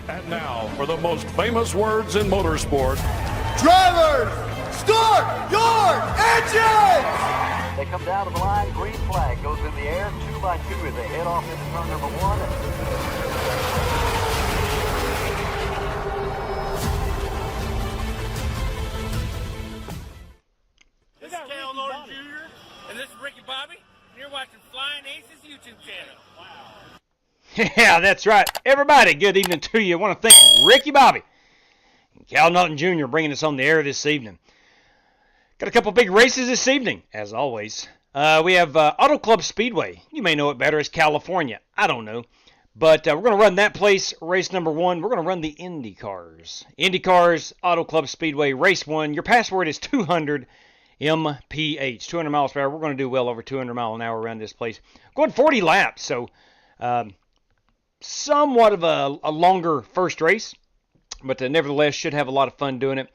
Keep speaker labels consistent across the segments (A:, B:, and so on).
A: And now, for the most famous words in motorsport.
B: Drivers, start your engines!
C: They come down to the line, green flag goes in the air, 2 by 2 as they head off into turn number 1.
D: This is Cal Norton Jr. and this is Ricky Bobby, and you're watching Flying Aces YouTube channel. Wow.
E: Yeah, that's right. Everybody, good evening to you. I want to thank Ricky Bobby and Cal Norton Jr. bringing us on the air this evening. Got a couple big races this evening, as always. We have Auto Club Speedway. You may know it better as California. I don't know. But we're going to run that place, race number 1. We're going to run the IndyCars. IndyCars, Auto Club Speedway, race 1. Your password is 200 mph, 200 miles per hour. We're going to do well over 200 miles an hour around this place. Going 40 laps, so somewhat of a longer first race, but nevertheless should have a lot of fun doing it.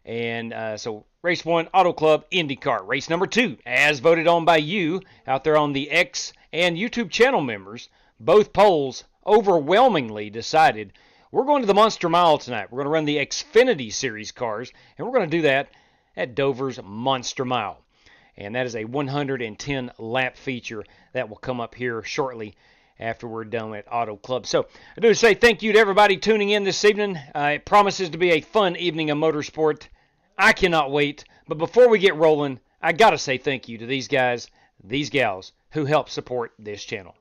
E: And so race 1, Auto Club, IndyCar. Race number 2, as voted on by you out there on the X and YouTube channel members, both polls overwhelmingly decided we're going to the Monster Mile tonight. We're going to run the Xfinity Series cars, and we're going to do that at Dover's Monster Mile. And that is a 110 lap feature that will come up here shortly after we're done at Auto Club. So I do say thank you to everybody tuning in this evening. It promises to be a fun evening of motorsport. I cannot wait. But before we get rolling, I got to say thank you to these guys, these gals, who help support this channel.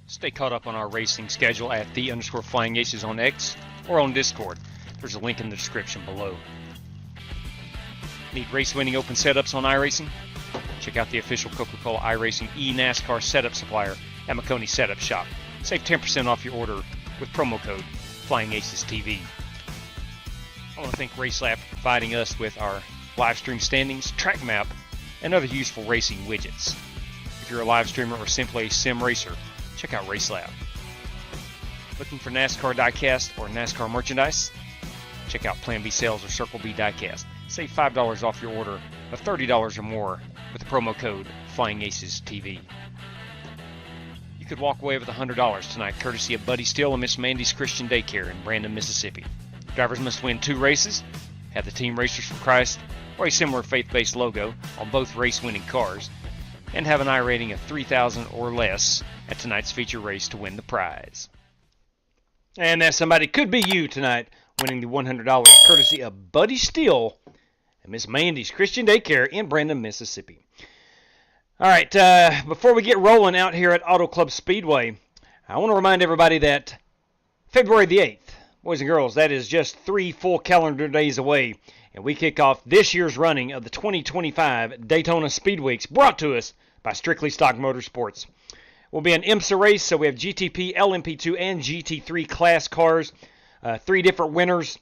E: Stay caught up on our racing schedule at _FlyingAces on X or on Discord. There's a link in the description below. Need race-winning open setups on iRacing? Check out the official Coca-Cola iRacing NASCAR setup supplier at McConey Setup Shop. Save 10% off your order with promo code FlyingAcesTV. I want to thank RaceLab for providing us with our live stream standings, track map, and other useful racing widgets. If you're a live streamer or simply a sim racer, check out RaceLab. Looking for NASCAR diecast or NASCAR merchandise? Check out Plan B Sales or Circle B Diecast. Save $5 off your order of $30 or more with the promo code FlyingAcesTV. You could walk away with $100 tonight courtesy of Buddy Steele and Miss Mandy's Christian Daycare in Brandon, Mississippi. Drivers must win 2 races, have the Team Racers for Christ or a similar faith-based logo on both race-winning cars, and have an I rating of 3,000 or less at tonight's feature race to win the prize. And that somebody could be you tonight, winning the $100 courtesy of Buddy Steele and Miss Mandy's Christian Daycare in Brandon, Mississippi. All right, before we get rolling out here at Auto Club Speedway, I want to remind everybody that February the 8th, boys and girls, that is just 3 full calendar days away, and we kick off this year's running of the 2025 Daytona Speed Weeks, brought to us by Strictly Stock Motorsports. We'll be an IMSA race, so we have GTP, LMP2, and GT3 class cars, 3 different winners,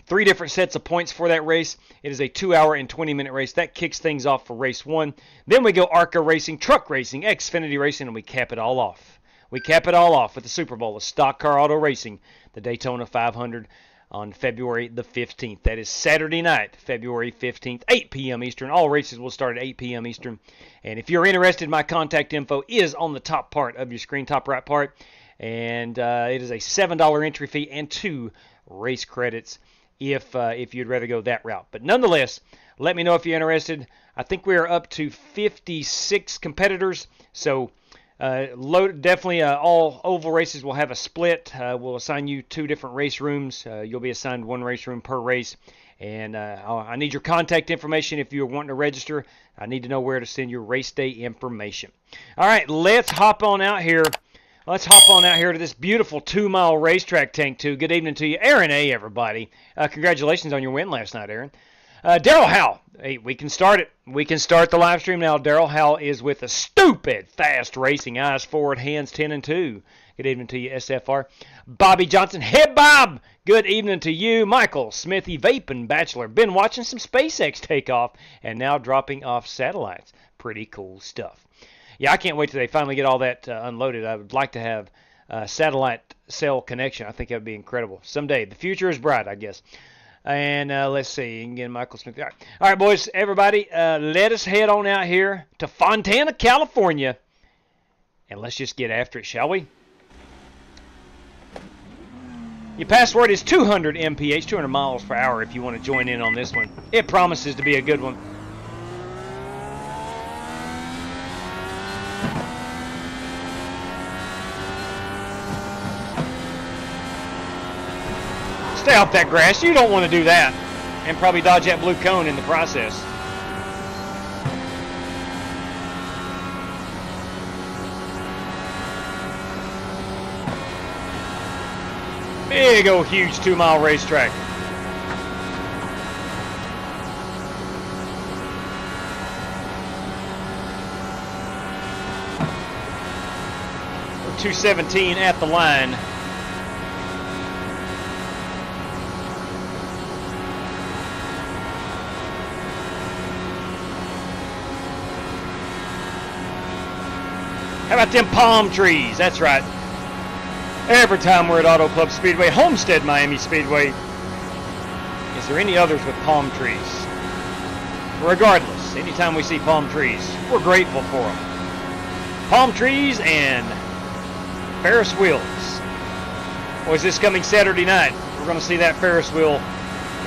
E: 3 different sets of points for that race. It is a 2-hour and 20-minute race. That kicks things off for race 1. Then we go ARCA racing, truck racing, Xfinity racing, and we cap it all off. We cap it all off with the Super Bowl of Stock Car Auto Racing, the Daytona 500 on February the 15th. That is Saturday night, February 15th, 8 p.m. Eastern. All races will start at 8 p.m. Eastern. And if you're interested, my contact info is on the top part of your screen, top right part. And it is a $7 entry fee and 2 race credits if you'd rather go that route. But nonetheless, let me know if you're interested. I think we are up to 56 competitors. So definitely all oval races will have a split. We'll assign you 2 different race rooms. You'll be assigned 1 race room per race. And I need your contact information if you're wanting to register. I need to know where to send your race day information. All right, let's hop on out here. Let's hop on out here to this beautiful 2-mile racetrack, Tank 2. Good evening to you. Aaron A., everybody. Congratulations on your win last night, Aaron. Daryl Howell. Hey, we can start it. We can start the live stream now. Daryl Howell is with a stupid fast racing. Eyes forward, hands 10 and 2. Good evening to you, SFR. Bobby Johnson. Hey, Bob. Good evening to you. Michael Smithy, Vaping Bachelor. Been watching some SpaceX take off and now dropping off satellites. Pretty cool stuff. Yeah, I can't wait till they finally get all that unloaded. I would like to have a satellite cell connection. I think that would be incredible. Someday. The future is bright, I guess. And let's see. Again, Michael Smith. All right, boys, everybody, let us head on out here to Fontana, California. And let's just get after it, shall we? Your password is 200 mph, 200 miles per hour if you want to join in on this one. It promises to be a good one. Stay off that grass. You don't want to do that. And probably dodge that blue cone in the process. Big old huge 2-mile racetrack. We're 217 at the line. How about them palm trees? That's right. Every time we're at Auto Club Speedway, Homestead Miami Speedway, is there any others with palm trees? Regardless, anytime we see palm trees, we're grateful for them. Palm trees and Ferris wheels. Boys, this coming Saturday night, we're going to see that Ferris wheel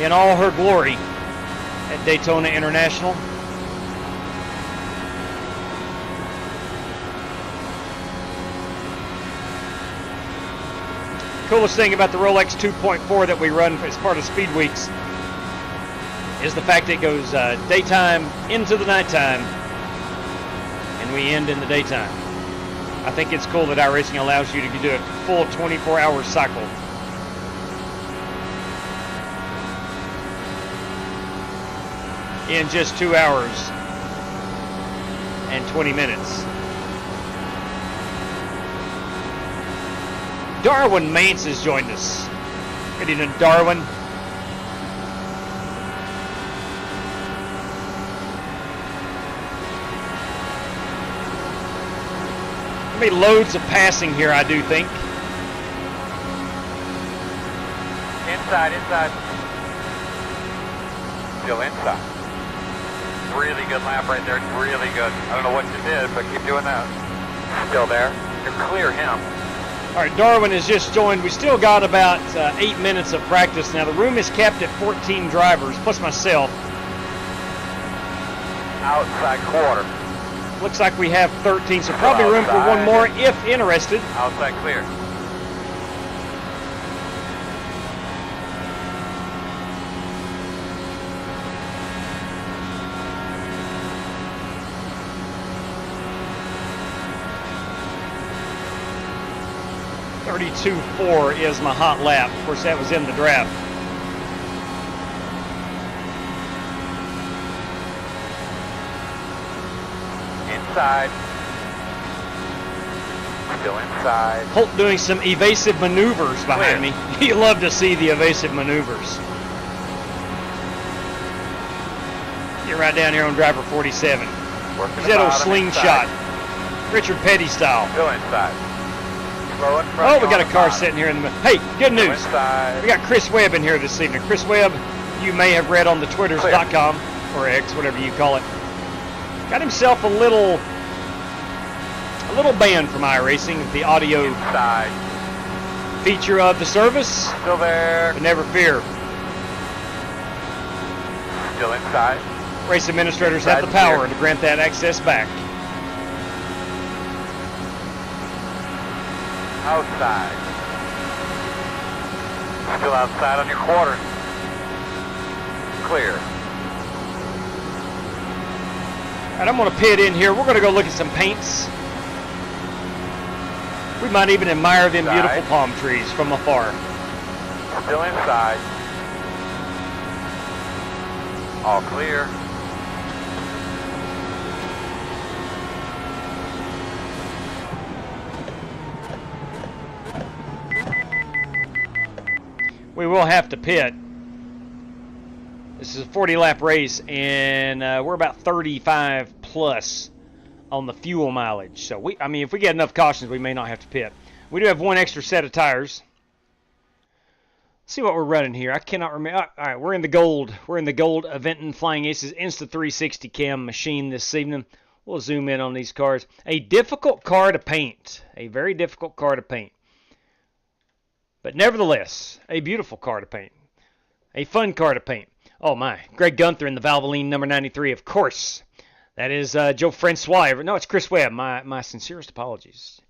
E: in all her glory at Daytona International. Coolest thing about the Rolex 2.4 that we run as part of Speed Weeks is the fact it goes daytime into the nighttime, and we end in the daytime. I think it's cool that iRacing allows you to do a full 24-hour cycle. In just 2 hours and 20 minutes. Darwin Mance has joined us. Good evening, Darwin. There'll be loads of passing here, I do think.
C: Inside. Still inside. Really good lap right there. Really good. I don't know what you did, but keep doing that. Still there. You clear him.
E: All right, Darwin has just joined. We still got about 8 minutes of practice. Now, the room is capped at 14 drivers, plus myself.
C: Outside quarter.
E: Looks like we have 13, so probably room for one more if interested.
C: Outside clear.
E: .32.4 is my hot lap. Of course, that was in the draft.
C: Inside. Still inside.
E: Holt doing some evasive maneuvers behind me. You love to see the evasive maneuvers. Get right down here on driver 47. He's that old slingshot. Richard Petty style.
C: Still inside.
E: Oh, we got a car sitting here in the middle. Hey, good news. We got Chris Webb in here this evening. Chris Webb, you may have read on the Twitters.com or X, whatever you call it. Got himself a little ban from iRacing with the audio feature of the service.
C: Still there.
E: But never fear.
C: Still inside.
E: Race administrators have the power to grant that access back.
C: Outside. Still outside on your quarter. Clear.
E: All right, I'm going to pit in here. We're going to go look at some paints. We might even admire them beautiful palm trees from afar.
C: Still inside. All clear.
E: We will have to pit. This is a 40-lap race, and we're about 35 plus on the fuel mileage. So I mean, if we get enough cautions, we may not have to pit. We do have one extra set of tires. Let's see what we're running here. I cannot remember. All right, we're in the gold. We're in the gold Aventon Flying Aces Insta360 cam machine this evening. We'll zoom in on these cars. A difficult car to paint. A very difficult car to paint. But nevertheless, a beautiful car to paint. A fun car to paint. Oh my, Greg Gunther in the Valvoline number 93, of course. That is Joe Francois. No, it's Chris Webb. My sincerest apologies.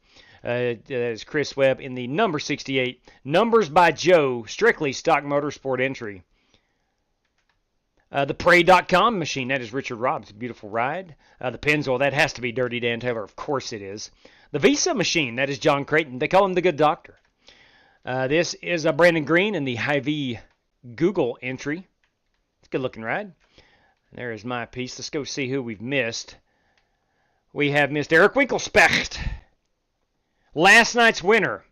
E: That is Chris Webb in the number 68. Numbers by Joe, strictly stock motorsport entry. The Prey.com machine, that is Richard Robb's beautiful ride. The Pennzoil, that has to be Dirty Dan Taylor. Of course it is. The Visa machine, that is John Creighton. They call him the Good Doctor. This is Brandon Green in the Hy-Vee Google entry. It's a good looking ride. There is my piece. Let's go see who we've missed. We have missed Eric Winkelspecht. Last night's winner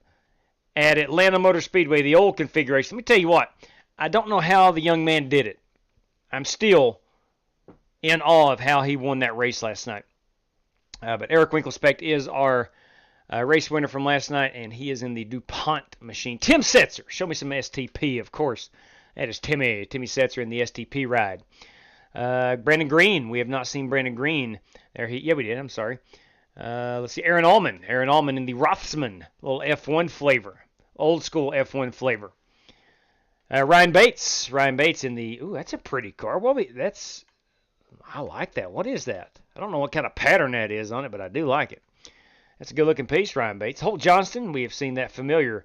E: at Atlanta Motor Speedway, the old configuration. Let me tell you what. I don't know how the young man did it. I'm still in awe of how he won that race last night. But Eric Winkelspecht is our race winner from last night, and he is in the DuPont machine. Tim Setzer, show me some STP, of course. That is Timmy Setzer in the STP ride. Brandon Green, we have not seen Brandon Green. Yeah, we did, I'm sorry. Let's see, Aaron Allman in the Rothsman, little F1 flavor, old school F1 flavor. Ryan Bates in the, ooh, that's a pretty car. I like that. What is that? I don't know what kind of pattern that is on it, but I do like it. That's a good-looking piece, Ryan Bates. Holt Johnston, we have seen that familiar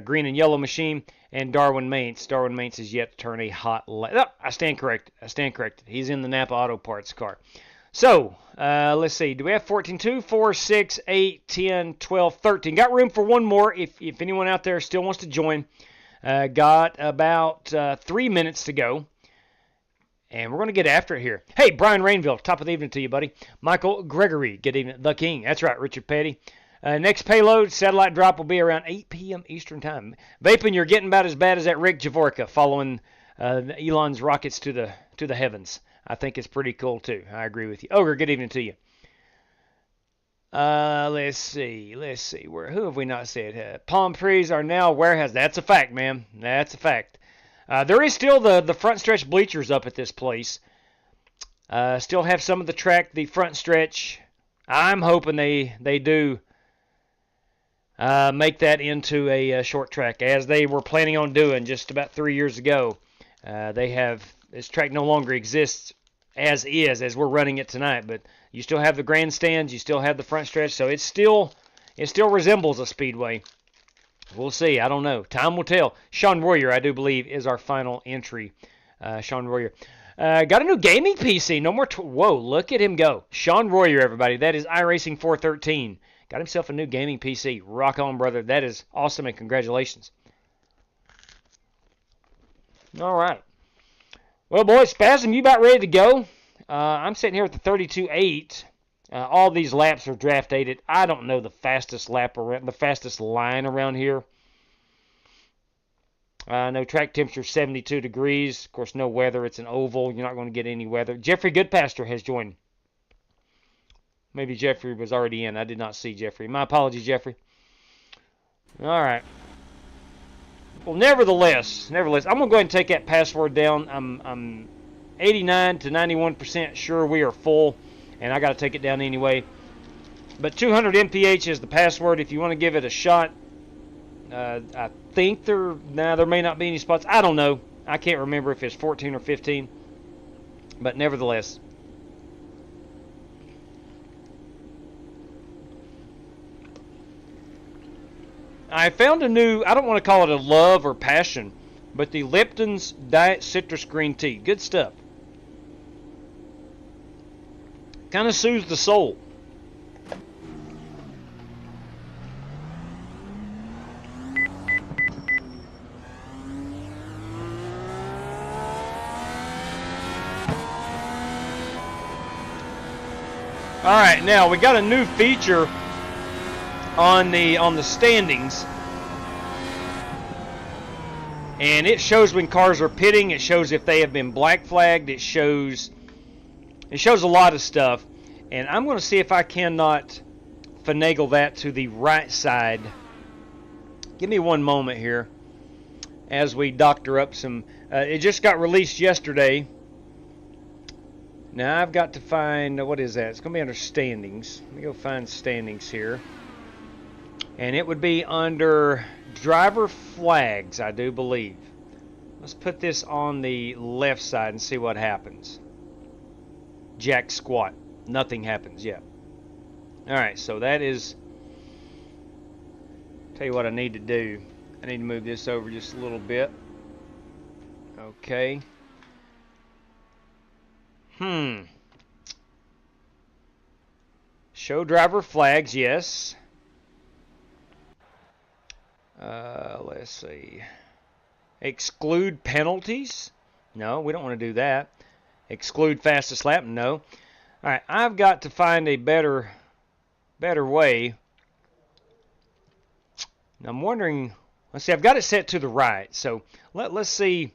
E: green and yellow machine, and Darwin Maintz. Darwin Maintz is yet to turn a hot light. Oh, I stand corrected. He's in the Napa Auto Parts car. So, let's see. Do we have 14, 2, 4, 6, 8, 10, 12, 13? Got room for one more if anyone out there still wants to join. Got about 3 minutes to go. And we're going to get after it here. Hey, Brian Rainville, top of the evening to you, buddy. Michael Gregory, good evening. The King, that's right, Richard Petty. Next payload, satellite drop will be around 8 p.m. Eastern Time. Vaping, you're getting about as bad as that Rick Javorka following Elon's rockets to the heavens. I think it's pretty cool, too. I agree with you. Ogre, good evening to you. Let's see. Who have we not said? Palm Trees are now warehouse. That's a fact, man. That's a fact. There is still the front stretch bleachers up at this place. Still have some of the track, the front stretch. I'm hoping they do make that into a short track, as they were planning on doing just about 3 years ago. This track no longer exists as we're running it tonight, but you still have the grandstands, you still have the front stretch, so it still resembles a speedway. We'll see. I don't know. Time will tell. Sean Warrior, I do believe, is our final entry. Sean Warrior. Got a new gaming PC. No more. Whoa, look at him go. Sean Warrior, everybody. That is iRacing 413. Got himself a new gaming PC. Rock on, brother. That is awesome, and congratulations. All right. Well, boys, Spasm, you about ready to go? I'm sitting here at the 32.8. All these laps are draft dated. I don't know the fastest line around here. No track temperature 72 degrees. Of course, no weather. It's an oval. You're not going to get any weather. Jeffrey Goodpasture has joined. Maybe Jeffrey was already in. I did not see Jeffrey. My apologies, Jeffrey. All right. Well, nevertheless, I'm going to go ahead and take that password down. I'm 89 to 91% sure we are full, and I got to take it down anyway. But 200 mph is the password if you want to give it a shot. I think there may not be any spots. I don't know. I can't remember if it's 14 or 15. But nevertheless. I found a new, I don't want to call it a love or passion, but the Lipton's Diet Citrus Green Tea. Good stuff. Kind of soothes the soul. All right, now we got a new feature on the standings, and it shows when cars are pitting. It shows if they have been black flagged. It shows a lot of stuff, and I'm going to see if I cannot finagle that to the right side. Give me one moment here as we doctor up some. It just got released yesterday. Now I've got to find, what is that? It's going to be under standings. Let me go find standings here. And it would be under driver flags, I do believe. Let's put this on the left side and see what happens. Jack squat. Nothing happens yet. Alright, so that is... Tell you what I need to do. I need to move this over just a little bit. Okay. Show driver flags, yes. Let's see. Exclude penalties? No, we don't want to do that. Exclude fastest lap? No. Alright, I've got to find a better way. I'm wondering, let's see, I've got it set to the right, so let's see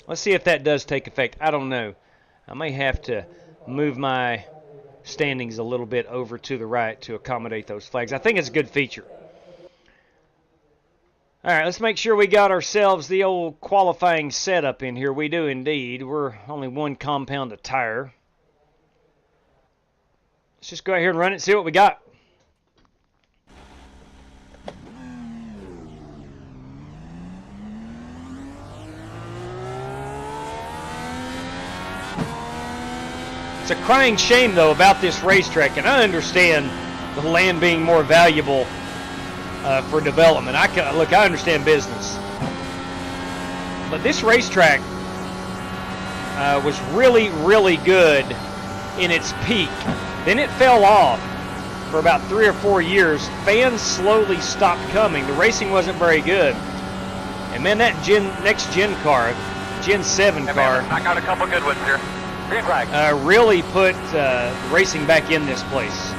E: if that does take effect. I don't know. I may have to move my standings a little bit over to the right to accommodate those flags. I think it's a good feature. Alright, let's make sure we got ourselves the old qualifying setup in here. We do indeed. We're only one compound a tire. Let's just go out here and run it and see what we got. It's a crying shame, though, about this racetrack, and I understand the land being more valuable for development. Look, I understand business. But this racetrack was really, really good in its peak. Then it fell off for about 3 or 4 years. Fans slowly stopped coming. The racing wasn't very good. And man, that next gen car, Gen 7 car,
C: I got a couple good ones here. Green flag.
E: Really put racing back in this place.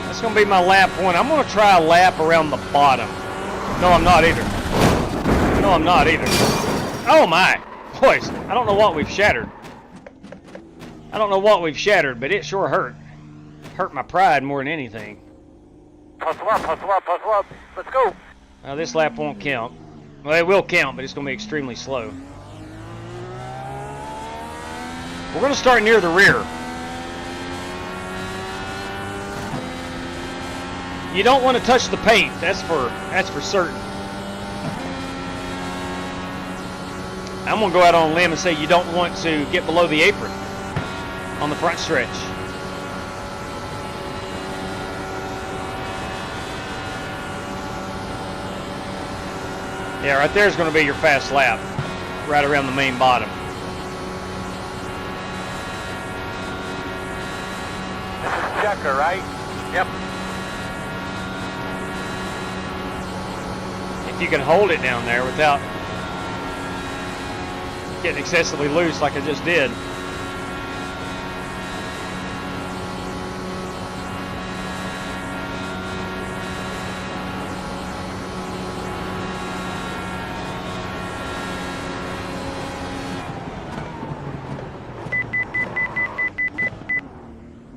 E: That's going to be my lap one. I'm going to try a lap around the bottom. No, I'm not either. No, I'm not either. Oh my! Boys, I don't know what we've shattered. I don't know what we've shattered, but it sure hurt. Hurt my pride more than anything.
C: Hustle up, hustle up, hustle up. Let's go.
E: Now this lap won't count. Well, it will count, but it's going to be extremely slow. We're going to start near the rear. You don't want to touch the paint. That's for certain. I'm going to go out on a limb and say you don't want to get below the apron on the front stretch. Yeah, right there is going to be your fast lap, right around the main bottom.
C: This is checker, right? Yep.
E: If you can hold it down there without getting excessively loose like I just did.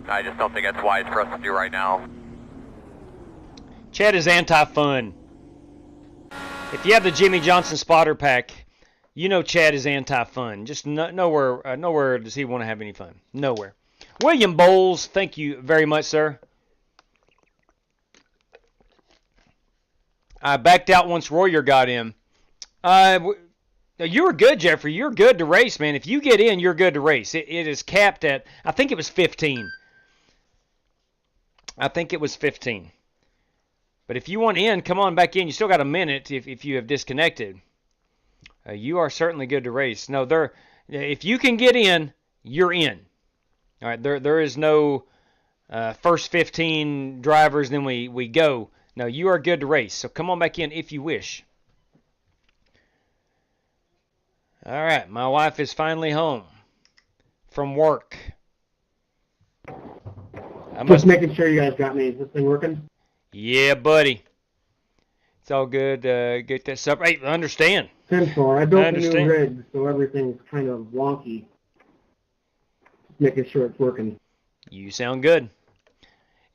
C: I just don't think that's wise for us to do right now.
E: Chad is anti-fun. If you have the Jimmy Johnson spotter pack, you know Chad is anti-fun. Just nowhere does he want to have any fun. Nowhere. William Bowles, thank you very much, sir. I backed out once Royer got in. You were good, Jeffrey. You're good to race, man. If you get in, you're good to race. It is capped at, I think it was 15. I think it was 15. But if you want in, come on back in. You still got a minute if you have disconnected. You are certainly good to race. No, if you can get in, you're in. All right, there is no first 15 drivers, then we go. No, you are good to race. So come on back in if you wish. All right, my wife is finally home from work.
F: Just making sure you guys got me. Is this thing working?
E: Yeah, buddy. It's all good. Get that stuff. Hey, understand.
F: 10-4. I built a new
E: understand.
F: rig, so everything's kind of wonky. Making sure it's working.
E: You sound good.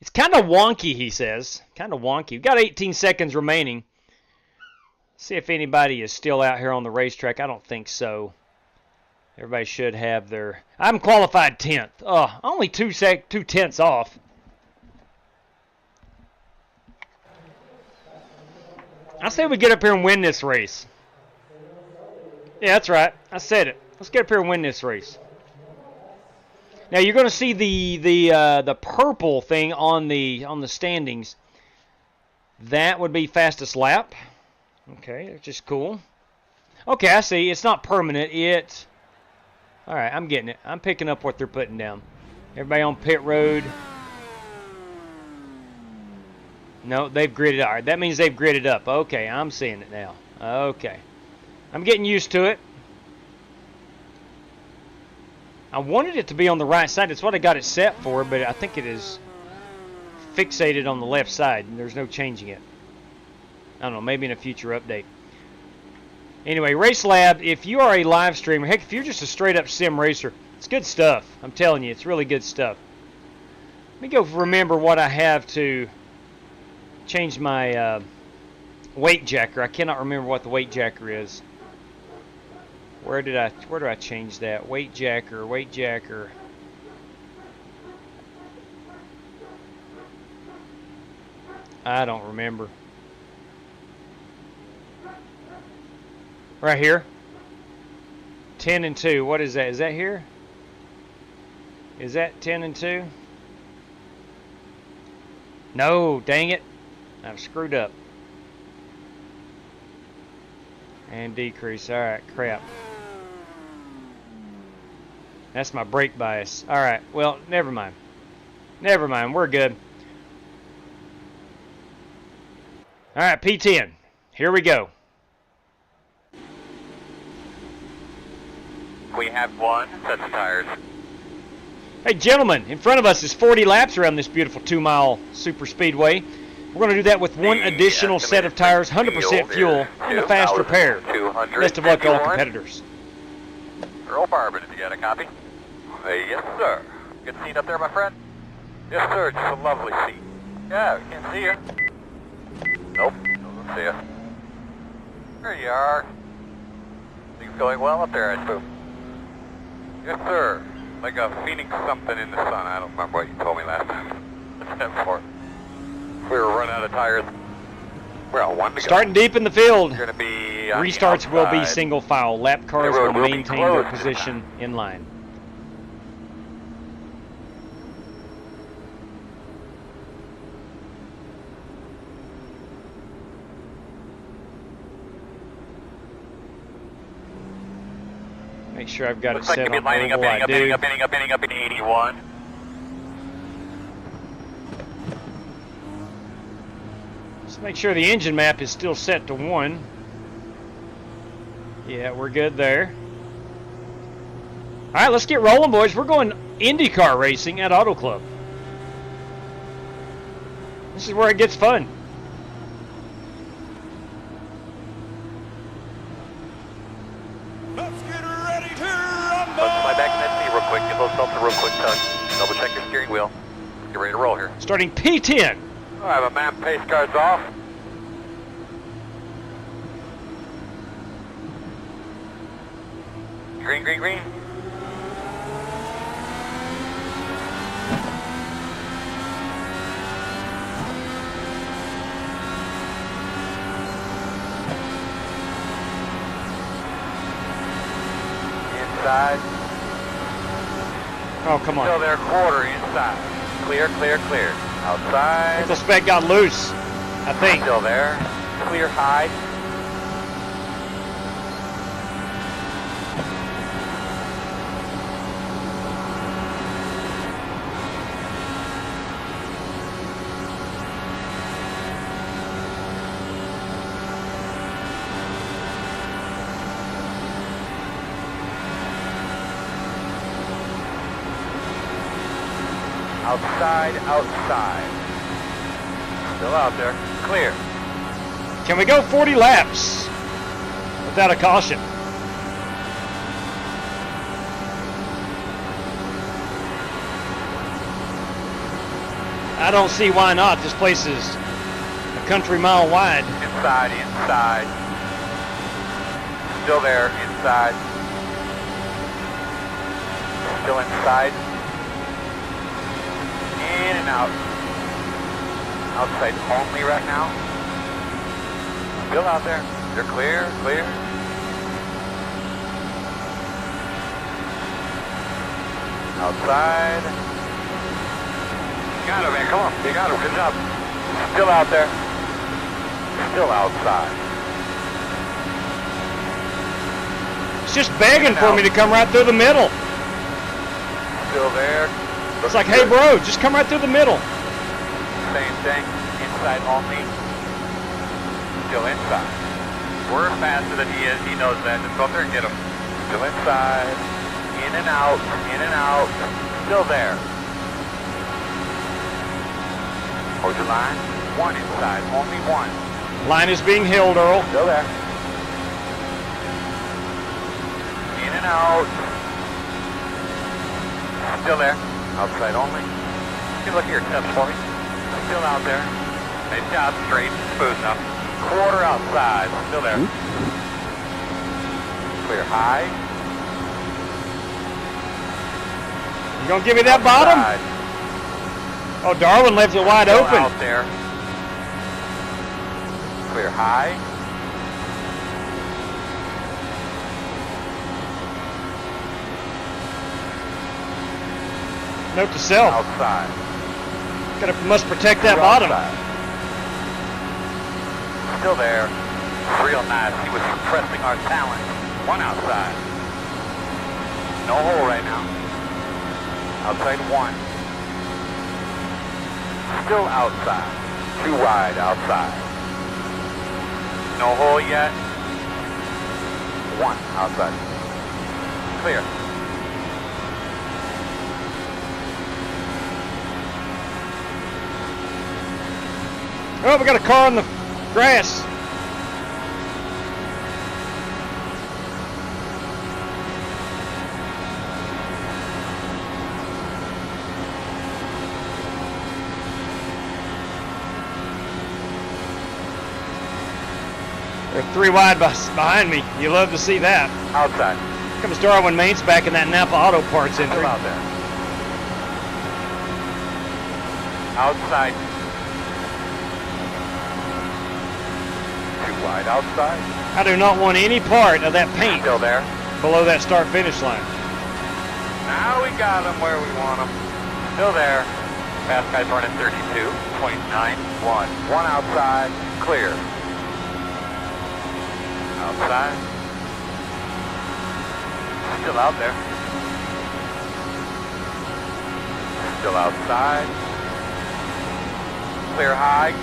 E: It's kind of wonky, he says. Kind of wonky. We've got 18 seconds remaining. See if anybody is still out here on the racetrack. I don't think so. Everybody should have their... I'm qualified 10th. Only 2 tenths off. I say we get up here and win this race. Yeah, that's right. I said it. Let's get up here and win this race. Now you're going to see the purple thing on the standings. That would be fastest lap. Okay, that's just cool. Okay, I see. It's not permanent. All right, I'm getting it. I'm picking up what they're putting down. Everybody on pit road. No, they've gridded. All right, that means they've gridded up. Okay, I'm seeing it now. Okay. I'm getting used to it. I wanted it to be on the right side. That's what I got it set for, but I think it is fixated on the left side, and there's no changing it. I don't know, maybe in a future update. Anyway, RaceLab, if you are a live streamer, heck, if you're just a straight-up sim racer, it's good stuff. I'm telling you, it's really good stuff. Let me go remember what I have to change my weight jacker. I cannot remember what the weight jacker is. Where do I change that? Weight jacker. I don't remember. Right here. 10 and 2. What is that? Is that here? Is that 10 and 2? No, dang it. I've screwed up. And decrease. Alright, crap. That's my brake bias. Alright, well, never mind. Never mind, we're good. Alright, P10. Here we go.
C: We have one set of tires.
E: Hey, gentlemen, in front of us is 40 laps around this beautiful 2-mile super speedway. We're going to do that with one additional set of tires, 100% fuel, and a fast repair. Best of luck to all competitors.
C: Earl Barbin, if you got a copy. Yes, sir. Good seat up there, my friend? Yes, sir. Just a lovely seat. Yeah, we can't see you. Nope, doesn't see you. There you are. Things going well up there, I suppose. Yes, sir. Like a phoenix something in the sun. I don't remember what you told me last time. What's that for? We were running out of tires. Well, one to go.
E: Starting deep in the field.
C: You're gonna be
E: Restarts will be single file. Lap cars will maintain their position in line. Make sure I've got
C: Looks
E: it
C: like
E: set
C: you'll
E: on
C: be lining up,
E: oval. I do.
C: ending up in 81.
E: Just make sure the engine map is still set to 1. Yeah, we're good there. All right, let's get rolling, boys. We're going IndyCar racing at Auto Club. This is where it gets fun.
B: Let's get ready to rumble!
C: Put my back in that seat real quick. Get those belts a real quick touch. Double check your steering wheel. Get ready to roll here.
E: Starting P10.
C: I have a map pace cards off. Green, green, green. Inside.
E: Oh, come
C: Still
E: on.
C: there, quarter inside. Clear, clear, clear. Outside.
E: The spec got loose, I think.
C: Still there. Clear high. Outside, outside. Still out there. Clear.
E: Can we go 40 laps without a caution? I don't see why not. This place is a country mile wide.
C: Inside, inside. Still there, inside. Still inside. In and out. Outside only right now. Still out there. They're clear, clear. Outside. You got it, man. Come on. You got it. Good job. Still out there. Still outside.
E: It's just begging for me to come right through the middle.
C: Still there.
E: It's like, hey, bro, just come right through the middle.
C: Same thing. Inside only. Still inside. We're faster than he is. He knows that. Just go up there and get him. Still inside. In and out. In and out. Still there. Hold your line. One inside. Only one.
E: Line is being held, Earl.
C: Still there. In and out. Still there. Outside only. You look at your test for me. Still out there. Nice job. Straight. Smooth enough. Quarter outside. Still there. Clear high.
E: You gonna give me that bottom?
C: Outside.
E: Oh, Darwin left it wide
C: Still
E: open.
C: out there. Clear high.
E: Note to self.
C: Outside.
E: Must protect that
C: Two
E: bottom.
C: outside. Still there. Real nice. He was suppressing our talent. One outside. No hole right now. Outside one. Still outside. Too wide outside. No hole yet. One outside. Clear.
E: Oh, we got a car on the grass. They're 3 wide behind me. You love to see that.
C: Outside.
E: Here comes Darwin Mainz back in that Napa Auto Parts entry.
C: Still out there. Outside. Too wide outside.
E: I do not want any part of that paint
C: Still there.
E: below that start-finish line.
C: Now we got him where we want him. Still there. Fast guy's running 32.91. One outside. Clear. Outside. Still out there. Still outside. Clear high.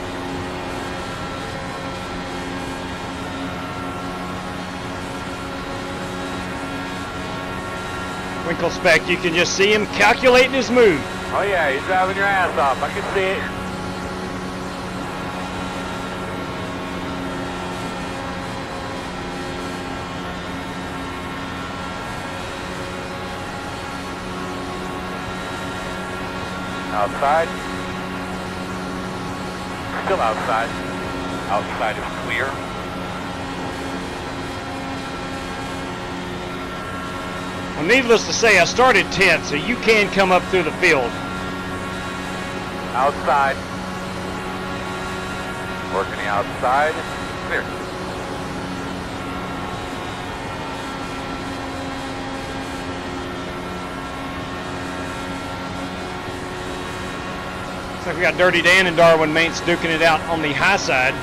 E: Winkle Spec, you can just see him calculating his move.
C: Oh yeah, you're driving your ass off. I can see it. Outside. Still outside. Outside is clear.
E: Well, needless to say, I started 10th, so you can come up through the field.
C: Outside. Working the outside. Clear.
E: Looks like we got Dirty Dan and Darwin Mainz duking it out on the high side.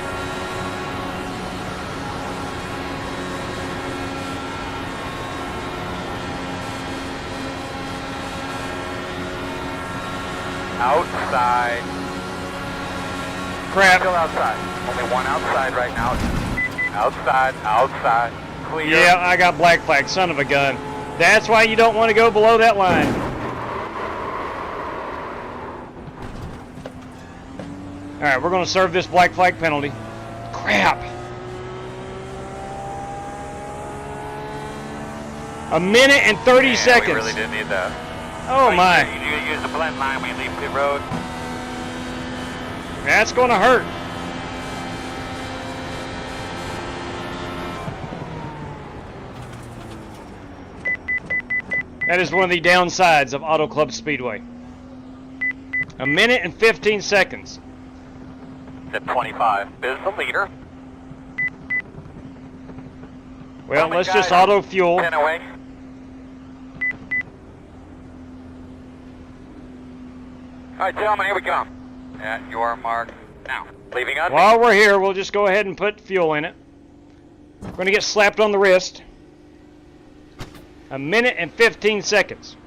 C: Outside.
E: Crap.
C: Still outside. Only one outside right now. Outside, outside. Clear.
E: Yeah, I got black flag, son of a gun. That's why you don't want to go below that line. All right, we're going to serve this black flag penalty. Crap. A minute and 30 seconds.
C: We really didn't need that.
E: Oh my.
C: You use the blend line when you leave pit road.
E: That's going to hurt. That is one of the downsides of Auto Club Speedway. A minute and 15 seconds.
C: At 25 is the leader.
E: Well, let's just auto fuel.
C: 10 away. All right, gentlemen, here we come. At your mark now. Leaving on.
E: While we're here, we'll just go ahead and put fuel in it. We're going to get slapped on the wrist. A minute and 15 seconds.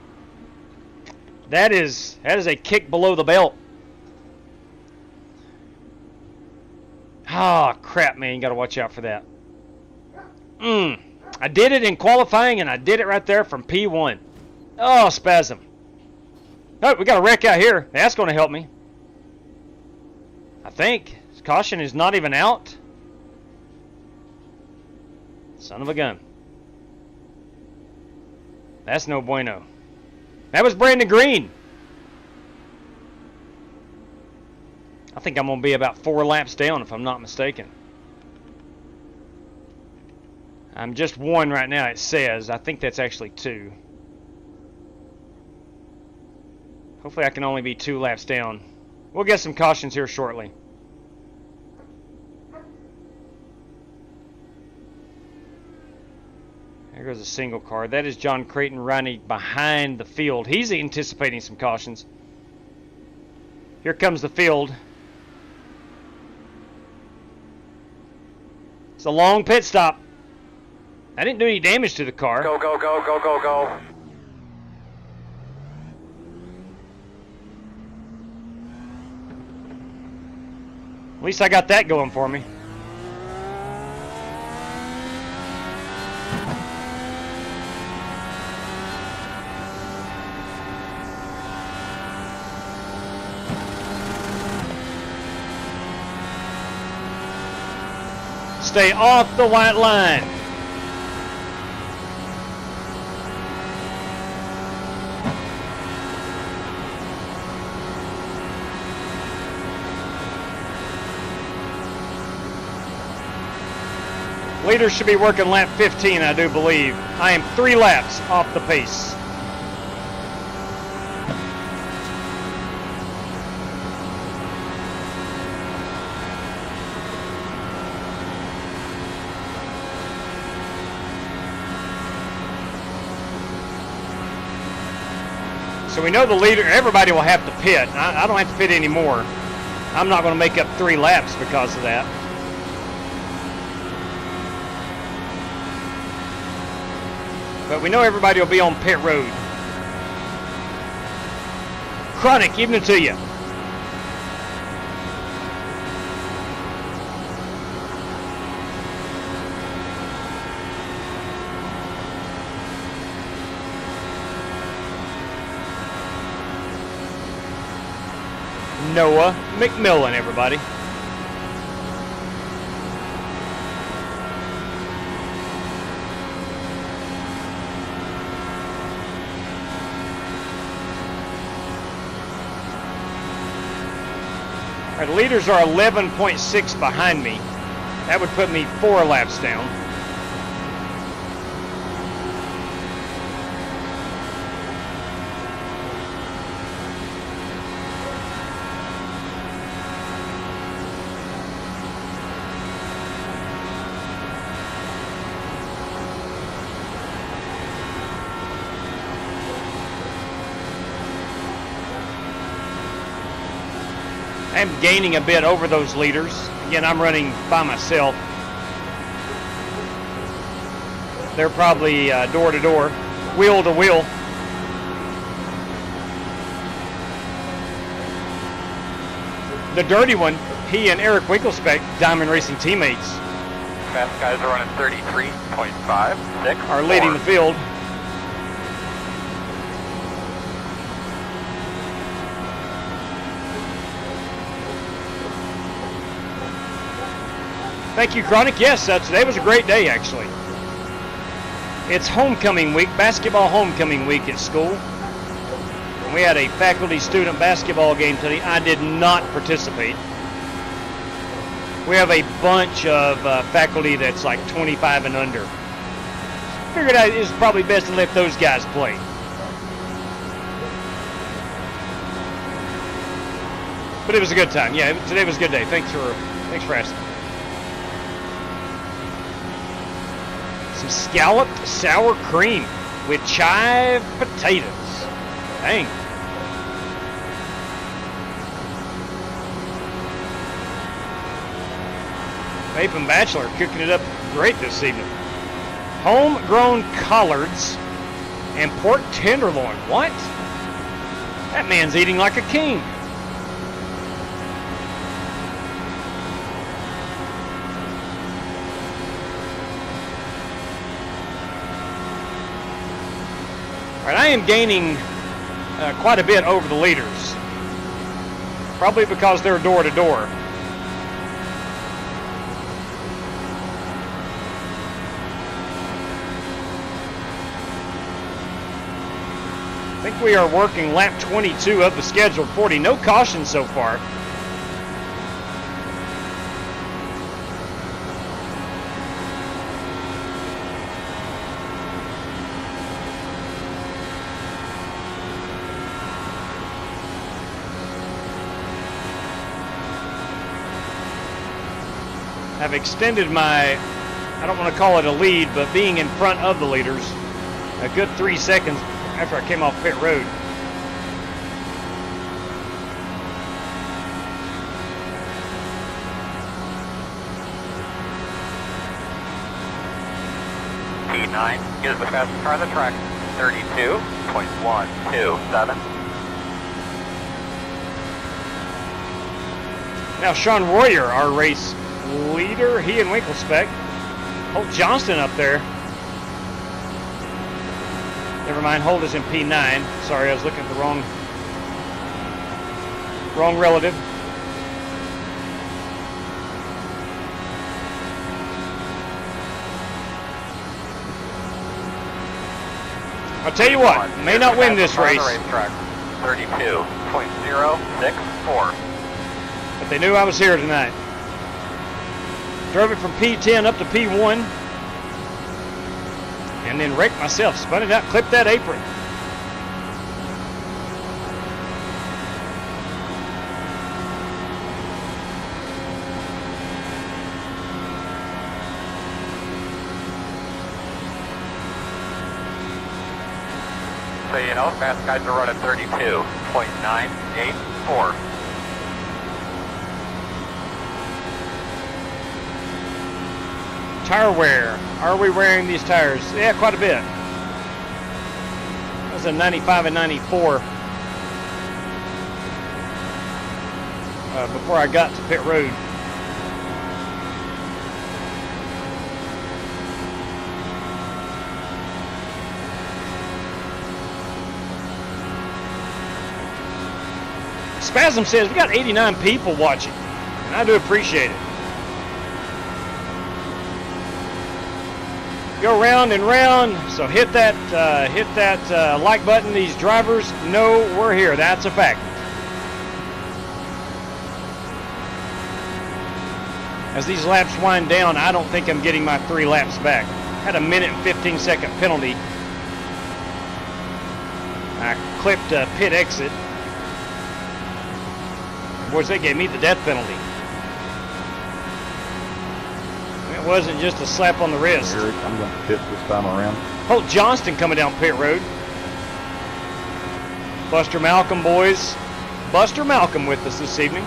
E: That is a kick below the belt. Ah, crap, man. You got to watch out for that. I did it in qualifying, and I did it right there from P1. Oh, spasm. Oh, we got a wreck out here. That's going to help me. I think. Caution is not even out. Son of a gun. That's no bueno. That was Brandon Green. I think I'm going to be about 4 laps down if I'm not mistaken. I'm just 1 right now, it says. I think that's actually 2. Hopefully I can only be 2 laps down. We'll get some cautions here shortly. There goes a single car. That is John Creighton running behind the field. He's anticipating some cautions. Here comes the field. It's a long pit stop. I didn't do any damage to the car.
C: Go, go, go, go, go, go.
E: At least I got that going for me. Stay off the white line. Leaders should be working lap 15, I do believe. I am 3 laps off the pace. So we know the leader, everybody will have to pit. I don't have to pit anymore. I'm not going to make up 3 laps because of that. But we know everybody will be on pit road. Chronic, evening to you. Noah McMillan, everybody. All right, the leaders are 11.6 behind me. That would put me 4 laps down. I'm gaining a bit over those leaders. Again, I'm running by myself. They're probably door to door, wheel to wheel. The dirty one, he and Eric Winkelspect, Diamond Racing teammates,
C: Fast guys are running 33.56.
E: are leading the field. Thank you, Chronic. Yes, today was a great day, actually. It's homecoming week, basketball homecoming week at school. We had a faculty-student basketball game today. I did not participate. We have a bunch of faculty that's like 25 and under. Figured it's probably best to let those guys play. But it was a good time. Yeah, today was a good day. Thanks for asking. Some scalloped sour cream with chive potatoes. Dang. Vape and Bachelor cooking it up great this evening. Homegrown collards and pork tenderloin. What? That man's eating like a king. All right, I am gaining quite a bit over the leaders. Probably because they're door to door. I think we are working lap 22 of the scheduled 40. No caution so far. I've extended my, I don't want to call it a lead, but being in front of the leaders a good 3 seconds after I came off pit road.
C: P9 is the fastest car on the track, 32.127.
E: Now Sean Royer, our race leader, he and Winklespec. Holt Johnston up there. Never mind, Holt is in P9. Sorry, I was looking at the wrong relative. I'll tell you what, may not win this race.
C: 32.064.
E: But they knew I was here tonight. Drove it from P10 up to P1. And then wrecked myself. Spun it out, clipped that apron.
C: So you know, fast guys are running 32.984.
E: Tire wear. Are we wearing these tires? Yeah, quite a bit. That was a 95 and 94 before I got to pit road. Spasm says we got 89 people watching, and I do appreciate it. Go round and round, so hit that like button. These drivers know we're here. That's a fact. As these laps wind down, I don't think I'm getting my 3 laps back. Had a 1 and 15 second penalty. I clipped a pit exit. Boys, they gave me the death penalty. It wasn't just a slap on the wrist.
G: I'm going to pit this time around.
E: Holt Johnston coming down pit road. Buster Malcolm, boys. Buster Malcolm with us this evening.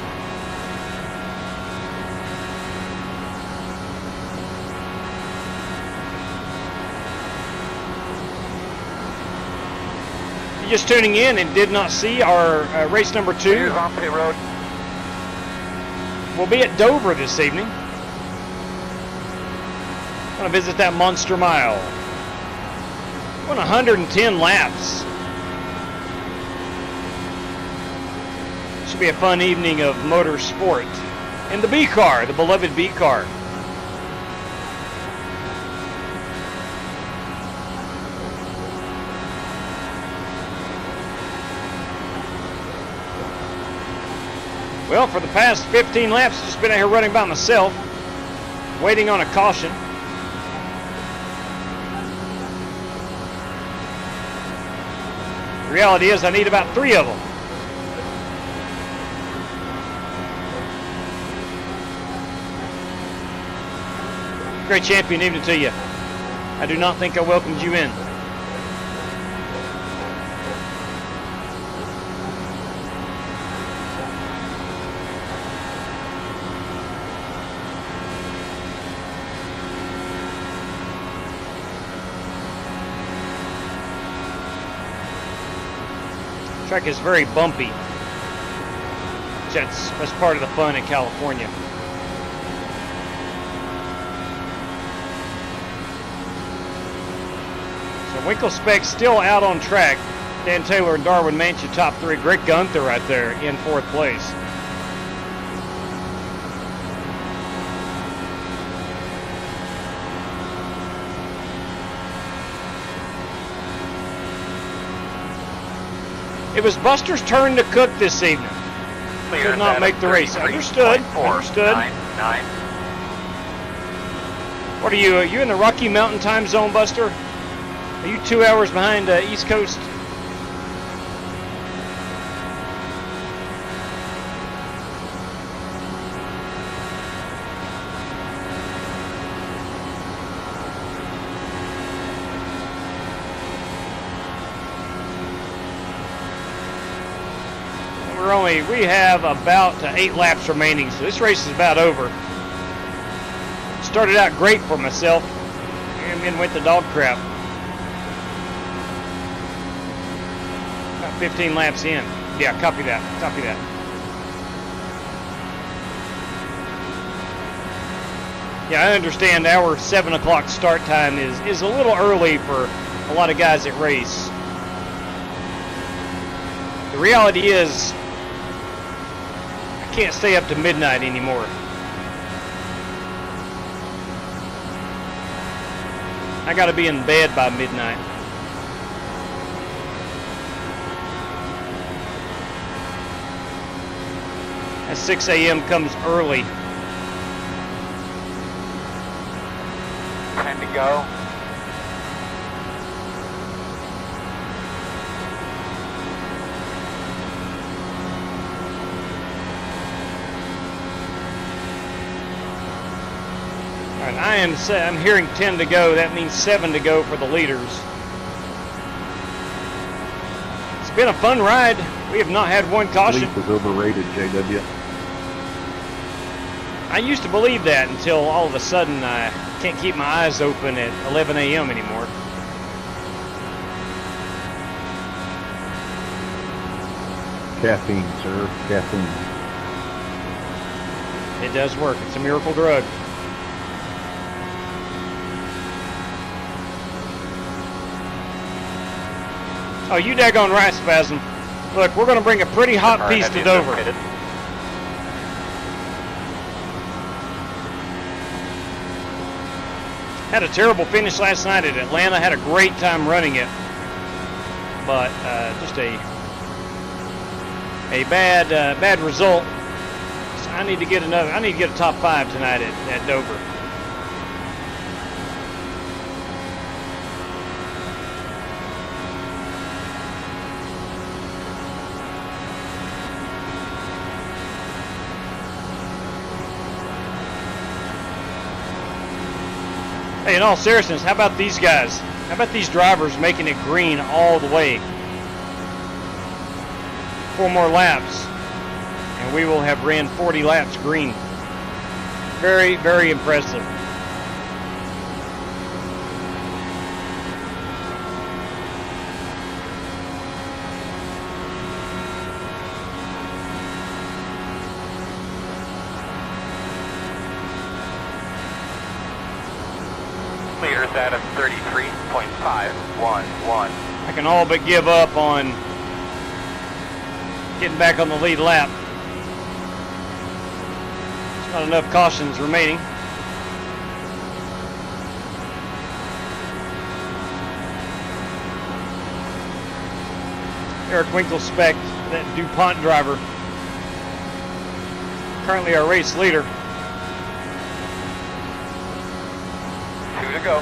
E: If you're just tuning in and did not see our race number 2.
C: Here's on pit road.
E: We'll be at Dover this evening. I'm going to visit that Monster Mile. 110 laps. Should be a fun evening of motorsport. And the B car, the beloved B car. Well, for the past 15 laps, just been out here running by myself, waiting on a caution. The reality is I need about 3 of them. Great champion evening to you. I do not think I welcomed you in. Track is very bumpy. That's part of the fun in California. So Winkle Speck's still out on track. Dan Taylor and Darwin Manchia top 3. Greg Gunther right there in 4th place. It was Buster's turn to cook this evening. Could not make the race. Understood. Understood.
C: 9.
E: What are you? Are you in the Rocky Mountain time zone, Buster? Are you 2 hours behind East Coast? We have about 8 laps remaining, so this race is about over. Started out great for myself, and then went to dog crap. About 15 laps in. Yeah, copy that. Copy that. Yeah, I understand our 7 o'clock start time is a little early for a lot of guys that race. The reality is, can't stay up to midnight anymore. I gotta be in bed by midnight. That 6 a.m. comes early.
C: Time to go.
E: I'm hearing 10 to go. That means 7 to go for the leaders. It's been a fun ride. We have not had one caution.
G: Leaf was overrated, JW.
E: I used to believe that until all of a sudden I can't keep my eyes open at 11 a.m. anymore.
G: Caffeine, sir. Caffeine.
E: It does work. It's a miracle drug. Oh, you daggone right, Spasm. Look, we're going to bring a pretty hot piece to Dover. Had a terrible finish last night at Atlanta. Had a great time running it. But just a bad result. So I need to get a top 5 tonight at Dover. Hey, in all seriousness, how about these guys? How about these drivers making it green all the way? 4 more laps, and we will have ran 40 laps green. Very, very impressive.
C: Leaders at a 33.511.
E: I can all but give up on getting back on the lead lap. There's not enough cautions remaining. Eric Winkle Speck, that DuPont driver. currently our race leader.
C: 2 to go.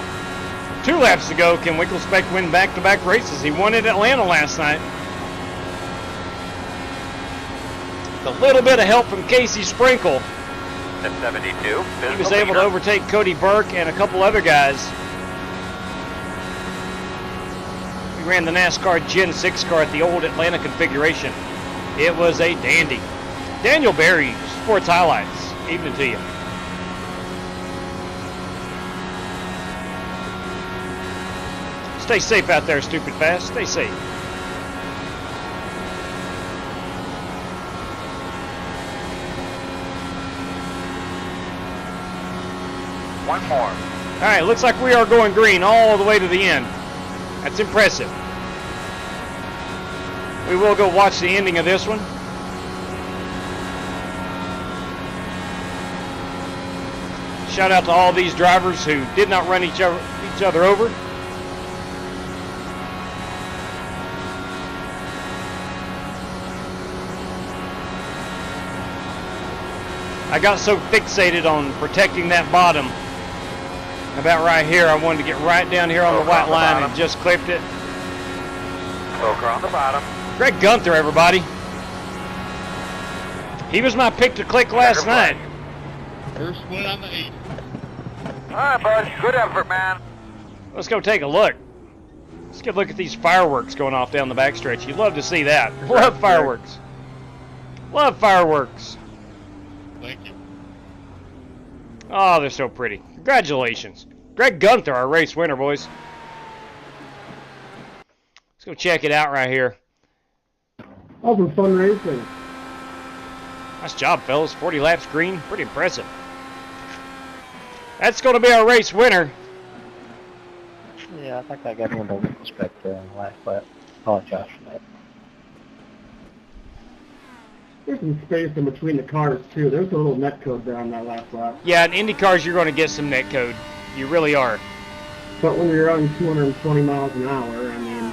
E: 2 laps to go. Can Winklespect win back-to-back races? He won at Atlanta last night. With a little bit of help from Casey Sprinkle,
C: At 72.
E: he was able to overtake Cody Burke and a couple other guys. We ran the NASCAR Gen 6 car at the old Atlanta configuration. It was a dandy. Daniel Berry, Sports Highlights. Evening to you. Stay safe out there, Stupid Fast. Stay safe.
C: One more.
E: All right, looks like we are going green all the way to the end. That's impressive. We will go watch the ending of this one. Shout out to all these drivers who did not run each other over. I got so fixated on protecting that bottom. About right here, I wanted to get right down here on the white line and just clipped it.
C: Poker on the bottom.
E: Greg Gunther, everybody. He was my pick to click last night.
B: First win on the 8.
C: All right, bud. Good effort, man.
E: Let's go take a look. Let's get a look at these fireworks going off down the backstretch. You'd love to see that. Love fireworks. Love fireworks.
B: Thank you.
E: Oh, they're so pretty. Congratulations. Greg Gunther, our race winner, boys. Let's go check it out right here.
F: Awesome fun racing.
E: Nice job, fellas. 40 laps green. Pretty impressive. That's going to be our race winner.
H: Yeah, I think I got him to respect the last lap. Apologize for that.
F: There's some space in between the cars, too. There's a little net code there on that last lap.
E: Yeah, in IndyCars, you're going to get some net code. You really are.
F: But when you're running 220 miles an hour, I mean...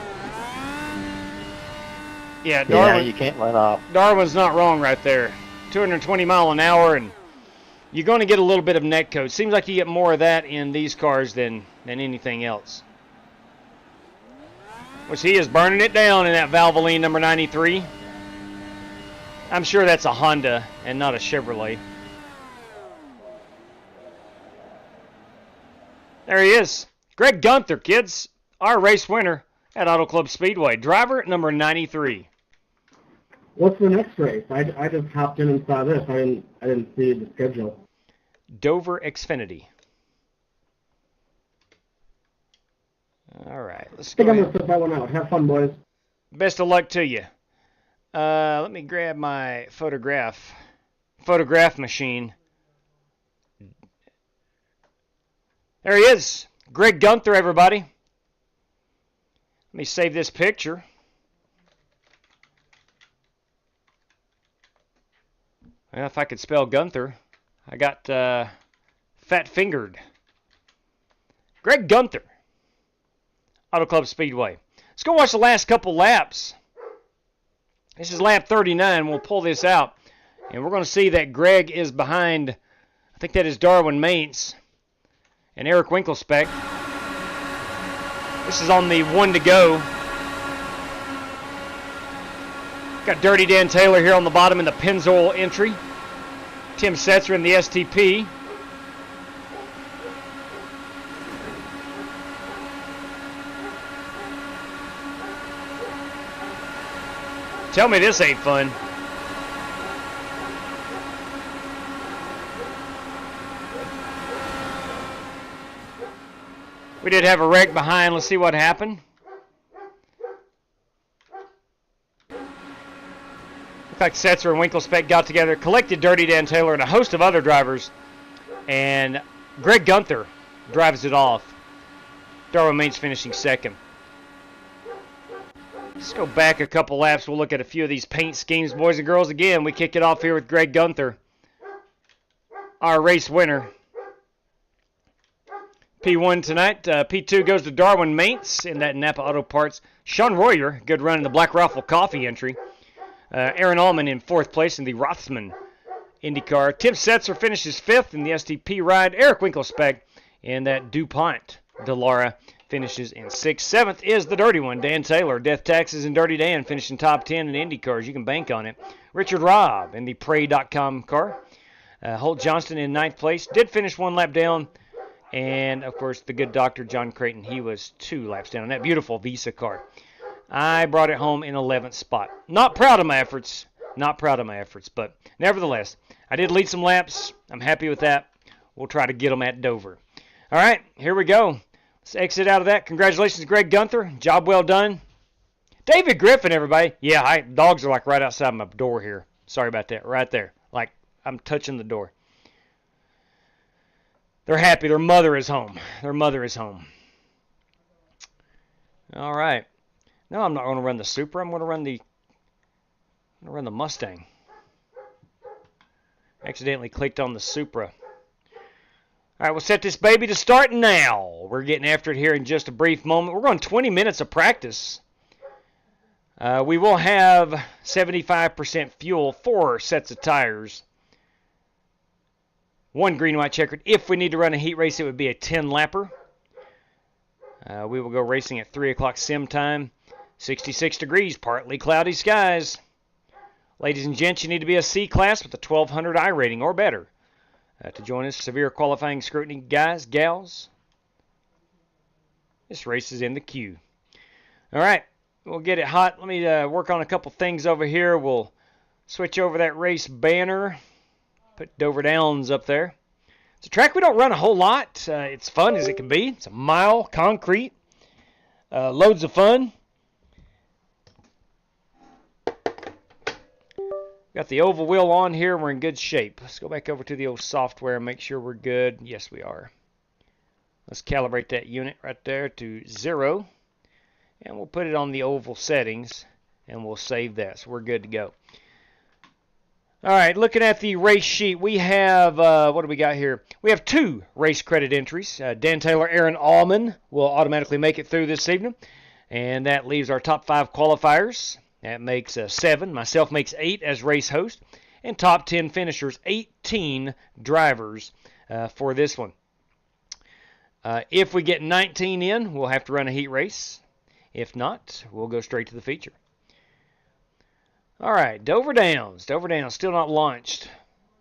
E: Yeah, Darwin,
H: Yeah, you can't let off.
E: Darwin's not wrong right there. 220 mile an hour, and you're going to get a little bit of net code. Seems like you get more of that in these cars than anything else. Which he is burning it down in that Valvoline number 93. I'm sure that's a Honda and not a Chevrolet. There he is. Greg Gunther, kids. Our race winner at Auto Club Speedway. Driver number 93.
F: What's the next race? I just hopped in and saw this. I didn't see the schedule.
E: Dover Xfinity. All right, let's
F: I
E: go.
F: think I'm going to set that one out. Have fun, boys.
E: Best of luck to you. Let me grab my photograph machine. There he is. Greg Gunther, everybody. Let me save this picture. Well, if I could spell Gunther, I got fat-fingered. Greg Gunther, Auto Club Speedway. Let's go watch the last couple laps. This is lap 39. We'll pull this out, and we're going to see that Greg is behind, I think that is Darwin Maintz and Eric Winklespect. This is on the 1 to go. Got Dirty Dan Taylor here on the bottom in the Pennzoil entry. Tim Setzer in the STP. Tell me this ain't fun. We did have a wreck behind. Let's see what happened. Looks like Setzer and Winklespect got together, collected Dirty Dan Taylor and a host of other drivers, and Greg Gunther drives it off. Darwin Maintz finishing second. Let's go back a couple laps. We'll look at a few of these paint schemes, boys and girls. Again, we kick it off here with Greg Gunther, our race winner. P1 tonight. P2 goes to Darwin Maintz in that Napa Auto Parts. Sean Royer, good run in the Black Rifle Coffee entry. Aaron Allman in fourth place in the Rothsman IndyCar. Tim Setzer finishes 5th in the STP ride. Eric Winkelspec in that DuPont Delara finishes in 6th. 7th is the dirty one, Dan Taylor. Death Taxes and Dirty Dan finishing top 10 in IndyCars. You can bank on it. Richard Robb in the Prey.com car. Holt Johnston in 9th place. Did finish 1 lap down. And, of course, the good Dr. John Creighton, he was 2 laps down in that beautiful Visa car. I brought it home in 11th spot. Not proud of my efforts. Not proud of my efforts. But, nevertheless, I did lead some laps. I'm happy with that. We'll try to get them at Dover. All right, here we go. Let's exit out of that. Congratulations, Greg Gunther. Job well done. David Griffin, everybody. Yeah, dogs are like right outside my door here. Sorry about that. Right there. Like I'm touching the door. They're happy. Their mother is home. Their mother is home. All right. No, I'm not going to run the Supra. I'm going to run the Mustang. Accidentally clicked on the Supra. All right, we'll set this baby to start now. We're getting after it here in just a brief moment. We're going 20 minutes of practice. We will have 75% fuel, 4 sets of tires. 1 green, white, checkered. If we need to run a heat race, it would be a 10-lapper. We will go racing at 3 o'clock sim time. 66 degrees, partly cloudy skies. Ladies and gents, you need to be a C-class with a 1200 I rating or better. To join us, severe qualifying scrutiny, guys, gals. This race is in the queue. All right, we'll get it hot. Let me work on a couple things over here. We'll switch over that race banner. Put Dover Downs up there. It's a track we don't run a whole lot. It's fun as it can be. It's a mile, concrete. Loads of fun. Got the oval wheel on here. We're in good shape. Let's go back over to the old software and make sure we're good. Yes, we are. Let's calibrate that unit right there to 0. And we'll put it on the oval settings. And we'll save that. So we're good to go. All right, looking at the race sheet, we have, what do we got here? We have 2 race credit entries. Dan Taylor, Aaron Allman will automatically make it through this evening. And that leaves our top 5 qualifiers. That makes 7. Myself makes 8 as race host. And top 10 finishers, 18 drivers for this one. If we get 19 in, we'll have to run a heat race. If not, we'll go straight to the feature. All right, Dover Downs. Dover Downs still not launched.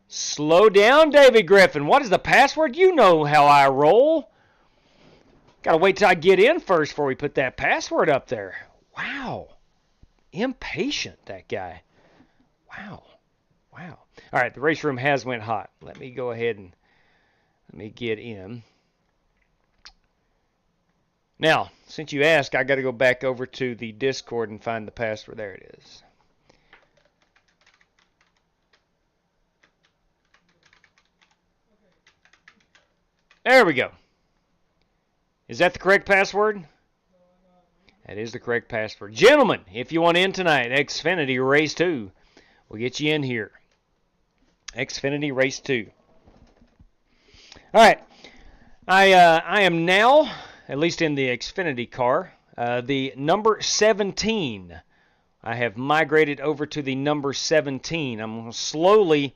E: Slow down, David Griffin. What is the password? You know how I roll. Got to wait till I get in first before we put that password up there. Wow. Impatient, that guy. Wow. Wow. All right, the race room has went hot. Let me go ahead and let me get in. Now, since you asked, I got to go back over to the Discord and find the password. There it is. There we go. Is that the correct password? That is the correct password. Gentlemen, if you want in tonight, Xfinity Race 2. We'll get you in here. Xfinity Race 2. All right. I am now, at least in the Xfinity car, the number 17. I have migrated over to the number 17. I'm going to slowly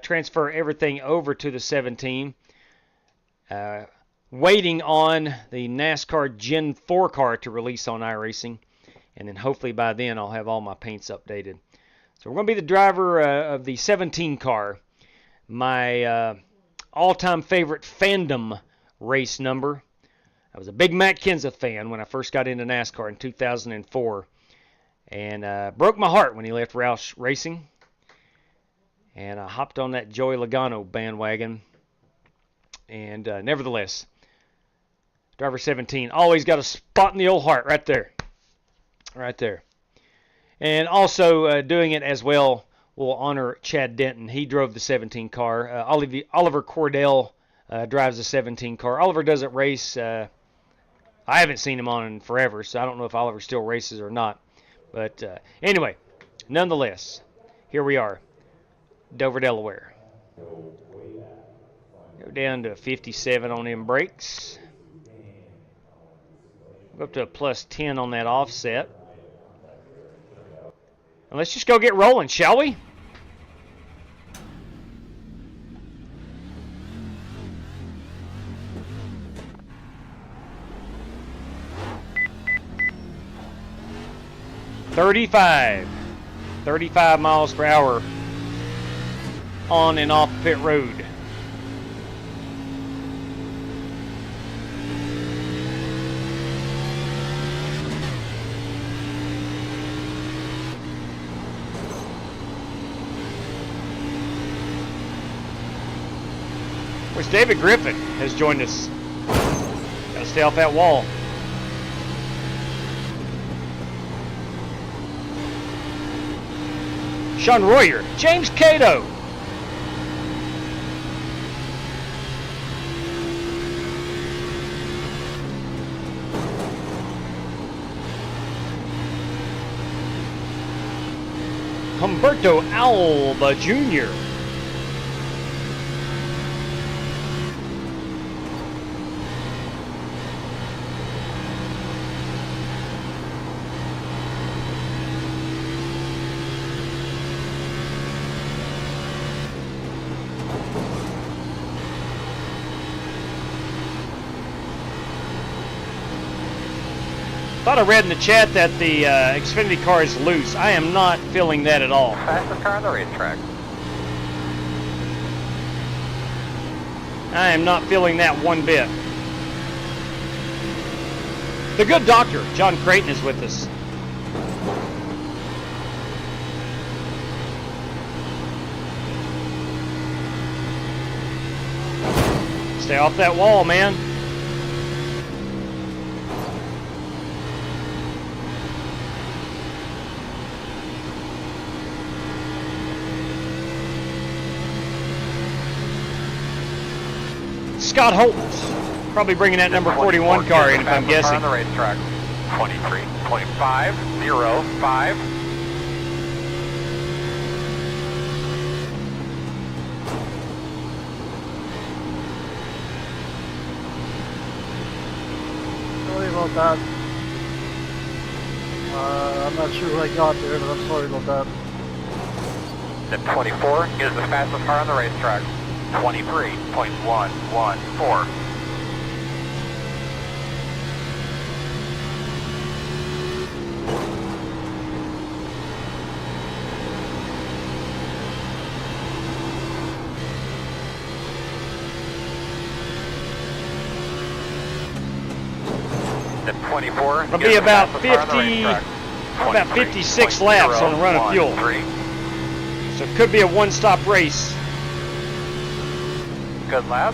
E: transfer everything over to the 17. Waiting on the NASCAR Gen 4 car to release on iRacing. And then hopefully by then I'll have all my paints updated. So we're going to be the driver of the 17 car. My all-time favorite fandom race number. I was a big Matt Kenseth fan when I first got into NASCAR in 2004. And broke my heart when he left Roush Racing. And I hopped on that Joey Logano bandwagon. And nevertheless, driver 17 always got a spot in the old heart right there. Right there. And also doing it as well will honor Chad Denton. He drove the 17 car. Oliver Cordell drives the 17 car. Oliver doesn't race. I haven't seen him on in forever, so I don't know if Oliver still races or not. But anyway, nonetheless, here we are. Dover, Delaware. Go down to 57 on them brakes. Go up to a plus 10 on that offset. And let's just go get rolling, shall we? 35 miles per hour on and off pit road. Of course, David Griffin has joined us. Gotta stay off that wall. Sean Royer, James Cato. Humberto Alba Jr. Thought I read in the chat that the Xfinity car is loose. I am not feeling that at all.
C: Fastest car on the racetrack.
E: I am not feeling that one bit. The good doctor, John Creighton, is with us. Stay off that wall, man. Scott Holt's probably bringing that number 41 car in, if I'm guessing.
C: On the racetrack. 23.505.
H: Sorry about that. I'm not sure who I got there, but I'm sorry about that.
C: The 24 is the fastest car on the racetrack. 23.114. The 24
E: It'll be about 56 laps on a run of fuel. So it could be a one-stop race.
C: Good lap.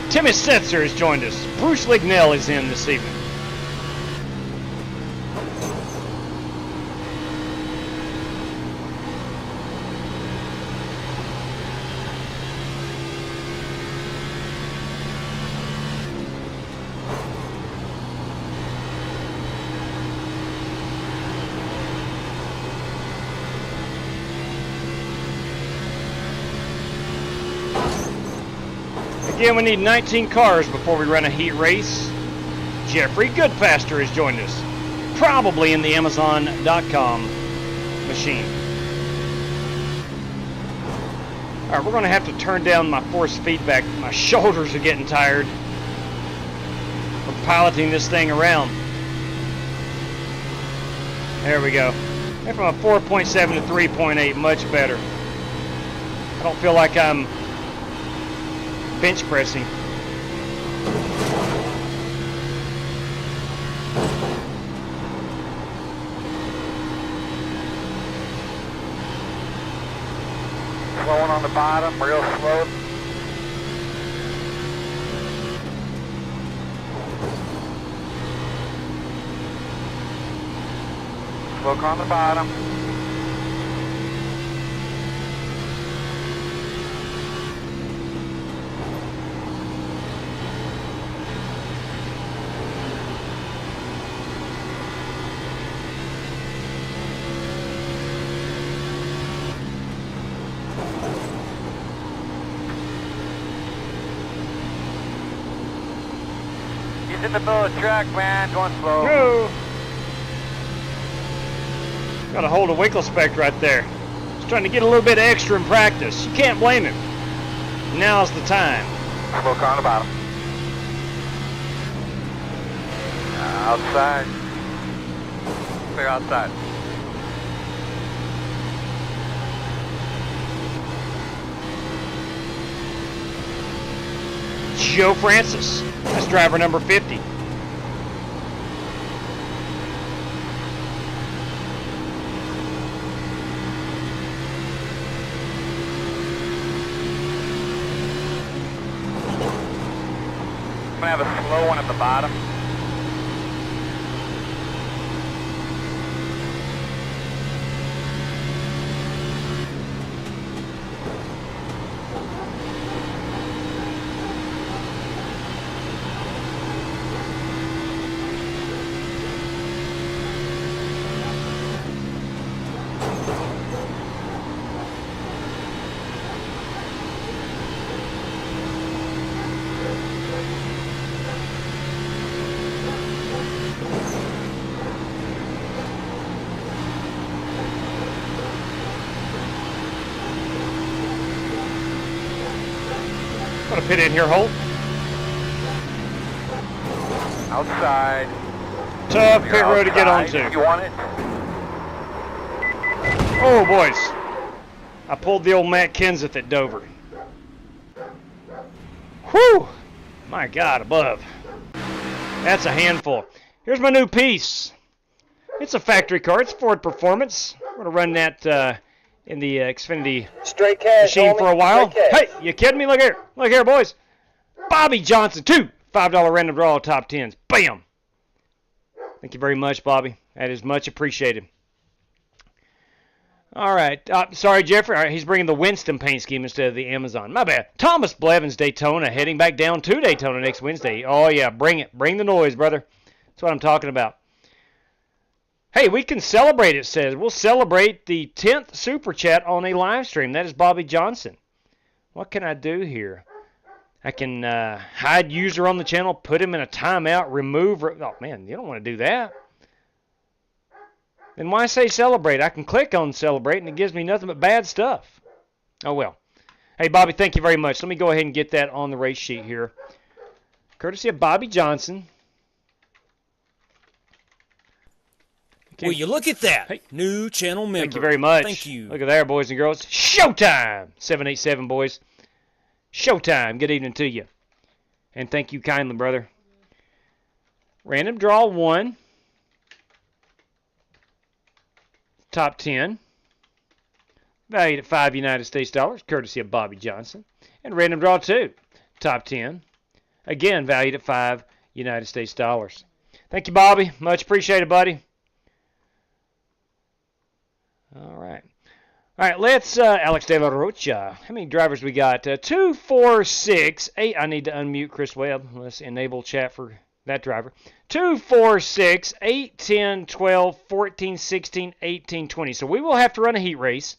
E: Timmy Setzer has joined us. Bruce Lignell is in this evening. Again, we need 19 cars before we run a heat race. Jeffrey Goodfaster has joined us, probably in the Amazon.com machine. All right, we're going to have to turn down my force feedback. My shoulders are getting tired from piloting this thing around. There we go. Went from a 4.7 to 3.8, much better. I don't feel like I'm bench pressing.
C: Slowing on the bottom, real slow. Look on the bottom. He's in the middle of the track, man, going slow.
E: No. Got a hold of Winklespect right there. He's trying to get a little bit extra in practice. You can't blame him. Now's the time.
C: Smoke on the bottom. Outside. Clear outside.
E: Joe Francis. That's driver number 50.
C: I'm gonna have a slow one at the bottom.
E: Want to pit in here, Holt?
C: Outside.
E: Tough
C: You're
E: pit road to get
C: outside
E: onto.
C: if you want it.
E: Oh, boys. I pulled the old Matt Kenseth at Dover. Whew! My God, above. That's a handful. Here's my new piece. It's a factory car. It's Ford Performance. We're going to run that in the Xfinity
I: Straight cash,
E: machine
I: homie.
E: for a while.
I: Straight cash.
E: Hey, you kidding me? Look here. Look here, boys. Bobby Johnson, 2 $5 random draw top 10s. Bam! Thank you very much, Bobby. That is much appreciated. All right. Sorry, Jeffrey. All right, he's bringing the Winston paint scheme instead of the Amazon. My bad. Thomas Blevins, Daytona, heading back down to Daytona next Wednesday. Oh, yeah. Bring it. Bring the noise, brother. That's what I'm talking about. Hey, we can celebrate, it says. We'll celebrate the 10th Super Chat on a live stream. That is Bobby Johnson. What can I do here? I can hide user on the channel, put him in a timeout, remove. Oh, man, you don't want to do that. Then why say celebrate? I can click on celebrate, and it gives me nothing but bad stuff. Oh, well. Hey, Bobby, thank you very much. Let me go ahead and get that on the race sheet here. Courtesy of Bobby Johnson.
J: Will you look at that?
E: Hey.
J: New channel member.
E: Thank you very much.
J: Thank you.
E: Look at there, boys and girls. Showtime! 787, boys. Showtime. Good evening to you. And thank you kindly, brother. Random draw 1. Top 10. Valued at $5 United States dollars, courtesy of Bobby Johnson. And random draw 2. Top 10. Again, valued at $5 United States dollars. Thank you, Bobby. Much appreciated, buddy. All right. All right, let's, Alex De La Rocha. How many drivers we got? 2, 4, 6, 8. I need to unmute Chris Webb. Let's enable chat for that driver. 2, 4, 6, 8, 10, 12, 14, 16, 18, 20. So we will have to run a heat race.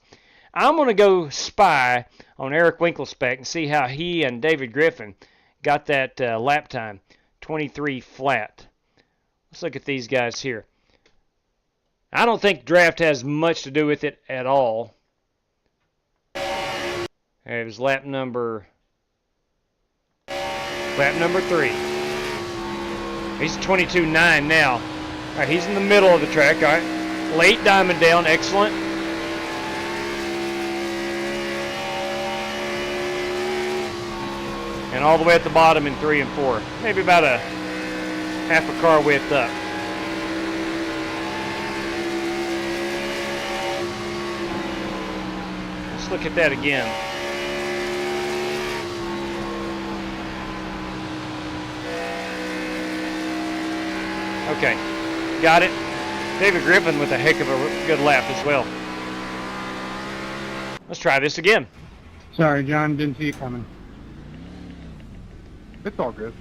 E: I'm going to go spy on Eric Winklespec and see how he and David Griffin got that lap time. 23 flat. Let's look at these guys here. I don't think draft has much to do with it at all. It was lap number 3. He's 22.9 now. All right, he's in the middle of the track. All right, late diamond down, excellent. And all the way at the bottom in 3 and 4. Maybe about a half a car width up. Let's look at that again. Okay, got it. David Griffin with a heck of a good lap as well. Let's try this again.
K: Sorry, John, didn't see you coming. It's all good.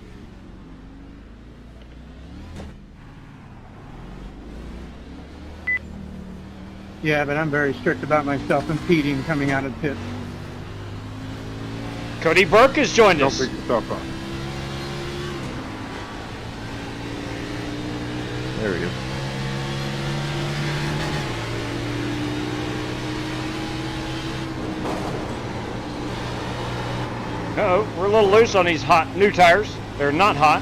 K: Yeah, but I'm very strict about myself impeding coming out of the pit.
E: Cody Burke has joined us.
G: Don't pick yourself up. There he is.
E: Uh-oh, we're a little loose on these hot new tires. They're not hot.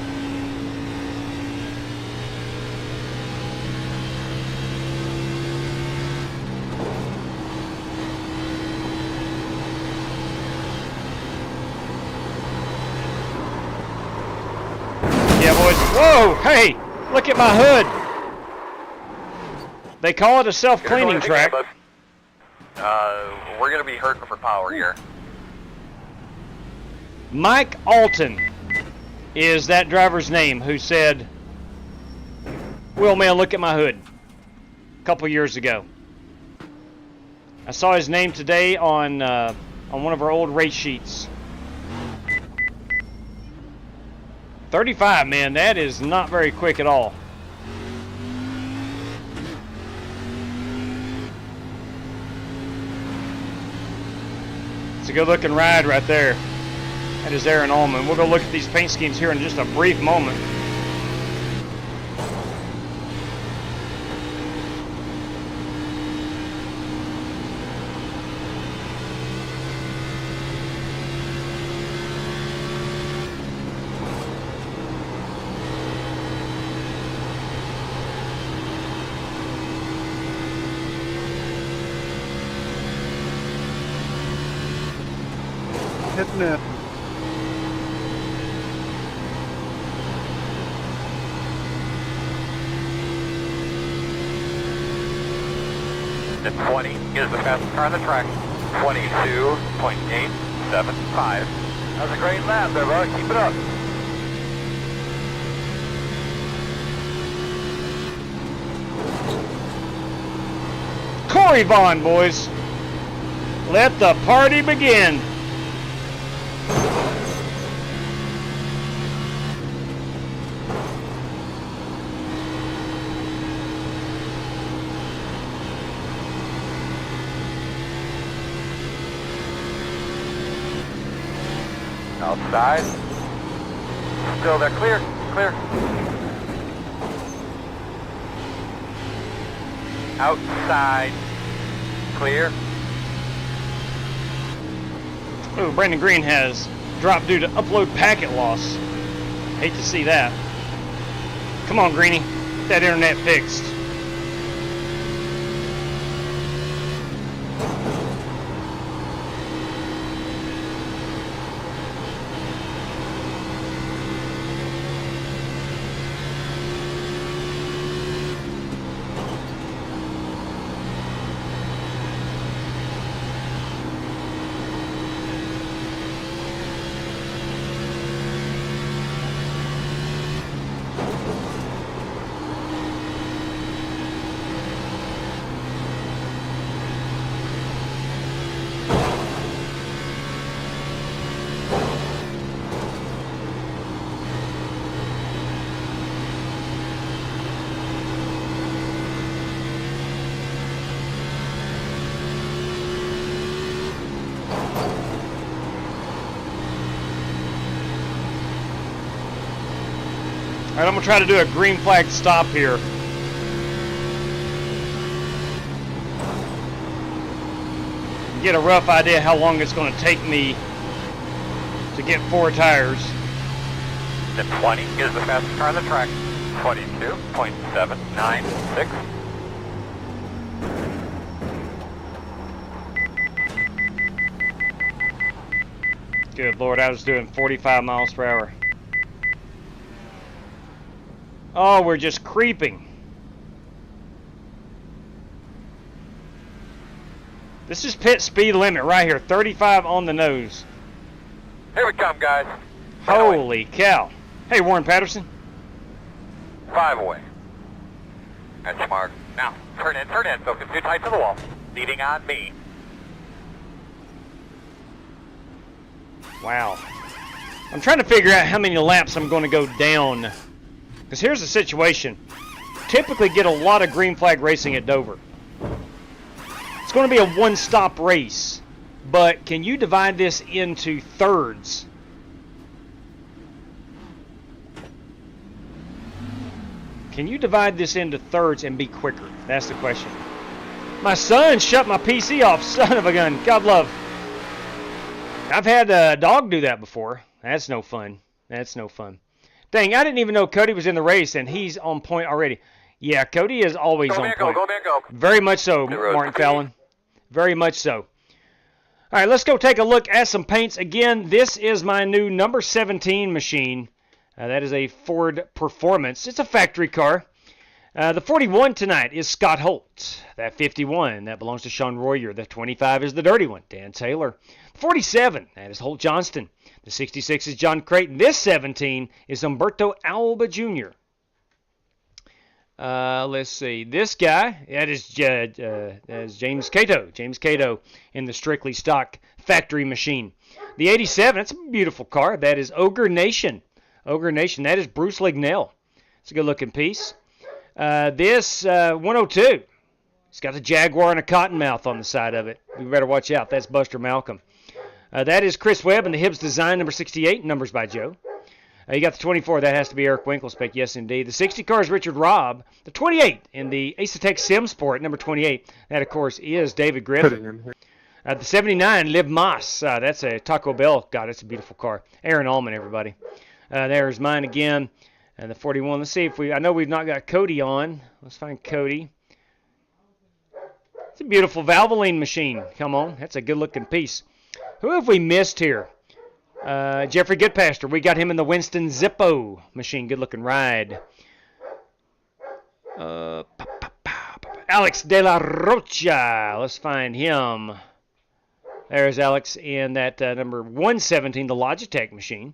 E: Whoa, hey, look at my hood. They call it a self-cleaning track.
C: We're going to be hurting for power here.
E: Mike Alton is that driver's name who said, "Well, man, look at my hood," a couple years ago. I saw his name today on one of our old race sheets. 35, man, that is not very quick at all. It's a good looking ride right there. That is Aaron Allman. We'll go look at these paint schemes here in just a brief moment.
K: Hit and miss.
C: The 20 is the fastest car on the track. 22.875. That was a great lap there, bud. Keep it up.
E: Corey Vaughn, boys. Let the party begin.
C: Outside. Still there. Clear. Clear. Outside. Clear.
E: Oh, Brandon Green has dropped due to upload packet loss. Hate to see that. Come on, Greenie. Get that internet fixed. All right, I'm gonna try to do a green flag stop here. Get a rough idea how long it's gonna take me to get 4 tires.
C: The 20 is the fastest car on the track. 22.796.
E: Good Lord, I was doing 45 miles per hour. Oh, we're just creeping. This is pit speed limit right here, 35 on the nose.
C: Here we come, guys.
E: Holy cow. Hey, Warren Patterson.
C: 5 away. That's smart. Now, turn in, focus too tight to the wall. Leading on me.
E: Wow. I'm trying to figure out how many laps I'm going to go down. Because here's the situation. Typically get a lot of green flag racing at Dover. It's going to be a one-stop race. But can you divide this into thirds? Can you divide this into thirds and be quicker? That's the question. My son shut my PC off, son of a gun. God love. I've had a dog do that before. That's no fun. That's no fun. Dang, I didn't even know Cody was in the race, and he's on point already. Yeah, Cody is always on point.
C: Go, man, go.
E: Very much so, Martin Fallon. Very much so. All right, let's go take a look at some paints. Again, this is my new number 17 machine. That is a Ford Performance. It's a factory car. The 41 tonight is Scott Holt. That 51, that belongs to Sean Royer. The 25 is the dirty one, Dan Taylor. 47, that is Holt Johnston. The 66 is John Creighton. This 17 is Humberto Alba Jr. Let's see. This guy, that is James Cato. James Cato in the strictly stock factory machine. The 87, that's a beautiful car. That is Ogre Nation. Ogre Nation, that is Bruce Lignell. It's a good-looking piece. This 102, it's got a Jaguar and a Cottonmouth on the side of it. We better watch out. That's Buster Malcolm. That is Chris Webb and the Hibbs Design, number 68, numbers by Joe. You got the 24, that has to be Eric Winkelspec, yes indeed. The 60 car is Richard Robb. The 28 in the Acetec Sim Sport, number 28, that of course is David Griffin. The 79, Liv Moss, that's a Taco Bell. God, it's a beautiful car. Aaron Allman, everybody. There's mine again. And the 41, let's see if I know we've not got Cody on. Let's find Cody. It's a beautiful Valvoline machine. Come on, that's a good-looking piece. Who have we missed here? Jeffrey Goodpaster. We got him in the Winston Zippo machine. Good-looking ride. Alex De La Rocha. Let's find him. There's Alex in that number 117, the Logitech machine.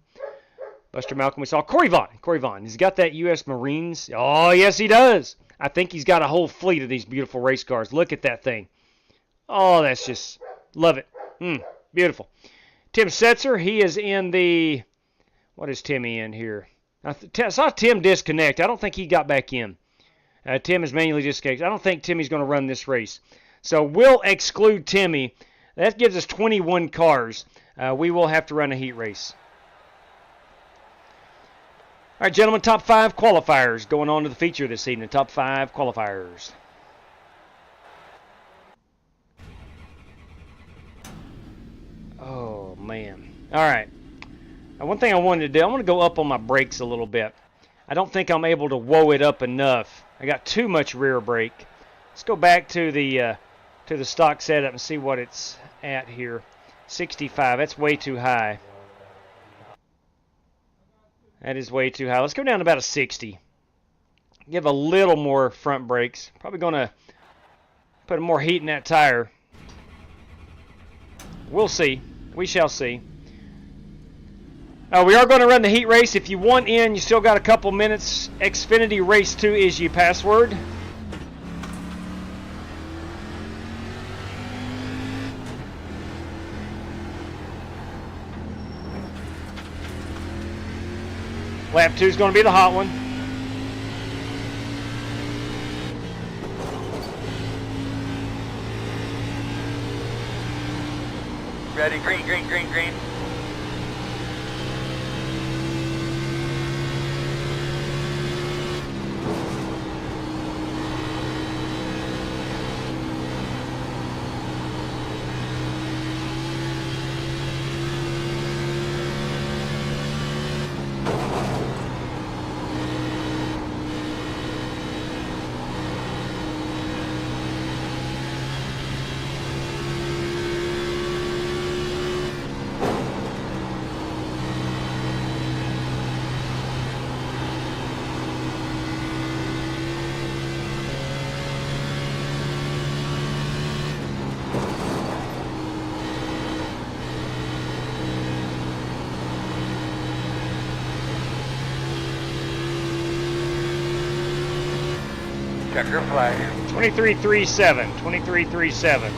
E: Buster Malcolm, we saw Corey Vaughn. Corey Vaughn. He's got that U.S. Marines. Oh, yes, he does. I think he's got a whole fleet of these beautiful race cars. Look at that thing. Oh, that's just, love it. Beautiful. Tim Setzer, he is in the, what is Timmy in here? I saw Tim disconnect. I don't think he got back in. Tim is manually disconnected. I don't think Timmy's going to run this race. So we'll exclude Timmy. That gives us 21 cars. We will have to run a heat race. All right, gentlemen, top 5 qualifiers going on to the feature this evening. Top 5 qualifiers. Oh, man. All right. Now, one thing I wanted to do, I want to go up on my brakes a little bit. I don't think I'm able to whoa it up enough. I got too much rear brake. Let's go back to the stock setup and see what it's at here. 65. That's way too high. That is way too high. Let's go down to about a 60. Give a little more front brakes. Probably going to put more heat in that tire. We'll see. We shall see. We are going to run the heat race. If you want in, you still got a couple minutes. Xfinity Race 2 is your password. Lap 2 is going to be the hot one.
C: Ready, green, green, green, green. Checker flag.
E: 2337. 2337.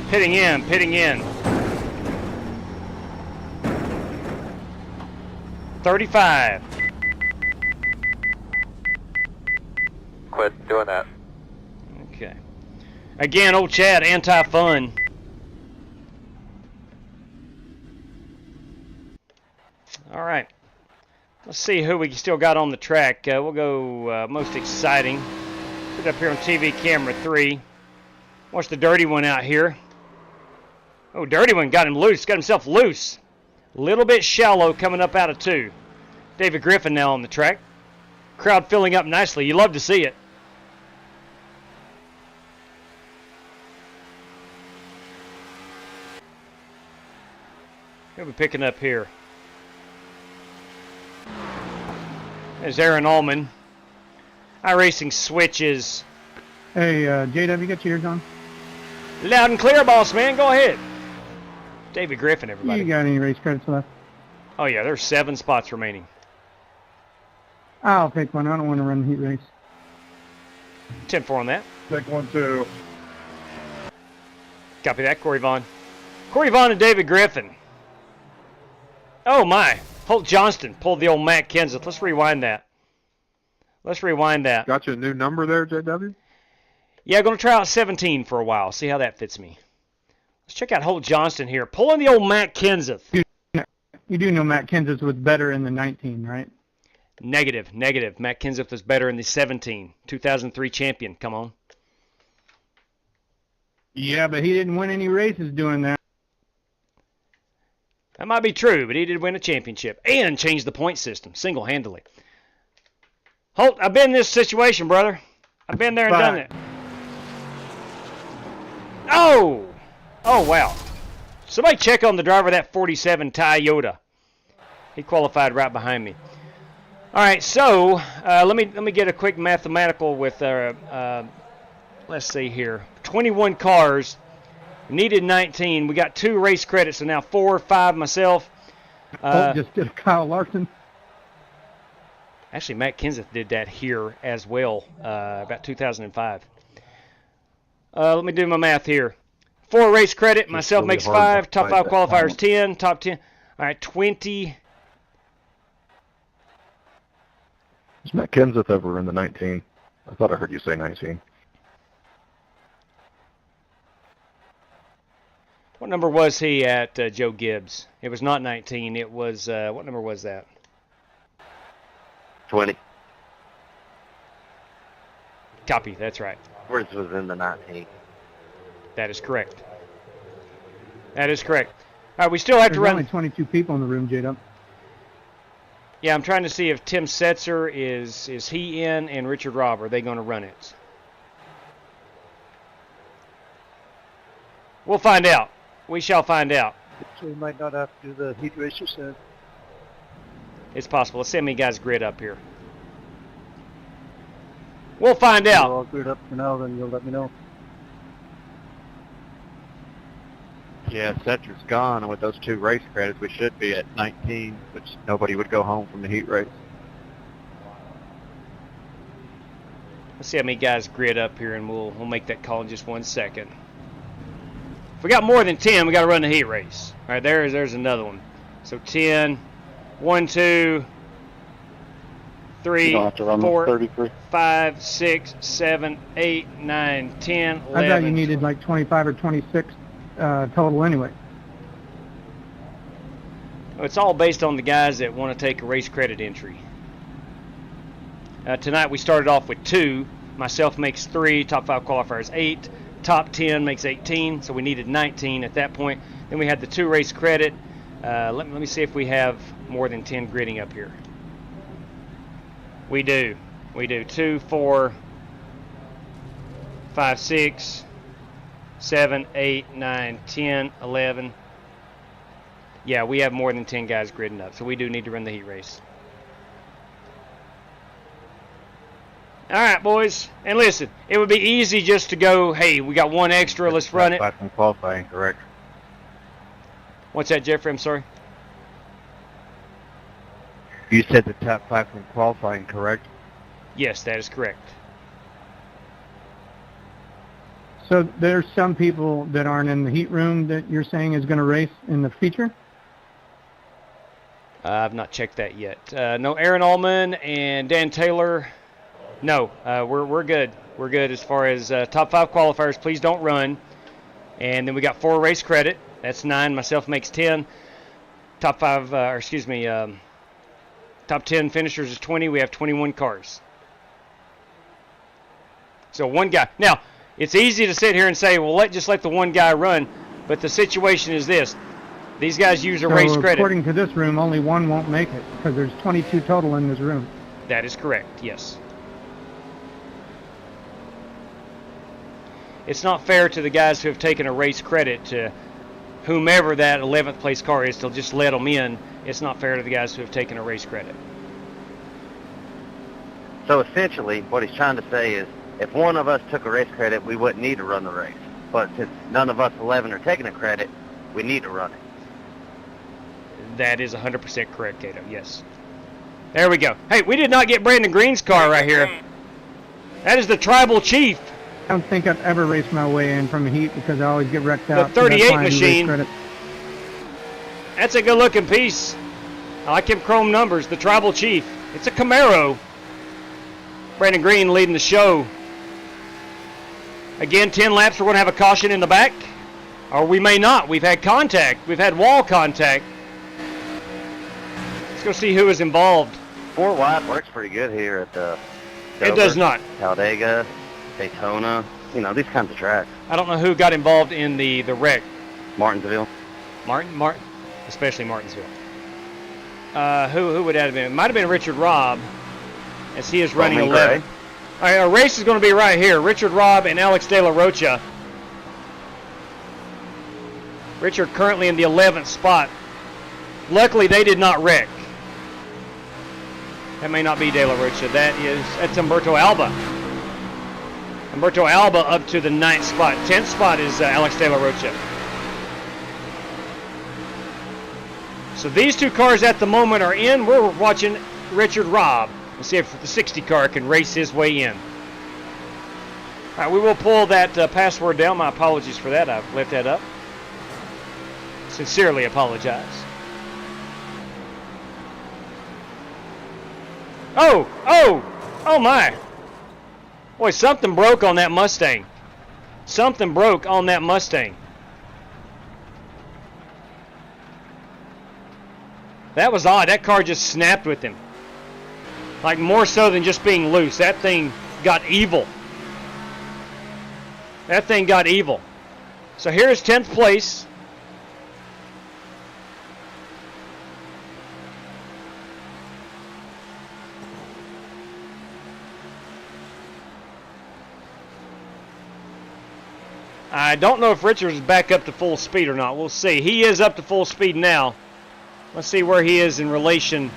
E: Pitting in, pitting in. 35.
C: Quit doing that.
E: Okay. Again, old Chad, anti-fun. All right. Let's see who we still got on the track. We'll go most exciting. Put it up here on TV camera 3. Watch the dirty one out here. Oh, dirty one got him loose. Got himself loose. A little bit shallow coming up out of 2. David Griffin now on the track. Crowd filling up nicely. You love to see it. Who are we picking up here? There's Aaron Allman. iRacing switches.
K: Hey, JW, get your ears on?
E: Loud and clear, boss man. Go ahead. David Griffin, everybody.
K: You got any race credits left?
E: Oh, yeah, there's 7 spots remaining.
K: I'll take one. I don't want to run the heat race.
E: 10-4 on that.
G: Take one, too.
E: Copy that, Corey Vaughn. Corey Vaughn and David Griffin. Oh, my. Holt Johnston pulled the old Matt Kenseth. Let's rewind that. Let's rewind that.
G: Got you a new number there, JW?
E: Yeah, I'm going to try out 17 for a while. See how that fits me. Let's check out Holt Johnston here. Pulling the old Matt Kenseth.
K: You do know Matt Kenseth was better in the 19, right?
E: Negative. Matt Kenseth was better in the 17. 2003 champion. Come on.
K: Yeah, but he didn't win any races doing that.
E: That might be true, but he did win a championship and change the point system single-handedly. Holt, I've been in this situation, brother. I've been there and done it. Oh! Oh, wow. Somebody check on the driver of that 47 Toyota. He qualified right behind me. All right, so let me get a quick mathematical with, let's see here. 21 cars. Needed 19. We got 2 race credits, so now 4, 5 myself.
K: Just did Kyle Larson.
E: Actually, Matt Kenseth did that here as well, about 2005. Let me do my math here. 4 race credit. Myself
G: really
E: makes
G: hard
E: 5. Top 5 qualifiers 10. Top 10. All right, 20.
G: Is Matt Kenseth over in the 19? I thought I heard you say 19.
E: What number was he at, Joe Gibbs? It was not 19. It was, what number was that?
I: 20.
E: Copy, that's right.
I: Words was in the 19.
E: That is correct. That is correct. All right, we still have to
K: There's
E: run.
K: only 22 people in the room, J-Dub.
E: Yeah, I'm trying to see if Tim Setzer is he in, and Richard Robb, are they going to run it? We'll find out. We shall find out.
H: So we might not have to do the heat race, you said.
E: It's possible. Let's send me guys grid up here. We'll find out.
H: We're all grid up for now, then you'll let me know.
I: Yeah, Setr's gone, and with those 2 race credits, we should be at 19, which nobody would go home from the heat race.
E: Let's see how many guys grid up here, and we'll make that call in just 1 second. If we got more than 10, we got to run the heat race. All right, there's another one. So 10, 1, 2, 3, 4, 5, 6, 7, 8, 9, 10, 11.
K: I thought you needed like 25 or 26 total anyway.
E: It's all based on the guys that want to take a race credit entry. Tonight we started off with 2. Myself makes 3. Top 5 qualifiers 8. Top 10 makes 18. So we needed 19 at that point. Then we had the 2 race credit. Let me see if we have more than 10 gridding up here. We do. 2, 4, 5, 6, 7, 8, 9, 10, 11. Yeah, we have more than 10 guys gridding up, so we do need to run the heat race. All right, boys. And listen, it would be easy just to go, hey, we got 1 extra, let's run it.
I: From qualifying, correct?
E: What's that, Jeffrey? I'm sorry.
I: You said the top 5 from qualifying, correct?
E: Yes, that is correct.
K: So there's some people that aren't in the heat room that you're saying is going to race in the feature?
E: I've not checked that yet. No, Aaron Allman and Dan Taylor. No, we're good. We're good as far as top 5 qualifiers. Please don't run. And then we got 4 race credit. That's 9. Myself makes 10. Top 10 finishers is 20. We have 21 cars. So 1 guy. Now, it's easy to sit here and say, well, just let the 1 guy run. But the situation is this. These guys use a race credit.
K: According to this room, only 1 won't make it because there's 22 total in this room.
E: That is correct, yes. It's not fair to the guys who have taken a race credit to whomever that 11th place car is to just let them in. It's not fair to the guys who have taken a race credit.
I: So essentially, what he's trying to say is, if one of us took a race credit, we wouldn't need to run the race. But since none of us 11 are taking a credit, we need to run it.
E: That is 100% correct, Cato. Yes. There we go. Hey, we did not get Brandon Green's car right here. That is the Tribal Chief.
K: I don't think I've ever raced my way in from a heat because I always get wrecked out.
E: The 38
K: so that's why I do race
E: machine.
K: credit.
E: That's a good-looking piece. I like him chrome numbers. The Tribal Chief. It's a Camaro. Brandon Green leading the show. Again, 10 laps. We're going to have a caution in the back. Or we may not. We've had contact. We've had wall contact. Let's go see who is involved.
I: 4 wide works pretty good here at the
E: It does not.
I: Talladega, Daytona, you know, these kinds of tracks.
E: I don't know who got involved in the wreck.
I: Martinsville.
E: Martin, especially Martinsville. Who would that have been? It might have been Richard Robb, as he is running 11. All right, our race is going to be right here. Richard Robb and Alex De La Rocha. Richard currently in the 11th spot. Luckily, they did not wreck. That may not be De La Rocha. That's Humberto Alba. Humberto Alba up to the 9th spot. 10th spot is Alex De La Rocha. So these two cars at the moment are in. We're watching Richard Robb. Let's see if the 60 car can race his way in. All right, we will pull that password down. My apologies for that. I've left that up. Sincerely apologize. Oh my. Boy, something broke on that Mustang. Something broke on that Mustang. That was odd. That car just snapped with him. Like more so than just being loose. That thing got evil. That thing got evil. So here's 10th place. I don't know if Richard's back up to full speed or not. We'll see. He is up to full speed now. Let's see where he is in relation.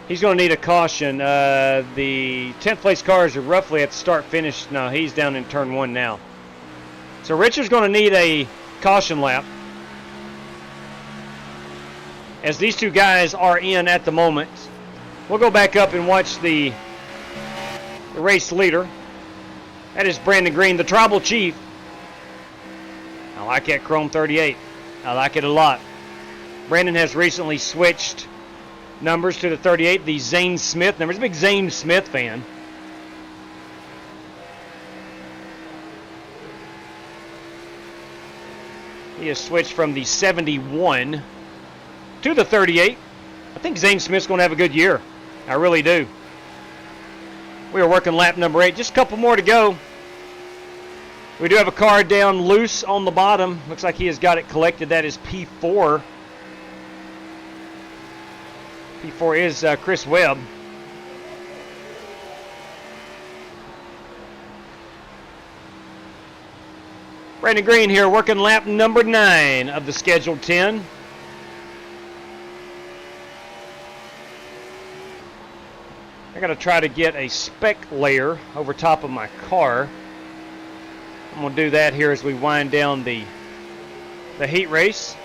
E: He's going to need a caution. The 10th place cars are roughly at the start-finish. No, he's down in turn 1 now. So Richard's going to need a caution lap, as these two guys are in at the moment. We'll go back up and watch the race leader. That is Brandon Green, the Tribal Chief. I like that Chrome 38. I like it a lot. Brandon has recently switched numbers to the 38, the Zane Smith numbers. A big Zane Smith fan. He has switched from the 71 to the 38. I think Zane Smith's going to have a good year. I really do. We are working lap number 8. Just a couple more to go. We do have a car down loose on the bottom. Looks like he has got it collected. That is P4. P4 is Chris Webb. Brandon Green here working lap number 9 of the scheduled 10. I got to try to get a spec layer over top of my car. I'm going to do that here as we wind down the heat race.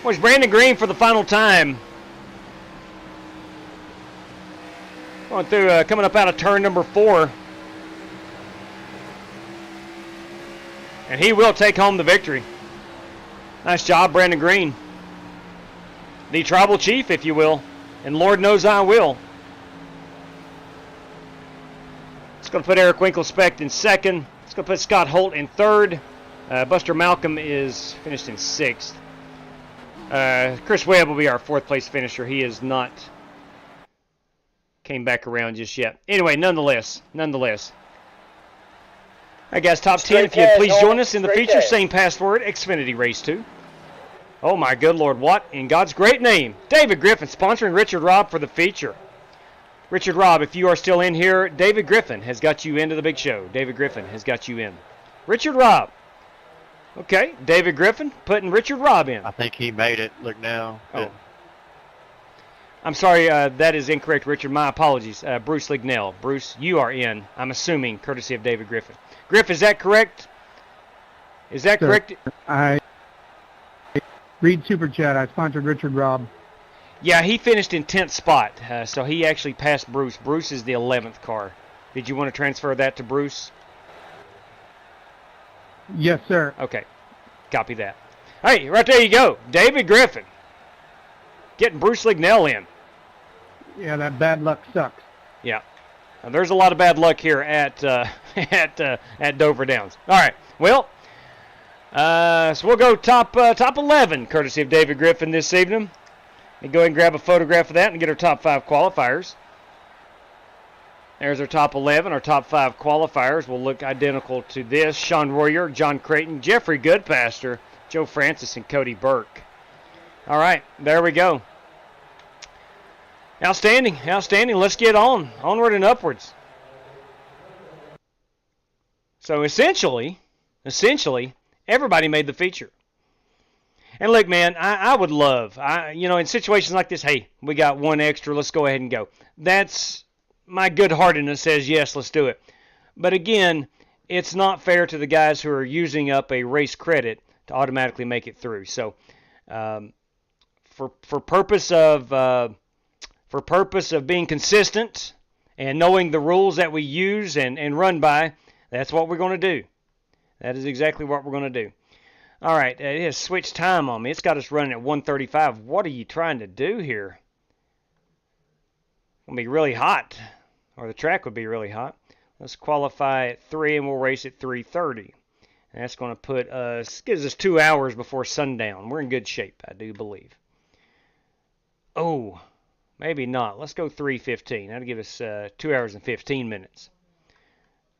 E: Well, it's Brandon Green for the final time. Going through, coming up out of turn number 4. And he will take home the victory. Nice job, Brandon Green. The Tribal Chief, if you will. And Lord knows I will. It's going to put Eric Winkelspect in 2nd. It's going to put Scott Holt in 3rd. Buster Malcolm is finished in 6th. Chris Webb will be our 4th place finisher. He is not came back around just yet. Anyway, nonetheless. All right, guys, top 10, if you'd please join us in the feature. Same password, Xfinity Race 2. Oh, my good Lord, what in God's great name? David Griffin sponsoring Richard Robb for the feature. Richard Robb, if you are still in here, David Griffin has got you into the big show. David Griffin has got you in. Richard Robb. Okay, David Griffin putting Richard Robb in.
H: I think he made it. Look now.
E: Oh. I'm sorry, that is incorrect, Richard. My apologies. Bruce Lignell. Bruce, you are in, I'm assuming, courtesy of David Griffin. Griff, is that correct? Is that correct?
K: I read Super Chat. I sponsored Richard Robb.
E: Yeah, he finished in 10th spot, so he actually passed Bruce. Bruce is the 11th car. Did you want to transfer that to Bruce?
K: Yes, sir.
E: Okay, copy that. Hey, right there you go. David Griffin getting Bruce Lignell in.
K: Yeah, that bad luck sucks.
E: Yeah, there's a lot of bad luck here at at Dover Downs. All right, well, so we'll go top 11, courtesy of David Griffin this evening. And go ahead and grab a photograph of that and get our top 5 qualifiers. There's our top 11. Our top 5 qualifiers will look identical to this. Sean Royer, John Creighton, Jeffrey Goodpaster, Joe Francis, and Cody Burke. All right, there we go. Outstanding, outstanding. Let's get on. Onward and upwards. So essentially, everybody made the feature. And look, man, I would love, in situations like this, hey, we got one extra, let's go ahead and go. That's my good-heartedness says, yes, let's do it. But again, it's not fair to the guys who are using up a race credit to automatically make it through. So for purpose of being consistent and knowing the rules that we use and run by, that's what we're going to do. That is exactly what we're going to do. All right, it has switched time on me. It's got us running at 1:35. What are you trying to do here? It'll be really hot, or the track would be really hot. Let's qualify at 3, and we'll race at 3:30. And that's going to gives us 2 hours before sundown. We're in good shape, I do believe. Oh, maybe not. Let's go 3:15. That'll give us 2 hours and 15 minutes.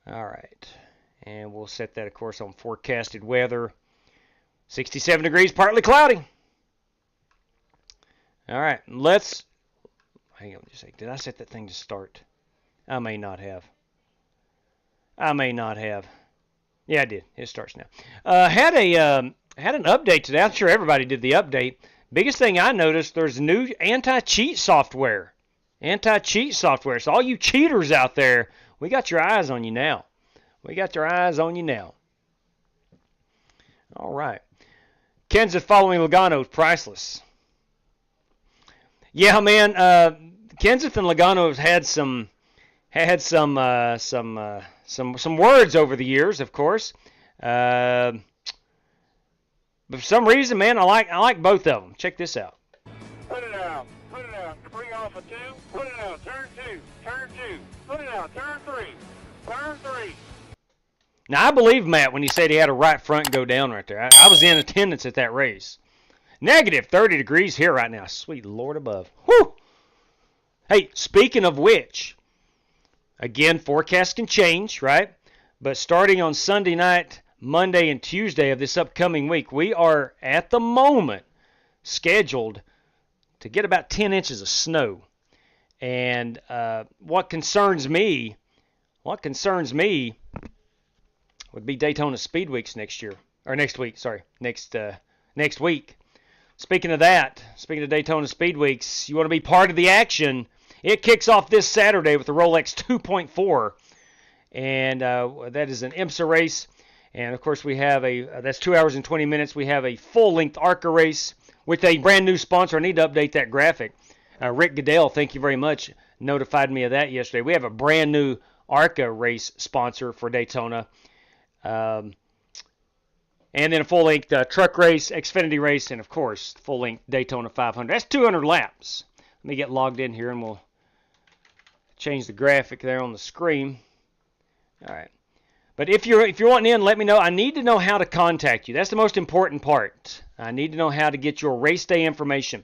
E: All right, and we'll set that, of course, on forecasted weather. 67 degrees, partly cloudy. All right, hang on just a second. Did I set that thing to start? I may not have. Yeah, I did. It starts now. Had an update today. I'm sure everybody did the update. Biggest thing I noticed, there's new anti-cheat software. So all you cheaters out there, we got your eyes on you now. All right. Kenseth following Logano is priceless. Yeah, man. Kenseth and Logano have had some words over the years, of course. But for some reason, man, I like both of them. Check this out.
D: Put it out. Bring off a 2. Put it out. Turn 2. Put it out. Turn 3.
E: Now, I believe Matt when he said he had a right front go down right there. I was in attendance at that race. Negative 30 degrees here right now. Sweet Lord above. Whew! Hey, speaking of which, again, forecasts can change, right? But starting on Sunday night, Monday, and Tuesday of this upcoming week, we are, at the moment, scheduled to get about 10 inches of snow. And what concerns me would be Daytona Speed Weeks next week. Speaking of Daytona Speed Weeks, you want to be part of the action. It kicks off this Saturday with the Rolex 2.4, and that is an IMSA race. And of course, we have that's 2 hours and 20 minutes. We have a full-length ARCA race with a brand new sponsor. I need to update that graphic. Rick Goodell, thank you very much, notified me of that yesterday. We have a brand new ARCA race sponsor for Daytona. And then a full-length truck race, Xfinity race, and, of course, full-length Daytona 500. That's 200 laps. Let me get logged in here, and we'll change the graphic there on the screen. All right. But if you're wanting in, let me know. I need to know how to contact you. That's the most important part. I need to know how to get your race day information.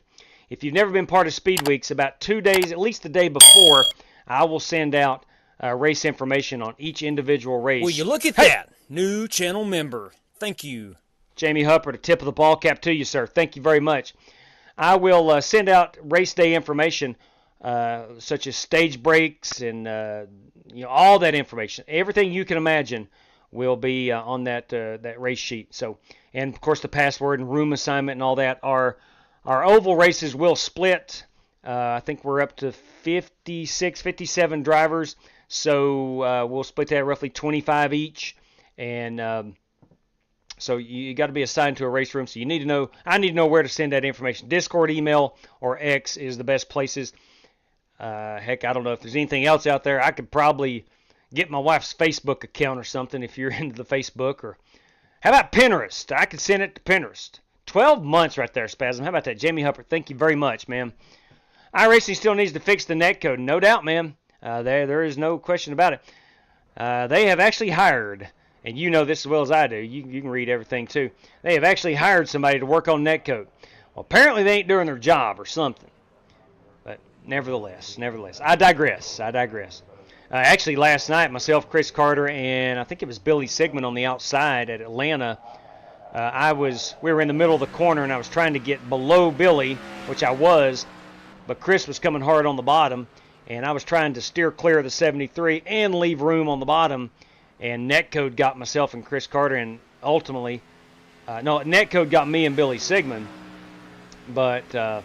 E: If you've never been part of Speed Weeks, about 2 days, at least the day before, I will send out race information on each individual race.
J: Will you look at that? New channel member. Thank you.
E: Jamie Huppert, a tip of the ball cap to you, sir. Thank you very much. I will send out race day information, such as stage breaks and all that information. Everything you can imagine will be on that race sheet. So, and of course the password and room assignment and all that. Our oval races will split. I think we're up to 56, 57 drivers. So we'll split that roughly 25 each, and so you got to be assigned to a race room. So you need to know. I need to know where to send that information. Discord, email, or X is the best places. Heck, I don't know if there's anything else out there. I could probably get my wife's Facebook account or something if you're into the Facebook. Or how about Pinterest? I could send it to Pinterest. 12 months right there, Spasm. How about that? Jamie Huppert, thank you very much, man. iRacing still needs to fix the netcode. No doubt, man. There is no question about it. They have actually hired, and you know this as well as I do. You can read everything too. They have actually hired somebody to work on netcode. Well, apparently they ain't doing their job or something. But nevertheless, I digress. Actually, last night, myself, Chris Carter, and I think it was Billy Sigmund on the outside at Atlanta. We were in the middle of the corner, and I was trying to get below Billy, which I was, but Chris was coming hard on the bottom, and I was trying to steer clear of the 73 and leave room on the bottom, and netcode got myself and Chris Carter, and ultimately, netcode got me and Billy Sigmund. But so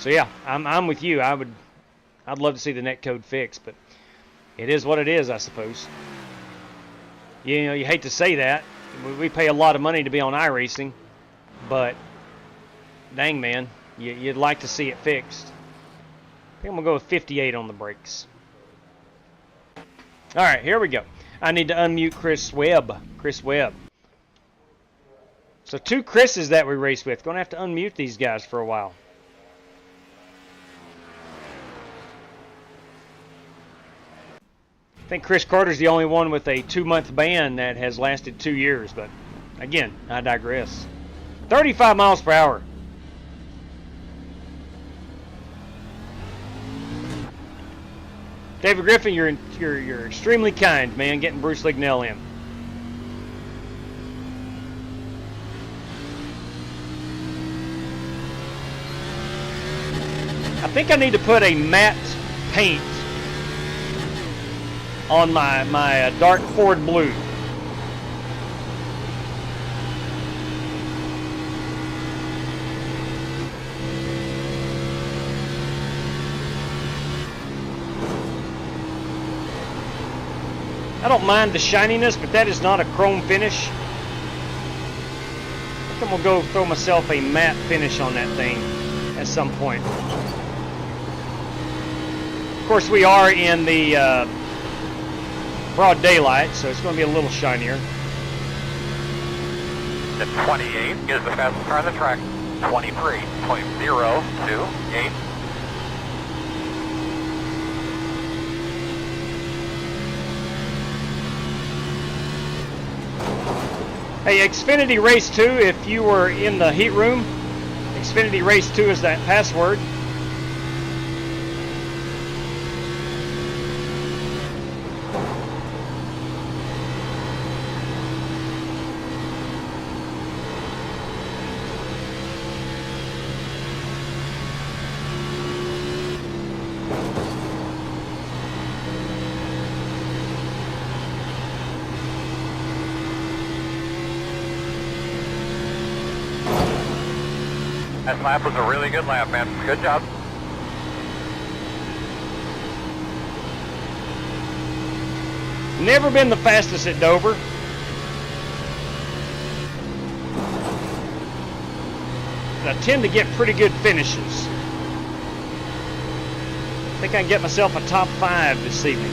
E: yeah, I'm with you. I'd love to see the netcode fixed, but it is what it is, I suppose. You know, you hate to say that. We pay a lot of money to be on iRacing, but dang, man, you'd like to see it fixed. I think I'm going to go with 58 on the brakes. All right, here we go. I need to unmute Chris Webb. So 2 Chris's that we race with. Going to have to unmute these guys for a while. I think Chris Carter's the only one with a 2-month ban that has lasted 2 years, but again, I digress. 35 miles per hour. David Griffin, you're extremely kind, man, getting Bruce Lignell in. I think I need to put a matte paint on my dark Ford blue. I don't mind the shininess, but that is not a chrome finish. I think I'm going to go throw myself a matte finish on that thing at some point. Of course, we are in the broad daylight, so it's going to be a little shinier.
C: The 28 is the fastest car on the track. 23.028.
E: Hey, Xfinity Race 2, if you were in the heat room, Xfinity Race 2 is that password.
C: That lap was a really good lap, man. Good job.
E: Never been the fastest at Dover. But I tend to get pretty good finishes. I think I can get myself a top 5 this evening.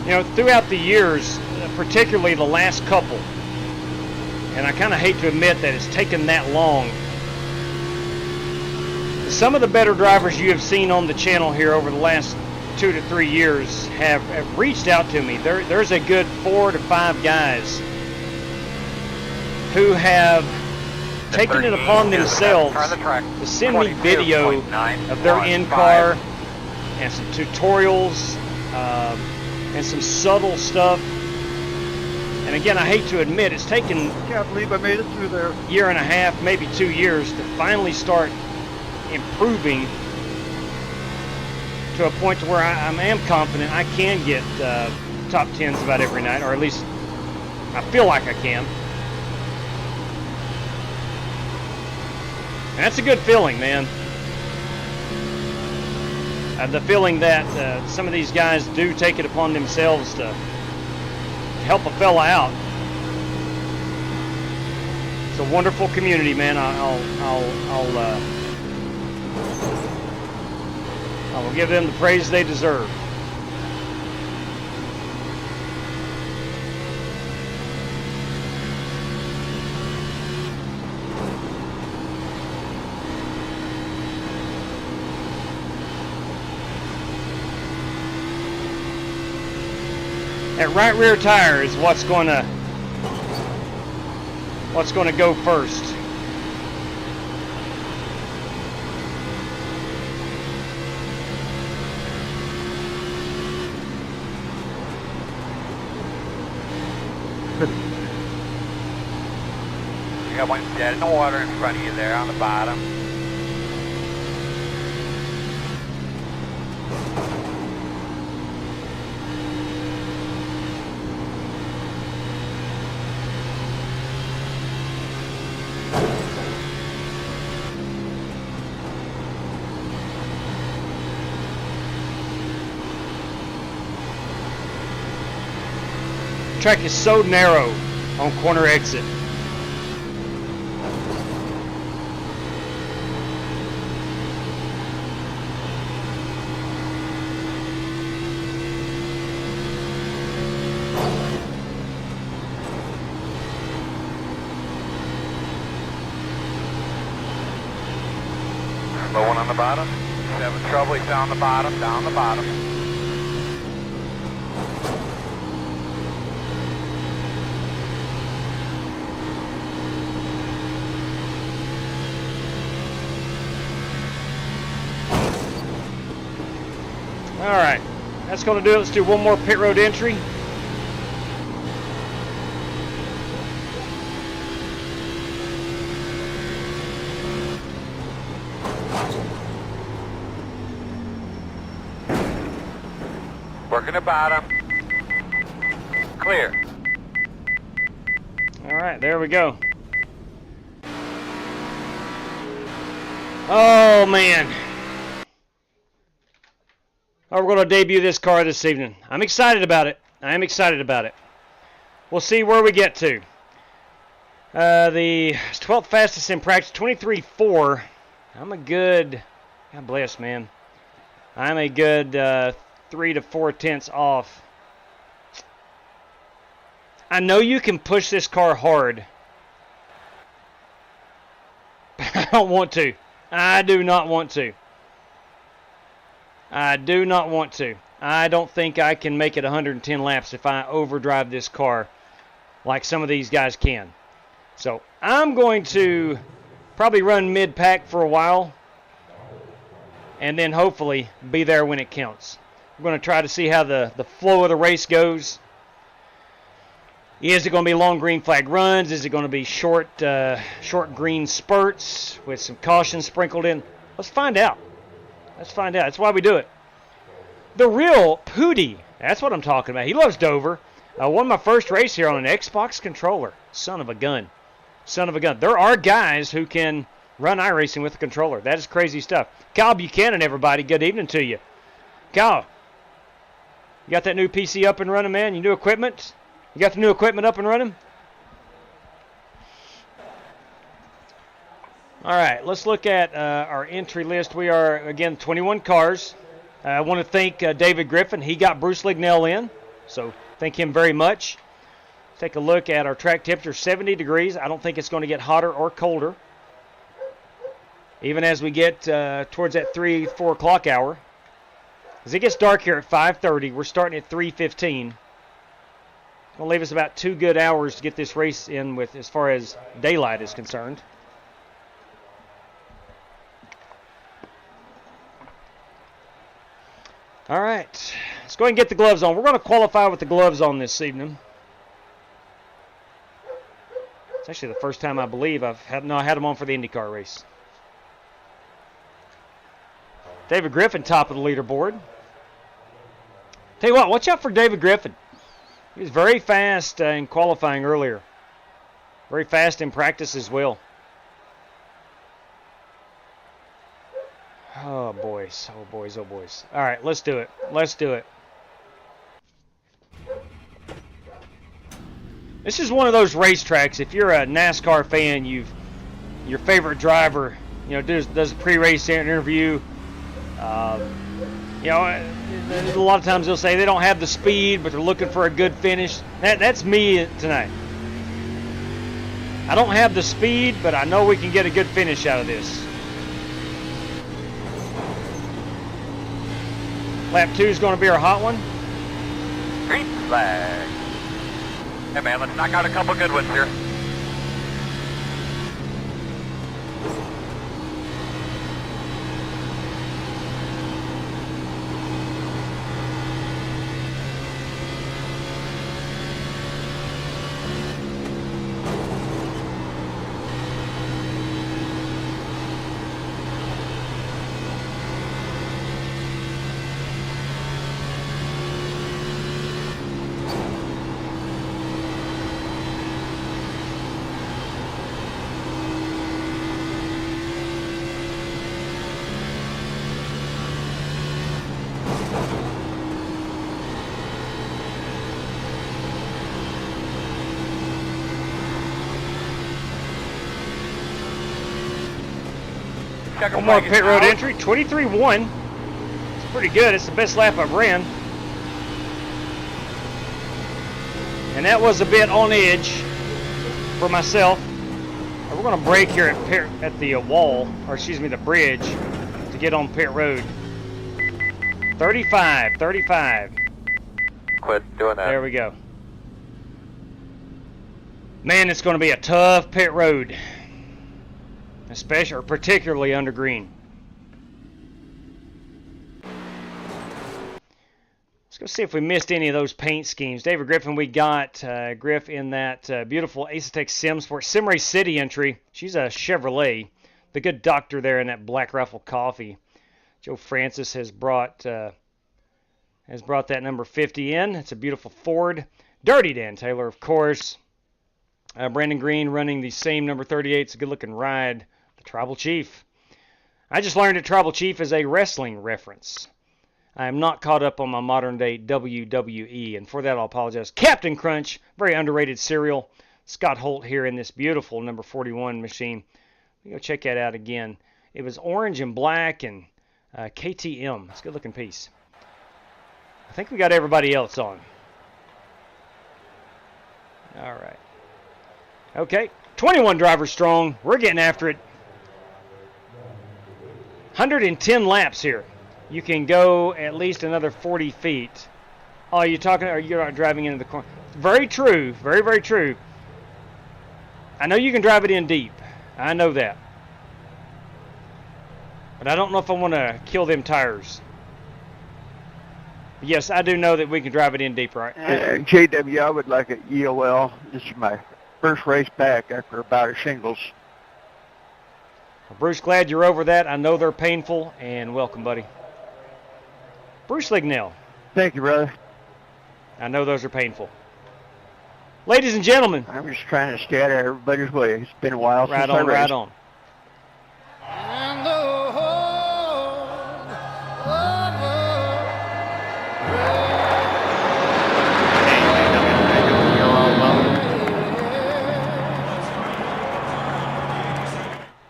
E: You know, throughout the years, particularly the last couple, and I kind of hate to admit that it's taken that long, some of the better drivers you have seen on the channel here over the last 2 to 3 years have reached out to me. There's a good 4 to 5 guys who have taken it upon themselves to send me video of their in-car and some tutorials and some subtle stuff. And again, I hate to admit, it's taken,
G: Can't believe I made it through there.
E: year and a half, maybe 2 years to finally start improving to a point to where I am confident I can get top 10s about every night, or at least I feel like I can. And that's a good feeling, man. The feeling that some of these guys do take it upon themselves to help a fella out. It's a wonderful community, man. I will give them the praise they deserve. That right rear tire is what's going to go first.
C: You got one dead in the water in front of you there on the bottom.
E: Track is so narrow on corner exit.
C: Low one on the bottom. 7 trouble, he's down the bottom, down the bottom.
E: All right, that's going to do it. Let's do one more pit road entry.
C: Working the bottom. Clear.
E: All right, there we go. Oh, man. Oh, we're going to debut this car this evening. I'm excited about it. I am excited about it. We'll see where we get to. The 12th fastest in practice, 23.4. I'm a good, God bless, man. I'm a good 3 to 4 tenths off. I know you can push this car hard. But I don't want to. I do not want to. I do not want to. I don't think I can make it 110 laps if I overdrive this car like some of these guys can. So I'm going to probably run mid-pack for a while and then hopefully be there when it counts. We're going to try to see how the flow of the race goes. Is it going to be long green flag runs? Is it going to be short green spurts with some caution sprinkled in? Let's find out. Let's find out. That's why we do it. The real Pootie, that's what I'm talking about. He loves Dover. Won my first race here on an Xbox controller. Son of a gun. Son of a gun. There are guys who can run iRacing with a controller. That is crazy stuff. Kyle Buchanan, everybody. Good evening to you. Kyle, you got that new PC up and running, man? Your new equipment? You got the new equipment up and running? All right, let's look at our entry list. We are, again, 21 cars. I want to thank David Griffin. He got Bruce Lignell in, so thank him very much. Take a look at our track temperature, 70 degrees. I don't think it's going to get hotter or colder, even as we get towards that 3, 4 o'clock hour. As it gets dark here at 5:30, we're starting at 3:15. Gonna leave us about 2 good hours to get this race in with as far as daylight is concerned. All right, let's go ahead and get the gloves on. We're going to qualify with the gloves on this evening. It's actually the first time I believe I had them on for the IndyCar race. David Griffin, top of the leaderboard. Tell you what, watch out for David Griffin. He was very fast in qualifying earlier. Very fast in practice as well. Oh, boys. Oh, boys. Oh, boys. All right, let's do it. Let's do it. This is one of those racetracks. If you're a NASCAR fan, your favorite driver, does a pre-race interview. A lot of times they'll say they don't have the speed, but they're looking for a good finish. That's me tonight. I don't have the speed, but I know we can get a good finish out of this. Lap 2 is going to be our hot one.
C: Green flag. Hey man, let's knock out a couple good ones here.
E: One more pit road entry, 23-1. It's pretty good. It's the best lap I've ran. And that was a bit on edge for myself. We're going to brake here at the wall, or excuse me, the bridge, to get on pit road. 35.
C: Quit doing that.
E: There we go. Man, it's going to be a tough pit road. Especially, or particularly under green. Let's go see if we missed any of those paint schemes. David Griffin, we got Griff in that beautiful Acetech Sim Race City entry. She's a Chevrolet. The good doctor there in that Black Rifle coffee. Joe Francis has brought that number 50 in. It's a beautiful Ford. Dirty Dan Taylor, of course. Brandon Green running the same number 38. It's a good-looking ride. Tribal Chief. I just learned that Tribal Chief is a wrestling reference. I am not caught up on my modern-day WWE, and for that I'll apologize. Captain Crunch, very underrated cereal. Scott Holt here in this beautiful number 41 machine. Let me go check that out again. It was orange and black and KTM. It's a good-looking piece. I think we got everybody else on. All right. Okay, 21 drivers strong. We're getting after it. 110 laps here. You can go at least another 40 feet. Oh, you're not driving into the corner. Very true. Very, very true. I know you can drive it in deep. I know that. But I don't know if I want to kill them tires. But yes, I do know that we can drive it in deep, right?
L: JW, I would like an EOL. This is my first race back after about shingles.
E: Well, Bruce, glad you're over that. I know they're painful, and welcome, buddy. Bruce Lignell.
L: Thank you, brother.
E: I know those are painful. Ladies and gentlemen.
L: I'm just trying to stay out of everybody's way. It's been a while since I raced.
E: Right on.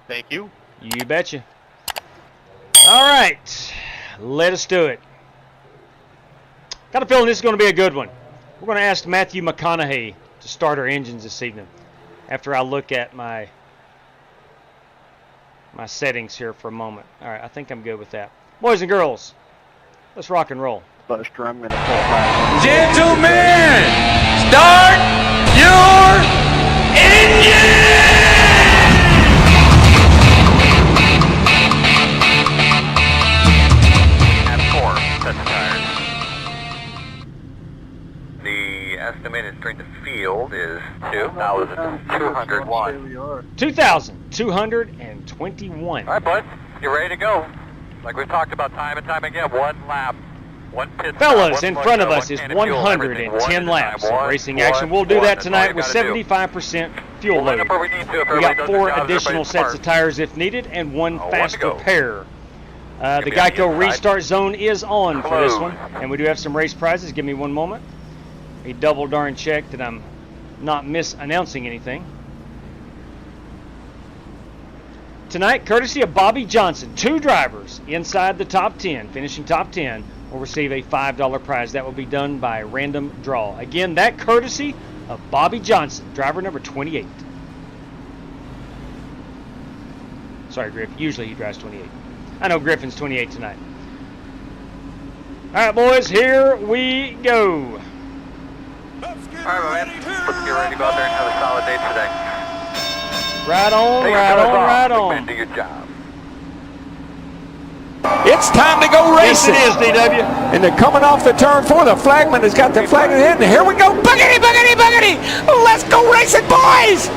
B: Thank you.
E: You betcha. All right, let us do it. Got a feeling this is going to be a good one. We're going to ask Matthew McConaughey to start our engines this evening after I look at my settings here for a moment. All right, I think I'm good with that. Boys and girls, let's rock and roll.
L: Buster. I'm going to pull back.
D: Gentlemen, start your engine!
C: At 4, set the tires. The estimated strength of field is 2,201.
E: 2,221.
C: All right, bud, you ready to go? Like we've talked about time and time again, one lap, one pit stop,
E: Fellas,
C: one
E: in
C: flush
E: front of
C: out,
E: us
C: one
E: is
C: can of fuel,
E: 110
C: everything,
E: laps
C: one,
E: of racing action. We'll do that
C: that's all you
E: tonight with
C: gotta do.
E: 75% fuel
C: We'll line
E: load.
C: up where we need to if
E: We
C: everybody
E: got
C: does
E: 4
C: their job,
E: additional
C: everybody's
E: sets
C: smart.
E: of tires if needed and 1
C: one
E: faster
C: to go.
E: pair. The
C: Give me on the
E: Geico
C: inside.
E: restart zone is on for this
C: Close.
E: one, and we do have some race prizes. Give me one moment. A double darn check that I'm not misannouncing anything. Tonight, courtesy of Bobby Johnson, 2 drivers inside the top 10, finishing top 10, will receive a $5 prize. That will be done by random draw. Again, that courtesy of Bobby Johnson, driver number 28. Sorry, Griff. Usually he drives 28. I know Griffin's 28 tonight. All right, boys, here we go.
C: All right, my man, let's get ready to go out there and have a solid day today.
E: Right on,
C: Take
E: right
C: your
E: on,
C: off.
E: right
C: Big
E: on.
C: man, do your job.
D: It's time to go
E: Yes,
D: racing.
E: it is, DW.
D: And they're coming off the turn 4. The flagman has got the flag in the head. And here we go. Boogity, boogity, boogity. Let's go racing, boys.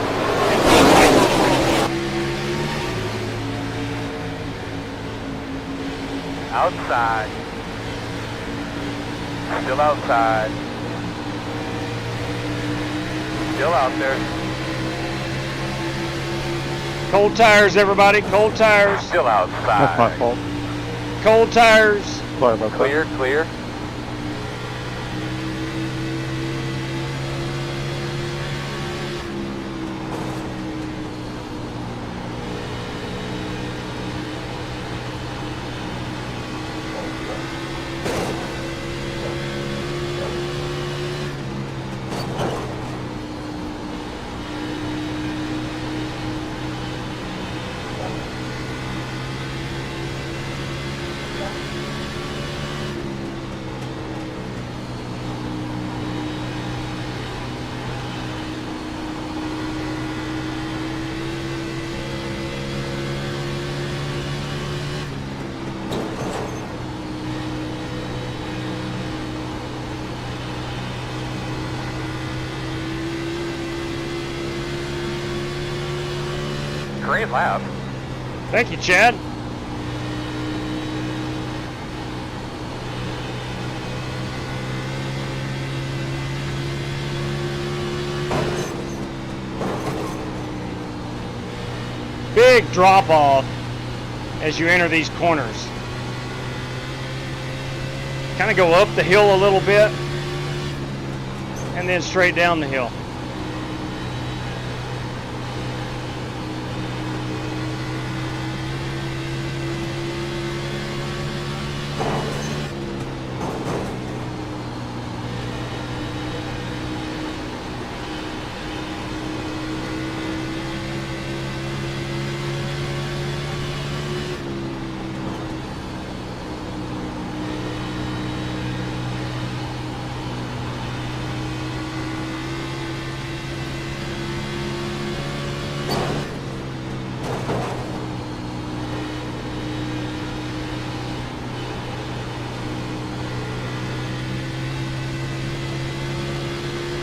C: Outside. Still outside. Still out there.
E: Cold tires, everybody. Cold tires.
C: Still outside.
G: That's my fault.
E: Cold tires.
G: Sorry about that.
C: Clear, clear. Great lap.
E: Thank you, Chad. Big drop off as you enter these corners. Kind of go up the hill a little bit and then straight down the hill.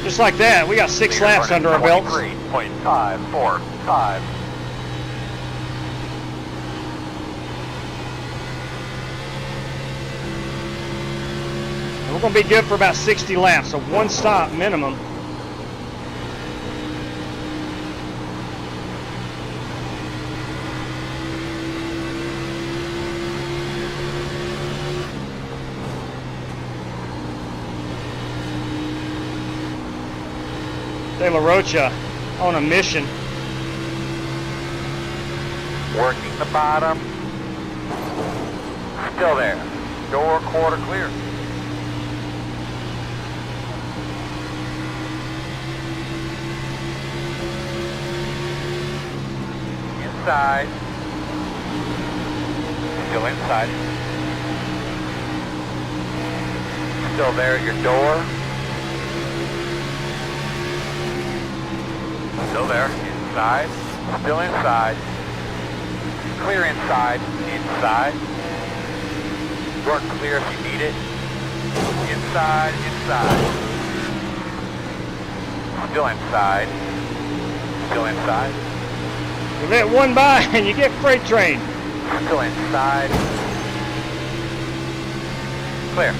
E: Just like that, we got 6 laps under our belts.
C: 23.545.
E: And we're going to be good for about 60 laps, so 1 stop minimum. De La Rocha on a mission.
C: Working the bottom. Still there. Door quarter clear. Inside. Still inside. Still there at your door. Still there. Inside. Still inside. Clear inside. Inside. Door clear if you need it. Inside. Inside. Still inside. Still inside.
E: You let one by and you get freight train.
C: Still inside. Clear.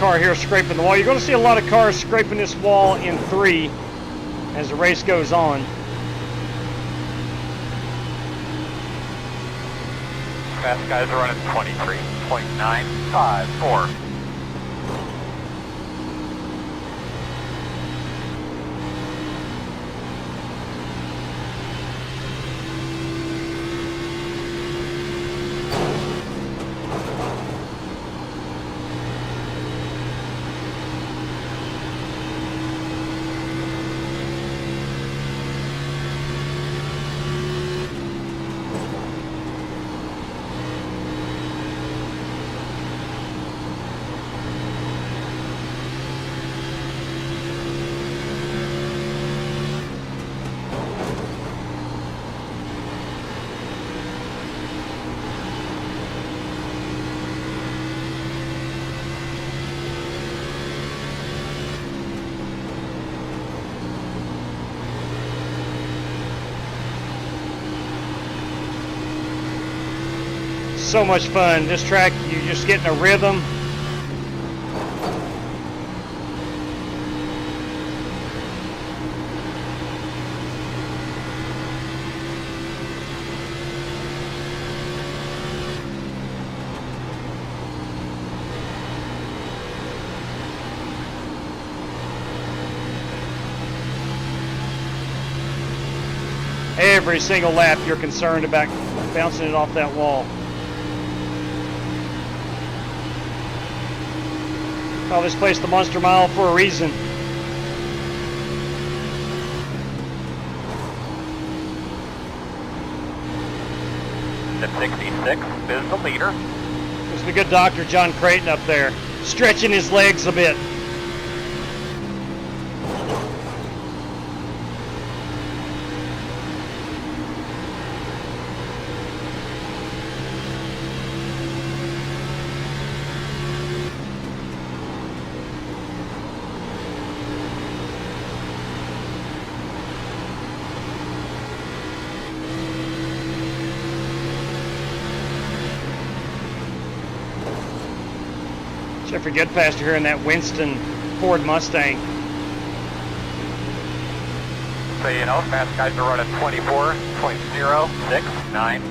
E: Car here scraping the wall. You're going to see a lot of cars scraping this wall in 3 as the race goes on.
C: Fast guys are running 23.954.
E: So much fun. This track, you're just getting a rhythm. Every single lap you're concerned about bouncing it off that wall. Call this place the Monster Mile for a reason.
C: The 66 is the leader.
E: There's the good Dr. John Creighton up there, stretching his legs a bit. Jeffrey Goodpaster here in that Winston Ford Mustang.
C: So you know, fast guys are running 24.069.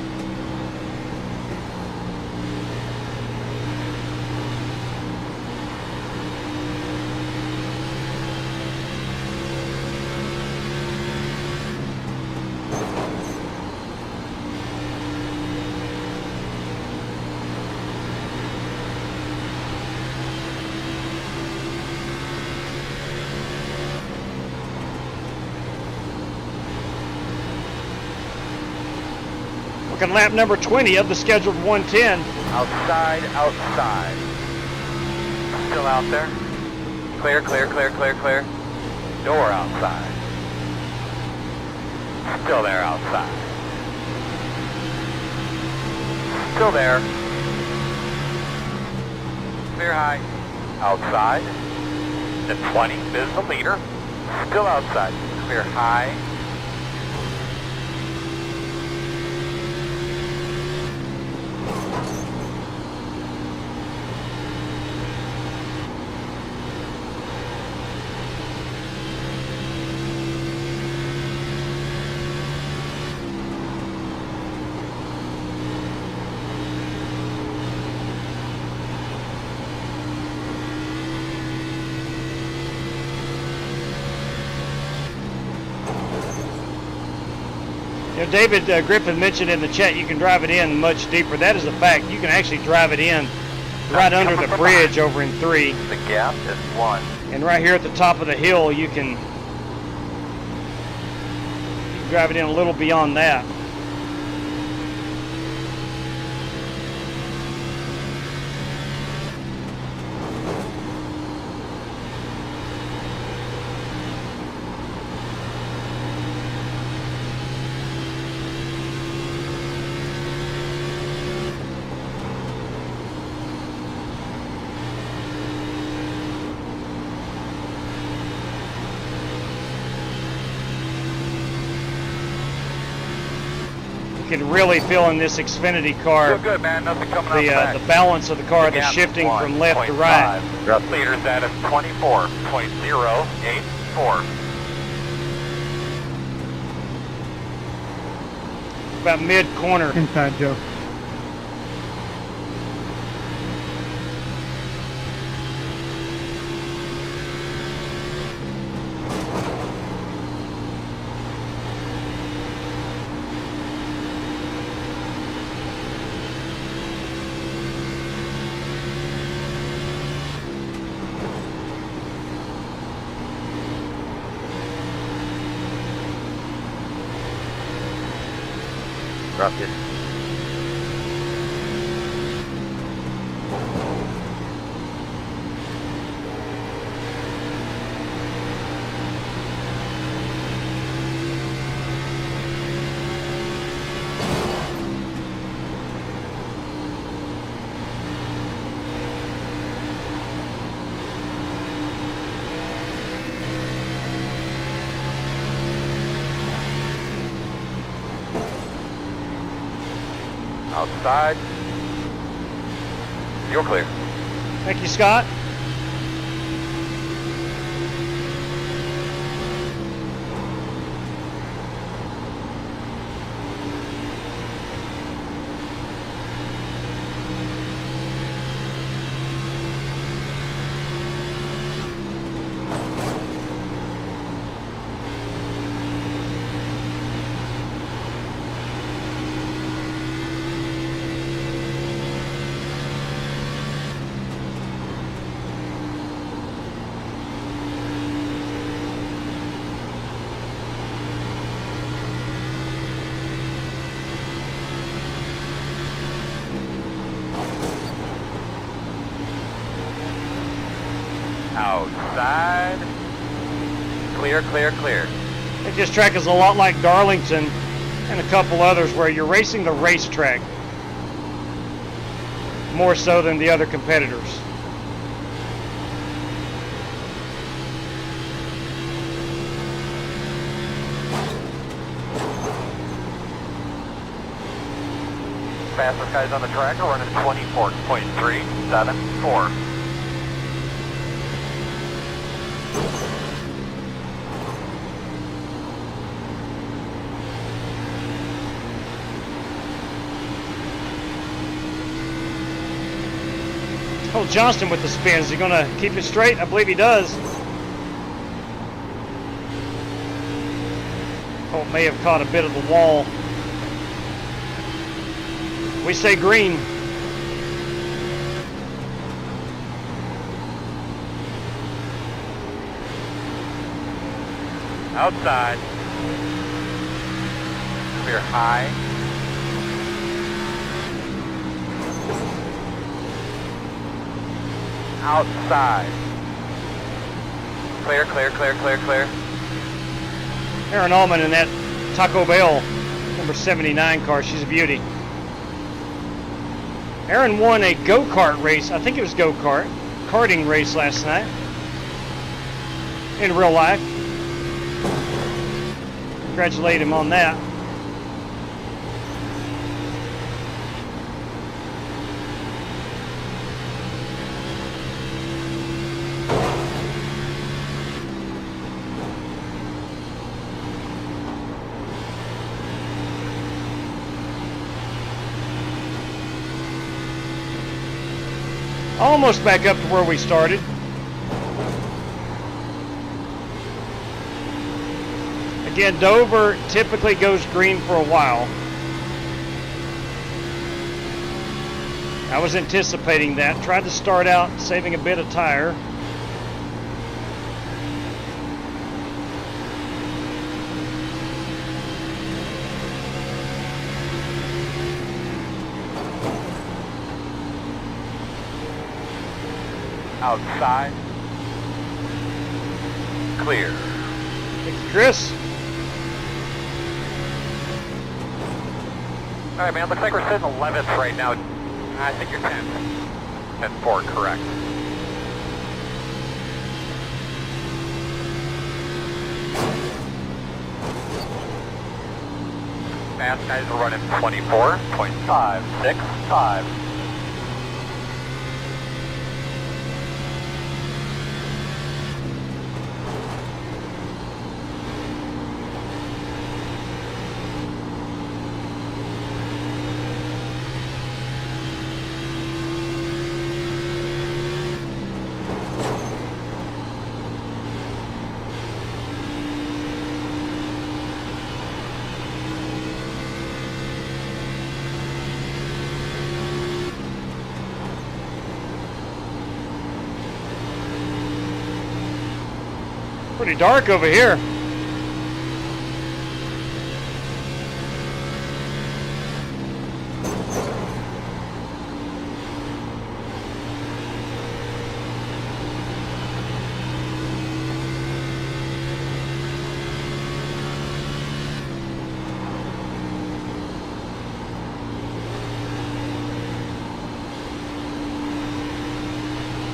E: Looking lap number 20 of the scheduled 110.
C: Outside, outside. Still out there. Clear, clear, clear, clear, clear. Door outside. Still there outside. Still there. Clear high. Outside. The 20 is the leader. Still outside. Clear high.
E: You know, David Griffin mentioned in the chat you can drive it in much deeper. That is a fact. You can actually drive it in right under the bridge over in 3.
C: The gap is 1.
E: And right here at the top of the hill, you can drive it in a little beyond that. You can really feel in this Xfinity car
C: Feel good, man. Nothing coming out the back.
E: the balance of the car, the shifting from left to right.
C: Leaders at 24.084.
E: About mid-corner.
K: Inside, Joe.
I: Drop it.
C: Outside. You're clear.
E: Thank you, Scott.
C: Outside. Clear, clear, clear.
E: I think this track is a lot like Darlington and a couple others where you're racing the racetrack more so than the other competitors.
C: Fastest guys on the track are running 24.374.
E: Oh, Johnston with the spin. Is he going to keep it straight? I believe he does. Oh, may have caught a bit of the wall. We say green.
C: Outside. Clear high. Outside. Clear, clear, clear, clear, clear.
E: Aaron Allman in that Taco Bell number 79 car. She's a beauty. Aaron won a go-kart race. I think it was go-kart. Karting race last night. In real life. Congratulate him on that. Almost back up to where we started. Again, Dover typically goes green for a while. I was anticipating that. Tried to start out saving a bit of tire.
C: Outside. Clear.
E: Thank you, Chris.
C: All right, man, looks like we're sitting 11th right now. I think you're 10th. 10-4, correct. Fast guys are running 24.565.
E: Pretty dark over here.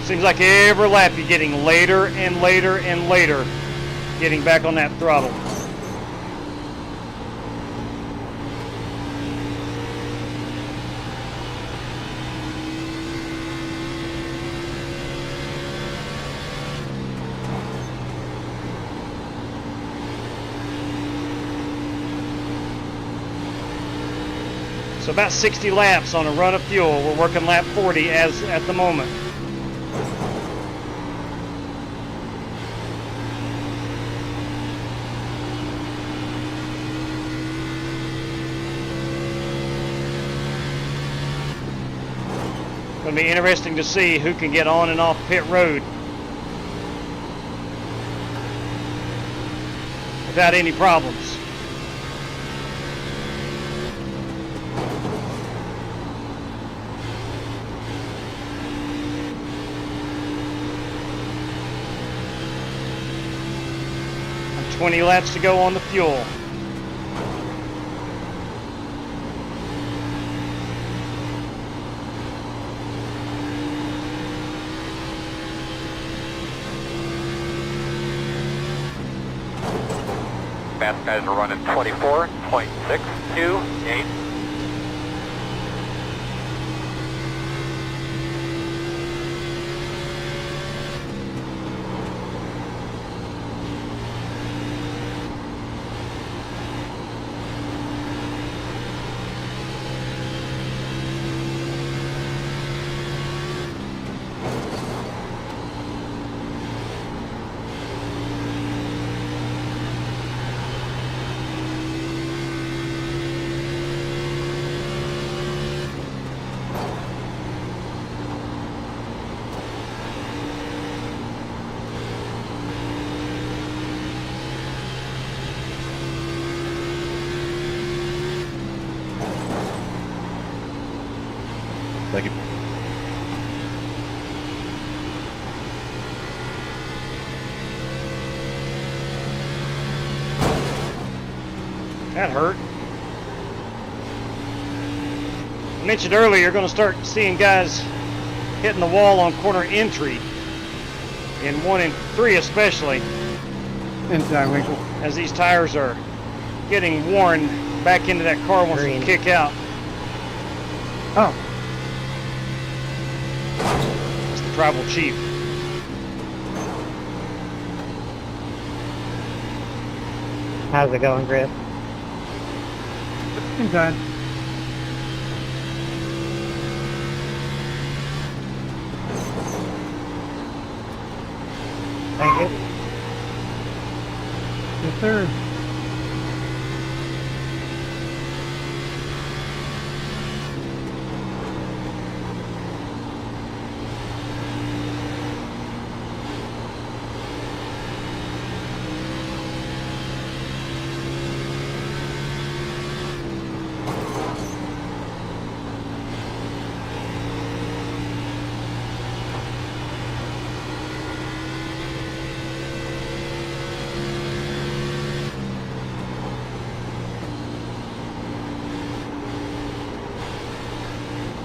E: Seems like every lap you're getting later and later and later, getting back on that throttle. So about 60 laps on a run of fuel. We're working lap 40 as at the moment. Going to be interesting to see who can get on and off pit road without any problems. And 20 laps to go on the fuel.
C: Fast guys are running 24.628.
G: Thank you.
E: That hurt. I mentioned earlier you're going to start seeing guys hitting the wall on corner entry in 1 and 3 especially.
K: Inside Winkle.
E: As these tires are getting worn back into that car once they kick out.
K: Oh.
E: It's the tribal chief.
H: How's it going, Chris?
K: Inside.
H: Thank you.
K: Yes, sir.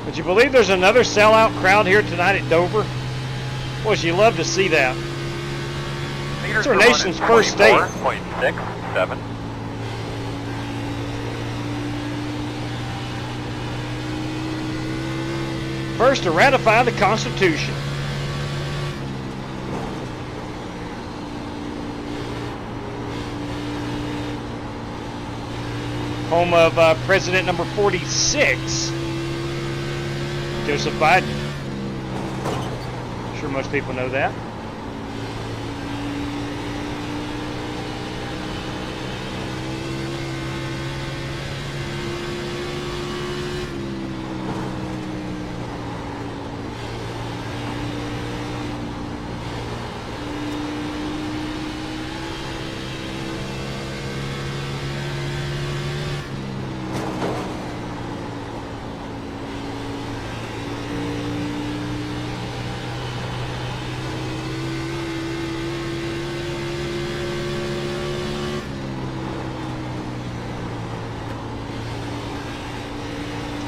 E: Would you believe there's another sellout crowd here tonight at Dover? Boy, you love to see that. It's our nation's first state.
C: 24.67.
E: First to ratify the Constitution. Home of President number 46, Joseph Biden. I'm sure most people know that.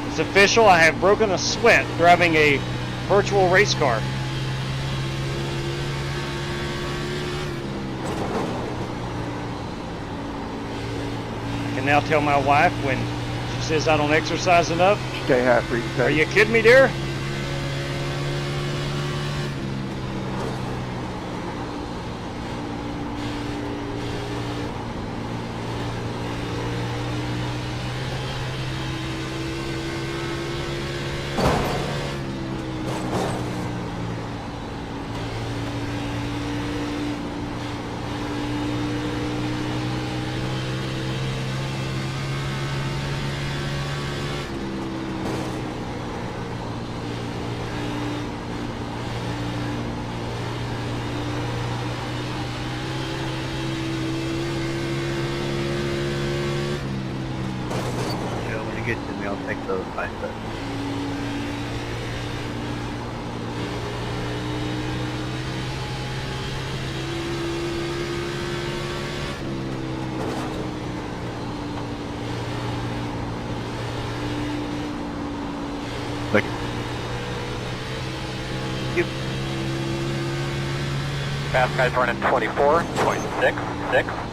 E: It's official, I have broken a sweat driving a virtual race car. I can now tell my wife when she says I don't exercise enough.
L: Stay happy.
E: Are you kidding me, dear?
H: Get to me, I'll take those biceps.
G: Thank you.
C: Fast guy's running 24.66.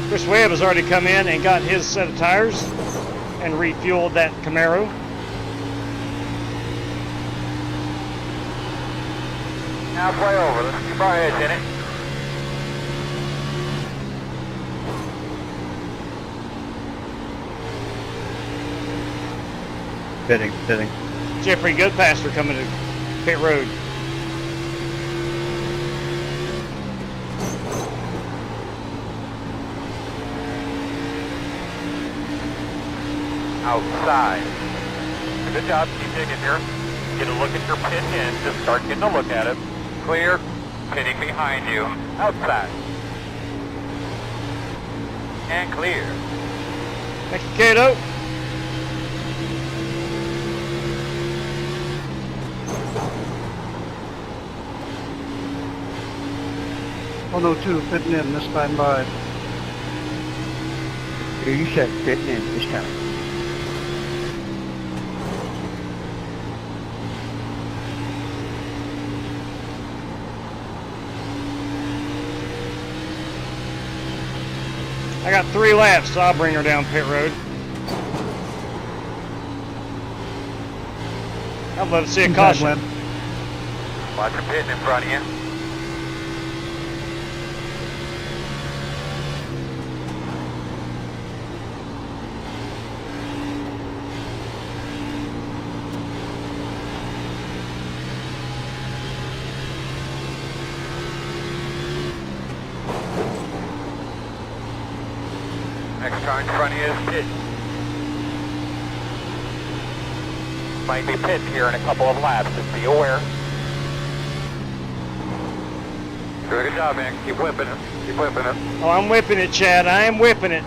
E: Chris Webb has already come in and got his set of tires and refueled that Camaro.
C: Halfway over, let's keep our edge in it.
H: Fitting.
E: Jeffrey Goodpaster coming to pit road.
C: Outside. Good job, keep digging here. Get a look at your pin in, just start getting a look at it. Clear, pinning behind you. Outside. And clear.
E: Thank you, Cato.
L: Oh, 2 fitting in this time by. You said fitting in this time.
E: I got 3 laps, so I'll bring her down pit road. I'd love to see a caution.
C: Watch her pitting in front of you. Next car in front of you is pit. Might be pit here in a couple of laps, just be aware. Good job, man. Keep whipping it. Keep whipping it.
E: Oh, I'm whipping it, Chad. I am whipping it.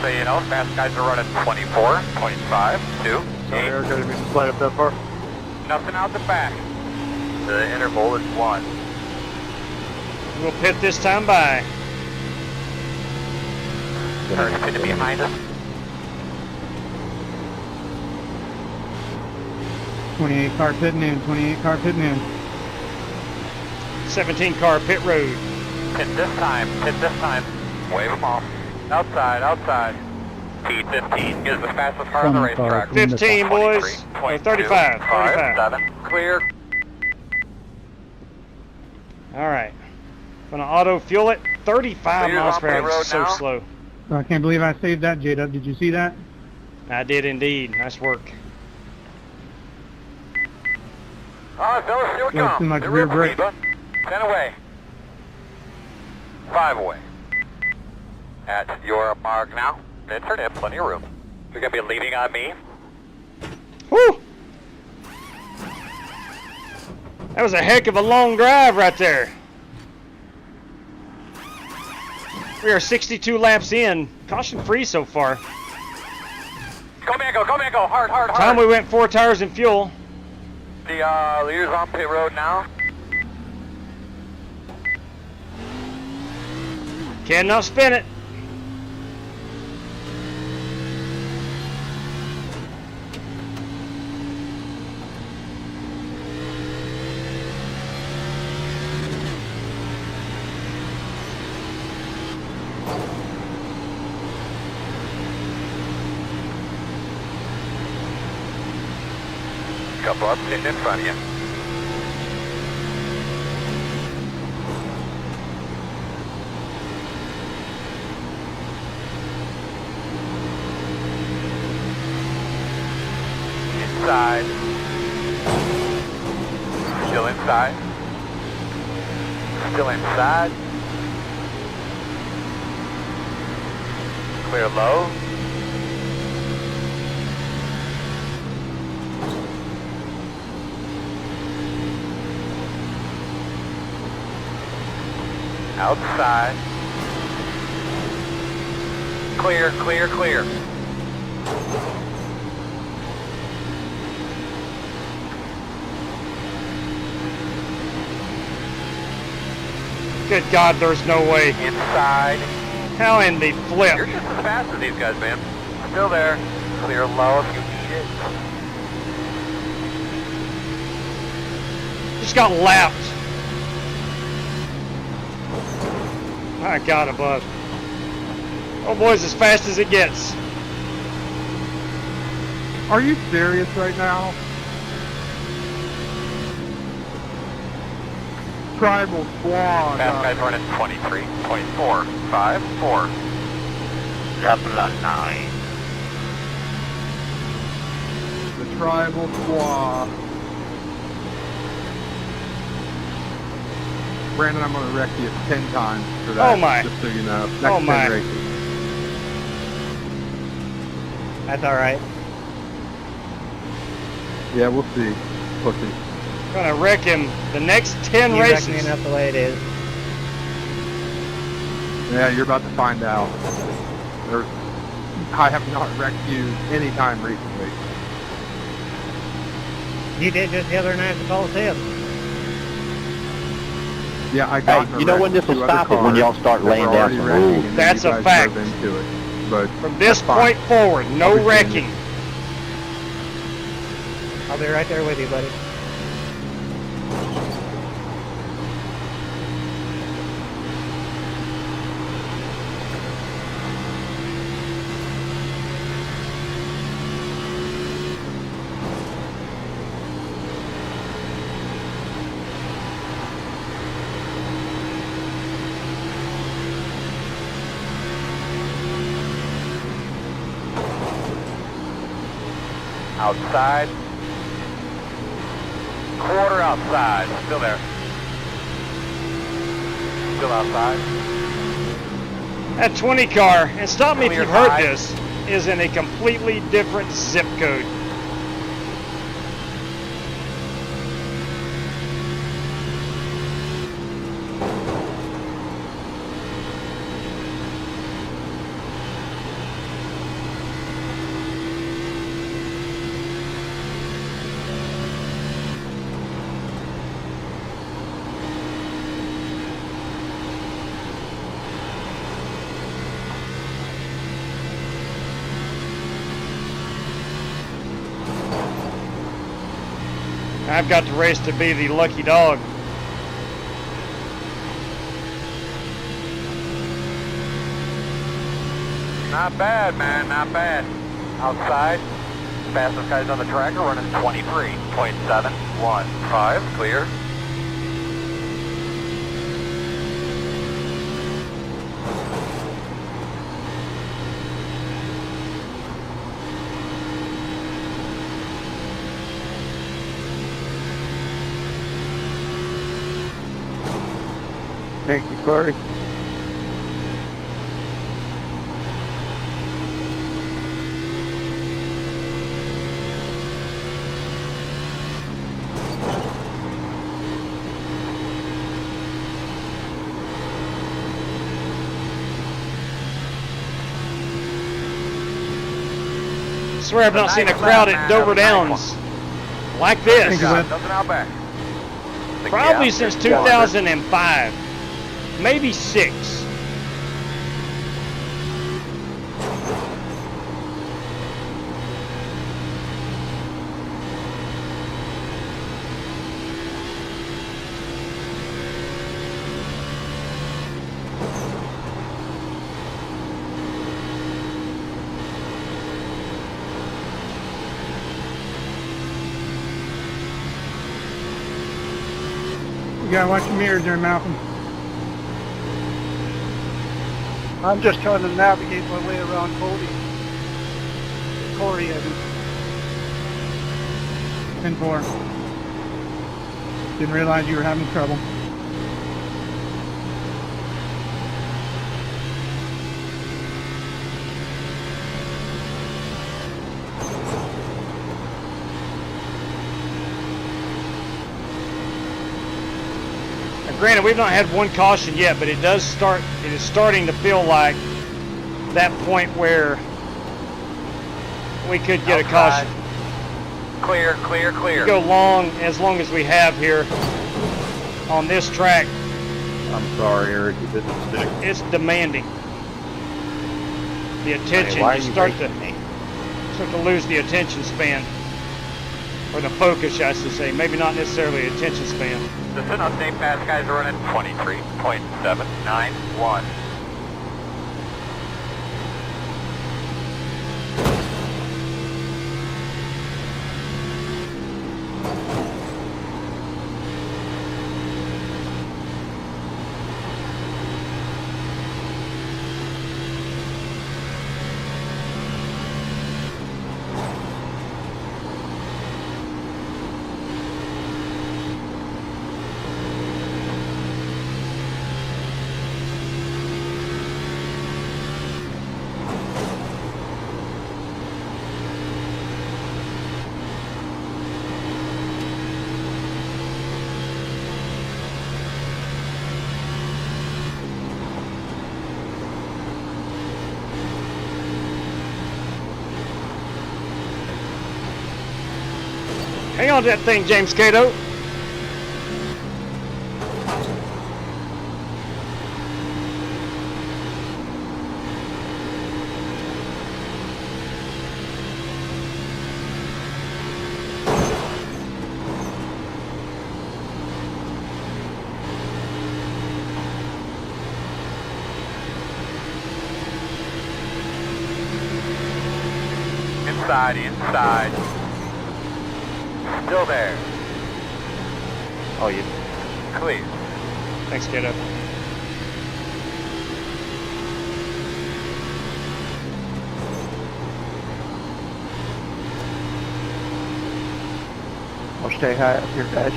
C: So you know, fast guys are running 24.52.
L: So Eric, didn't mean to slide up that far.
C: Nothing out the back. The interval is 1.
E: We'll pit this time by.
C: Turn to behind us.
K: 28 car pitting in, 28 car pitting in.
E: 17 car pit road.
C: Pit this time, pit this time. Wave them off. Outside, outside. P15 is the fastest car on the racetrack.
E: 15, boys. Oh, 35. 35.
C: 7. Clear.
E: All right. Gonna auto fuel it. 35
C: Clear
E: miles per
C: off the
E: hour.
C: road
E: This is so
C: now.
E: slow.
K: I can't believe I saved that, J-Dub. Did you see that?
E: I did indeed. Nice work.
C: Alright, fellas, here we
K: Goes
C: come.
K: through my
C: The
K: rear
C: rear
K: brake.
C: button. 10 away. 5 away. At your mark now. Mid turn in, plenty of room. You're going to be leading on me.
E: Woo! That was a heck of a long drive right there. We are 62 laps in. Caution free so far.
C: Go Mango, go Mango. Hard, hard, hard.
E: Time we went 4 tires in fuel.
C: The leader's on pit road now.
E: Cannot spin it.
C: Couple up, pitting in front of you. Inside. Still inside. Still inside. Clear low. Outside. Clear, clear, clear.
E: Good God, there's no way.
C: Inside.
E: How in the flip?
C: You're just as fast as these guys, man. Still there. Clear low if you need it.
E: Just got lapped. My God above. Oh boy, it's as fast as it gets.
L: Are you serious right now? Tribal squad.
C: Fast guys running 23.454.
I: Double 9.
L: The tribal squad. Brandon, I'm going to wreck you 10 times for that.
E: Oh my.
L: Just so you know. Next
E: Oh
L: 10
E: my.
L: races.
H: That's all right.
L: Yeah, we'll see. Pussy.
E: Gonna wreck him the next 10
H: You
E: races.
H: reckon me enough the way it is.
L: Yeah, you're about to find out. I have not wrecked you any time recently.
H: You did just the other night at the Coliseum.
L: Yeah, I got
I: Hey, you know when this will stop it? When y'all start laying down some rules.
E: That's a fact.
L: Into it. But
E: From this
L: that's fine.
E: point forward, no
L: I'll be
E: wrecking.
H: I'll be right there with you, buddy.
C: Outside. Quarter outside. Still there. Still outside.
E: That 20 car, and stop me if
C: Clear
E: you've heard
C: five.
E: this, is in a completely different zip code. I've got the race to be the lucky dog.
C: Not bad, man, not bad. Outside, fastest guys on the track are running 23.715, clear.
L: Thank you, Corey.
E: I swear I've not seen a crowd at Dover Downs like this.
C: Nothing out back.
E: Probably since 2005, maybe 6.
K: You gotta watch your mirrors there, Malcolm.
L: I'm just trying to navigate my way around Corey, Evans.
K: 10-4. Didn't realize you were having trouble.
E: Granted, we've not had one caution yet, but it is starting to feel like that point where we could get a caution.
C: Clear, clear, clear.
E: We go as long as we have here on this track.
G: I'm sorry, Eric, it didn't stick.
E: It's demanding the attention.
I: Why are
E: You
I: you
E: start
I: racing me?
E: to lose the attention span, or the focus, I should say. Maybe not necessarily attention span.
C: Just an update, fast guys are running 23.791.
E: Hang on to that thing, James Cato.
C: Inside. Still there.
I: Oh, you.
C: Clear.
E: Thanks, Cato.
L: I'll stay high up here, guys.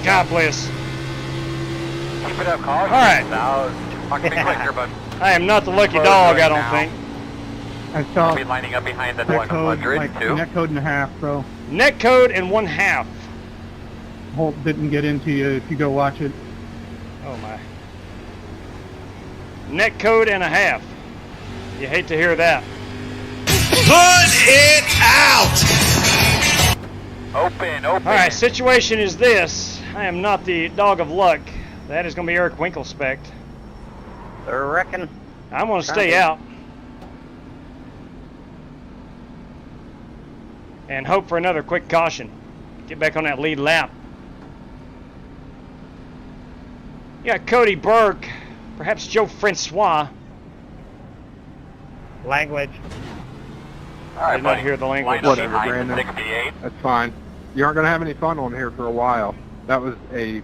E: God bless.
C: Keep it up, call.
E: All right.
C: Now, talk to me quicker, but
E: I am not the lucky dog, I don't think.
K: I saw
C: I'll be lining up behind the
K: net code,
C: 100
K: like
C: too.
K: net code and a half, bro.
E: Net code and 1/2.
K: Holt didn't get into you if you go watch it.
E: Oh my. Net code and 1/2. You hate to hear that.
J: Put it out!
C: Open.
E: All right, situation is this. I am not the dog of luck. That is going to be Eric Winkelspect.
I: I reckon.
E: I'm going to stay out. and hope for another quick caution. Get back on that lead lap. Yeah, Cody Burke, perhaps Joe Francois.
B: Language.
C: All right,
E: Did not
C: buddy.
E: hear the language.
C: Line up
G: Whatever,
C: behind
G: Brandon.
C: 68.
G: That's fine. You aren't going to have any fun on here for a while. That was a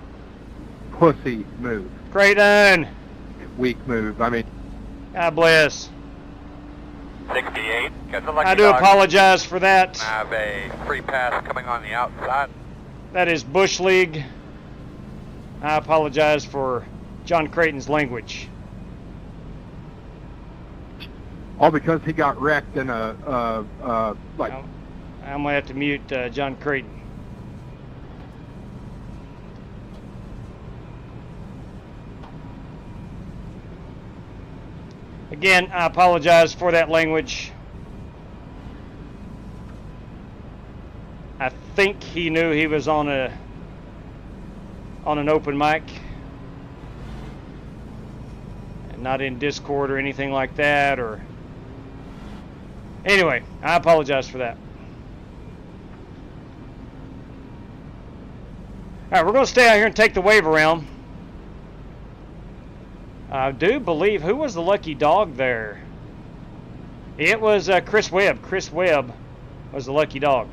G: pussy move.
E: Creighton.
G: Weak move. I mean,
E: God bless.
C: 68. Got the lucky
E: I do
C: dog.
E: apologize for that.
C: Have a free pass coming on the outside.
E: That is Bush League. I apologize for John Creighton's language.
G: all because he got wrecked in a like.
E: I'm gonna have to mute John Creighton. Again, I apologize for that language. I think he knew he was on an open mic and not in Discord or anything like that. Or anyway, I apologize for that. All right, we're going to stay out here and take the wave around. I do believe, who was the lucky dog there? It was Chris Webb. Chris Webb was the lucky dog.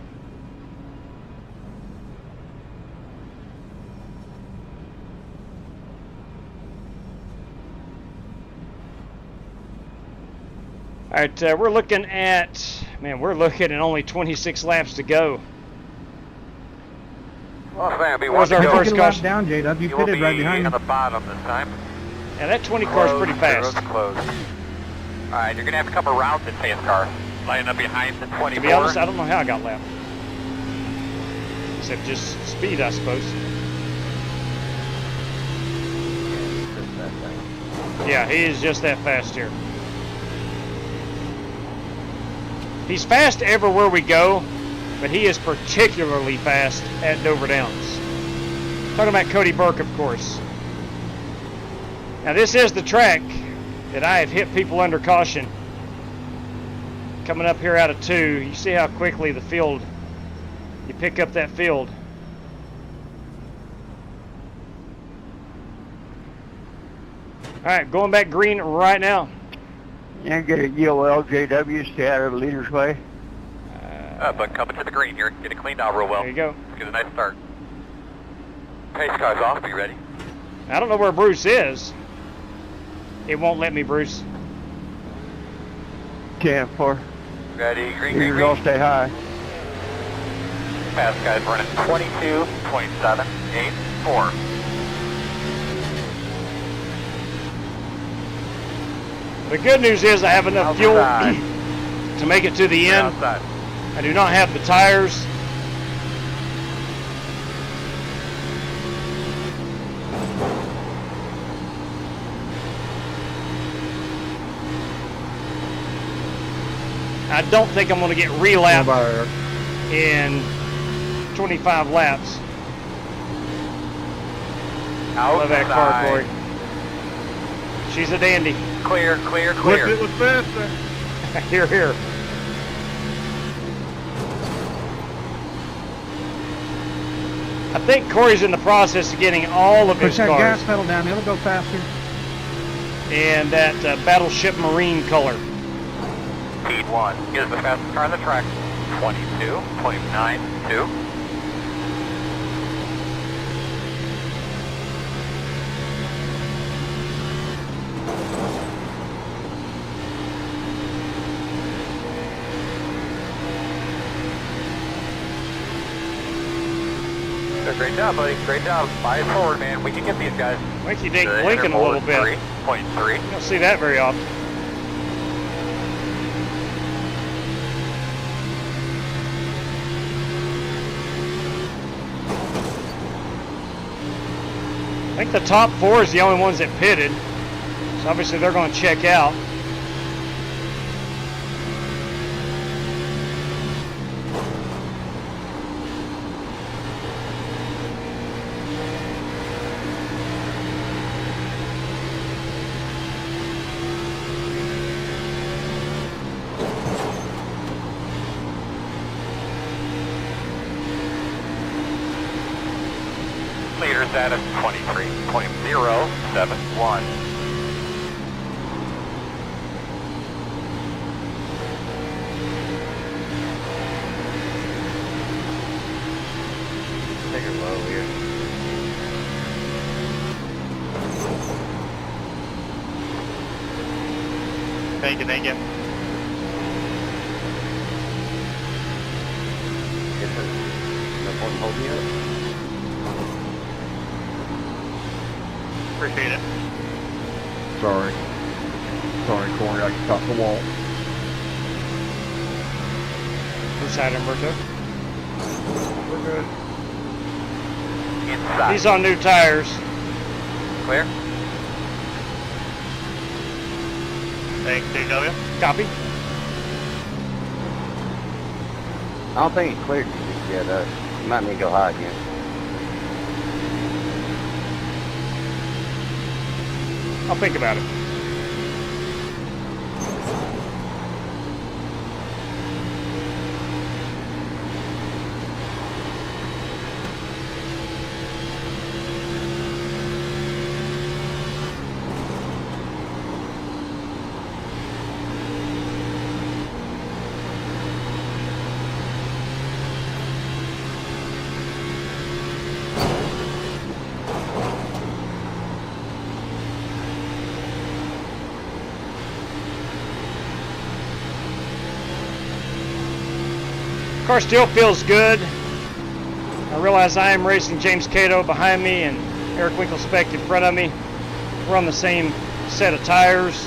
E: All right, we're looking at, we're looking at only 26 laps to go.
C: Well, man, be
E: was our first caution
K: down, J-Dub. You pitted right behind
C: on
K: me.
C: the bottom this time.
E: Yeah, that 20 car is pretty fast.
C: Close. All right, you're gonna have to come around the pace car, line up behind the 24.
E: To be honest, I don't know how I got lapped. Except just speed, I suppose. Yeah, he is just that fast here. He's fast everywhere we go, but he is particularly fast at Dover Downs. Talking about Cody Burke, of course. Now this is the track that I have hit people under caution. Coming up here out of 2, you see how quickly the field, you pick up that field. Alright, going back green right now.
L: You can get a EOL JW, stay out of the leader's way.
C: But coming to the green here, get it cleaned out real well.
E: There you go.
C: Let's get a nice start. Pace car's off, be ready.
E: I don't know where Bruce is. It won't let me, Bruce.
L: 10-4.
C: Ready, green, green,
L: Leaders all
C: green.
L: stay high.
C: Fast guys running 22, 27, 8, 4.
E: The good news is I have enough fuel to make it to the end.
C: Outside.
E: I do not have the tires. I don't think I'm going to get re-lapped in 25 laps. Love that car, Corey. She's a dandy.
C: Clear, clear, clear.
L: Wish it was faster.
E: Here, here. I think Corey's in the process of getting all of his
K: Push that
E: cars
K: gas pedal down. It'll go faster.
E: in that Battleship Marine color.
C: Speed 1. Get us the fastest car on the track. 22, 29, 2. Great job, buddy. Great job. Buy it forward, man. We can get these guys.
E: Winky Dink blinking a little bit.
C: 3.3.
E: You don't see that very often. I think the top 4 is the only ones that pitted. So obviously they're going to check out.
C: Leader status 23.071.
I: Take her low here.
B: Thank you, thank you.
I: Get the one hold me up.
B: Appreciate it.
G: Sorry, Corey, I got the wall.
E: Inside Humberto.
G: We're good.
C: Inside.
E: He's on new tires.
C: Clear.
B: Thanks, DW.
E: Copy.
I: I don't think it's cleared just yet. You might need to go high again.
E: I'll think about it. Car still feels good. I realize I am racing James Cato behind me and Eric Winklespect in front of me. We're on the same set of tires.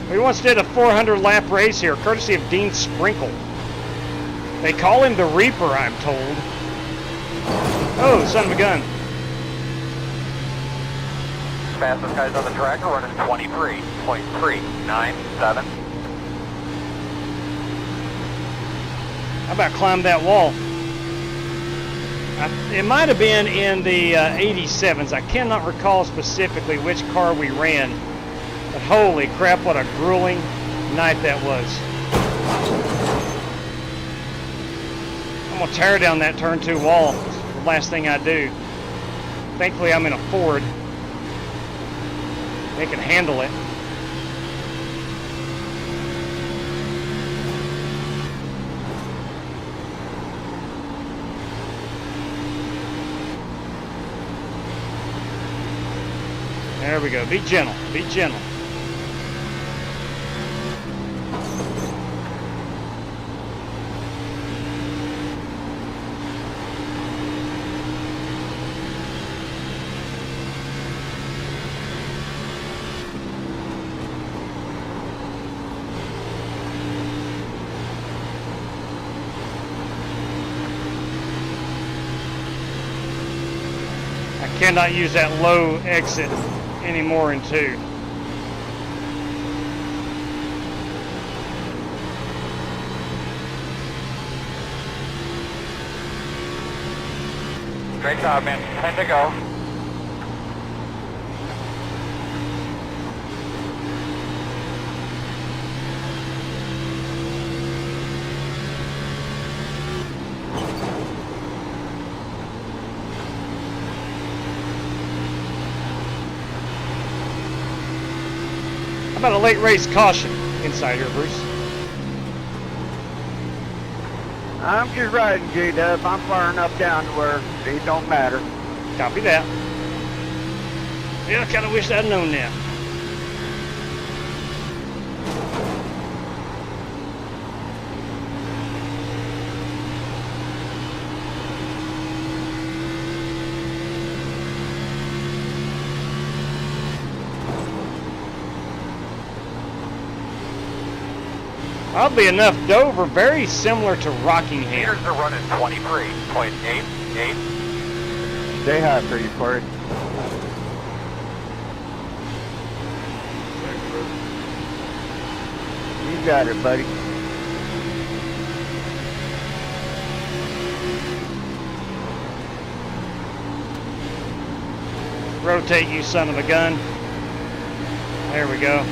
E: We once did a 400 lap race here, courtesy of Dean Sprinkle. They call him the Reaper, I'm told. Oh, son of a gun.
C: Fastest guys on the track are running 23.397.
E: How about climb that wall? It might have been in the 87s. I cannot recall specifically which car we ran. But holy crap, what a grueling night that was. I'm going to tear down that turn 2 wall. It's the last thing I do. Thankfully, I'm in a Ford. They can handle it. There we go. Be gentle. Be gentle. I cannot use that low exit anymore in 2.
C: Great job, man. 10 to go.
E: How about a late race caution inside here, Bruce?
L: I'm just riding, J-Dub. I'm far enough down to where it don't matter.
E: Copy that. Yeah, I kind of wish I'd known that. Oddly enough, Dover, very similar to Rockingham.
C: Meters are running 23.88.
L: Stay high for you, Corey. You got it, buddy.
E: Rotate, you son of a gun. There we go.